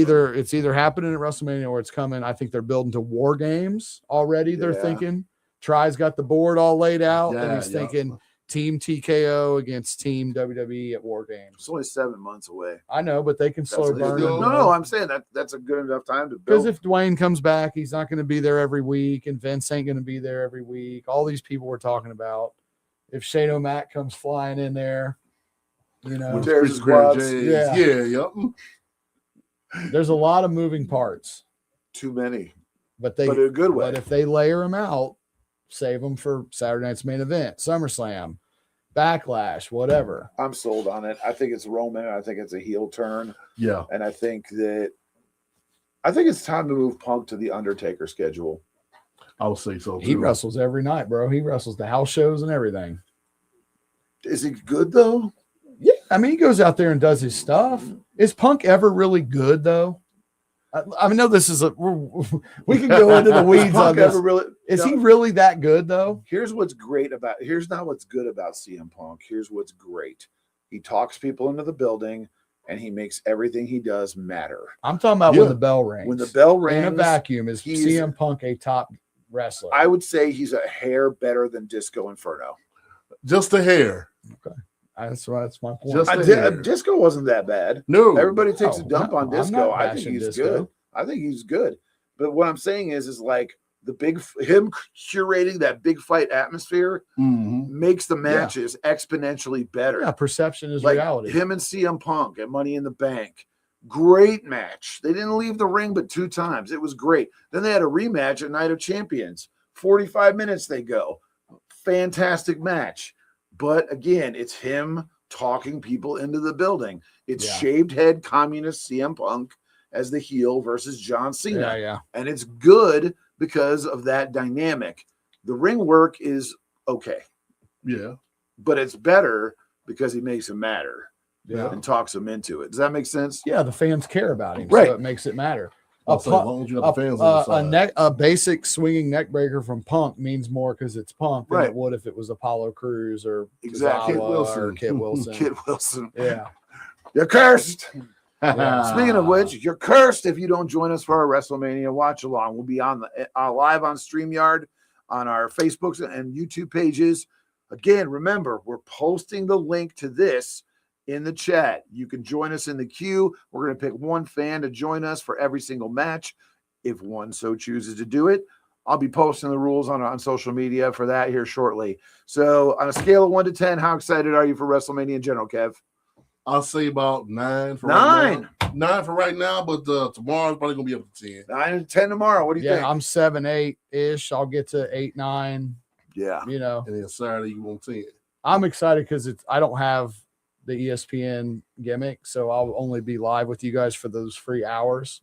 either happening at WrestleMania or it's coming. I think they're building to War Games already. They're Yeah. thinking. Try's got the board all laid out, and Yeah, he's yeah. thinking Team TKO against Team WWE at War Games. it's only 7 months away. I know, but they can slow That's burn. still- no, I'm saying that's a good enough time to Because build. if Dwayne comes back, he's not going to be there every week, and Vince ain't going to be there every week. All these people we're talking about. If Shane O'Mac comes flying in there, you know, With there's Chris squads. James. Yeah. Yep. there's a lot of moving parts. Too many, But but in a good way. But if they layer them out, save them for Saturday night's main event, SummerSlam, Backlash, whatever. I'm sold on it. I think it's Roman. I think it's a heel turn, Yeah. and I think it's time to move Punk to the Undertaker schedule. I would say so. He too. wrestles every night, bro. He wrestles the house shows and everything. Is he good though? Yeah, I mean, he goes out there and does his stuff. Is Punk ever really good though? I know this is we can go into the weeds on Punk this. ever really? Is No. he really that good though? Here's not what's good about CM Punk. Here's what's great. He talks people into the building, and he makes everything he does matter. I'm talking about Yeah. when the bell rings. When the bell in rings, a vacuum, is he's- CM Punk a top wrestler? I would say he's a hair better than Disco Inferno. Just a hair. That's my point. Just a I hair. Disco wasn't that bad. No. Everybody takes a Oh, dump no, on I'm Disco. not I think bashing he's Disco. good. I think he's good. But what I'm saying is like him curating that big fight atmosphere Mhm. makes the matches exponentially better. Yeah, perception is Like reality. him and CM Punk at Money in the Bank. Great match. They didn't leave the ring but 2 times. It was great. Then they had a rematch at Night of Champions. 45 minutes they go. Fantastic match. But again, it's him talking people into the building. It's Yeah. shaved head communist CM Punk as the heel versus John Cena. Yeah. And it's good because of that dynamic. The ring work is okay, Yeah. but it's better because he makes him matter Yeah. and talks him into it. Does that make sense? Yeah. The fans care about him. Right. So it makes it matter. I'll say, as long as you got the fans on the side. A basic swinging neck breaker from Punk means more because it's Punk than Right. it would if it was Apollo Crews or Exactly. Kit Tozawa Wilson. or Kit Wilson. Kid Wilson. Yeah. You're cursed. Yeah. Speaking of which, you're cursed if you don't join us for our WrestleMania watch along. We'll be on the live on StreamYard, on our Facebooks and YouTube pages. Again, remember, we're posting the link to this in the chat. You can join us in the queue. We're going to pick one fan to join us for every single match, if one so chooses to do it. I'll be posting the rules on social media for that here shortly. So on a scale of 1 to 10, how excited are you for WrestleMania in general, Kev? I'll say about 9 for 9. right now. 9 for right now, but tomorrow's probably gonna be up to 10. 9 and 10 tomorrow. What do you Yeah. think? I'm 7, 8-ish. I'll get to 8, 9. Yeah. You know, And then Saturday you won't 10. I'm excited because I don't have the ESPN gimmick, so I'll only be live with you guys for those free hours.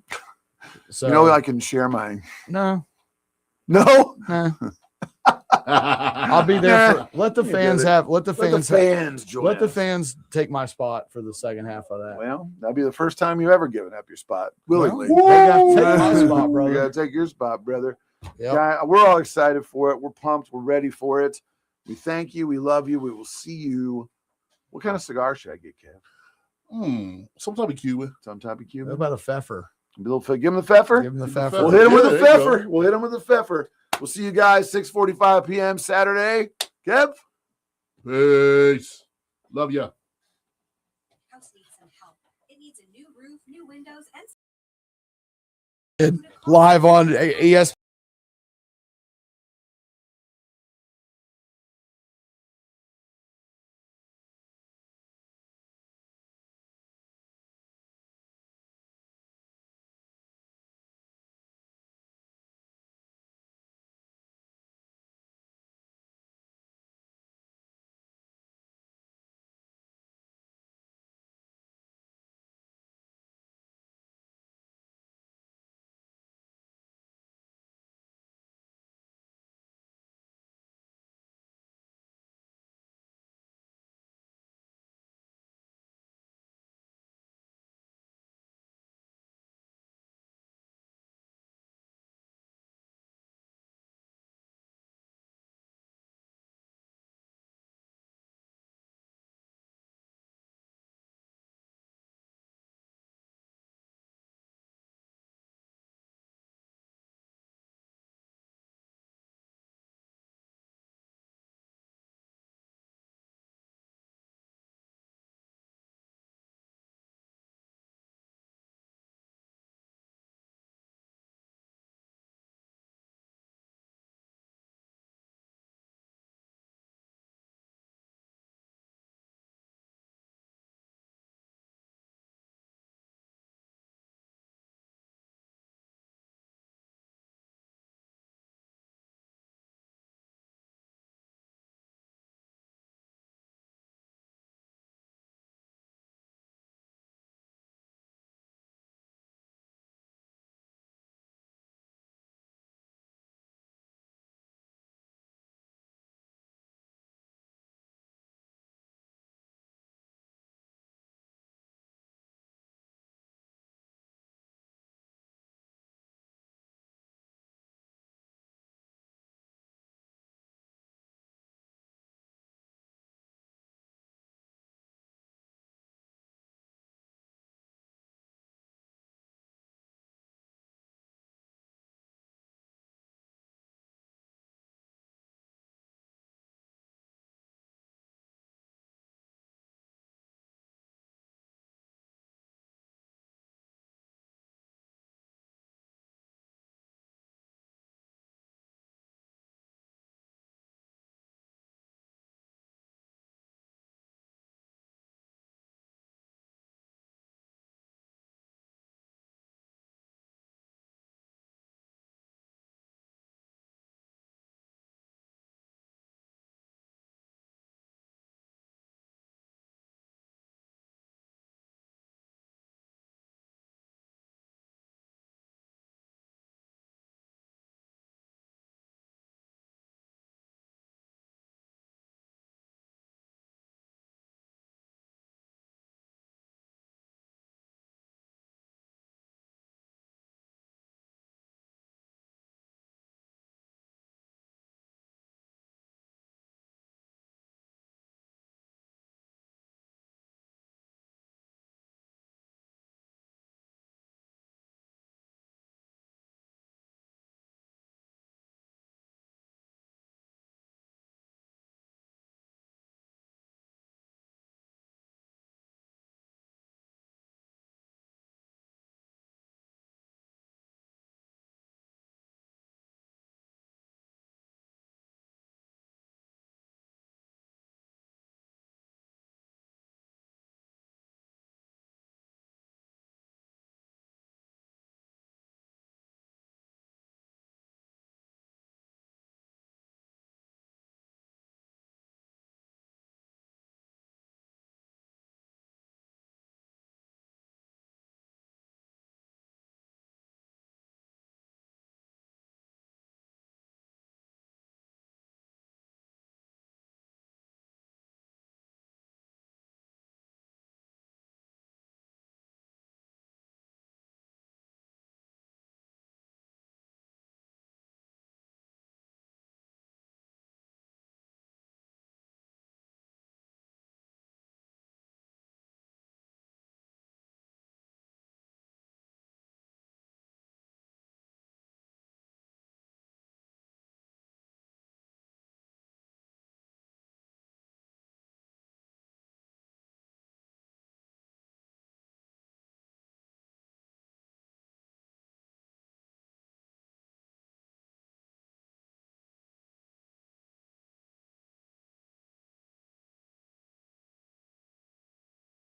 So You know, I can share mine. no, No? I'll be there. Nah. Let the You fans did it. have. Let the fans. join Let the us. fans take my spot for the second half of that. Well, that'll be the first time you ever given up your spot willingly. They got to take my spot, You brother. gotta take your spot, brother. Yep. Yeah, we're all excited for it. We're pumped. We're ready for it. We thank you. We love you. We will see you. What kind of cigar should I get, Kev? Some type of Cuban. Some type of What Cuban. about a pfeffer? Give him the pfeffer. Give him the Give him pfeffer. We'll hit him with Yeah, the there you pfeffer. We'll hit him with the pfeffer. We'll see you guys 6:45 p.m. Saturday. Kev? Peace. Love ya. House needs some help. It needs a new roof, new windows, and Live on ESPN.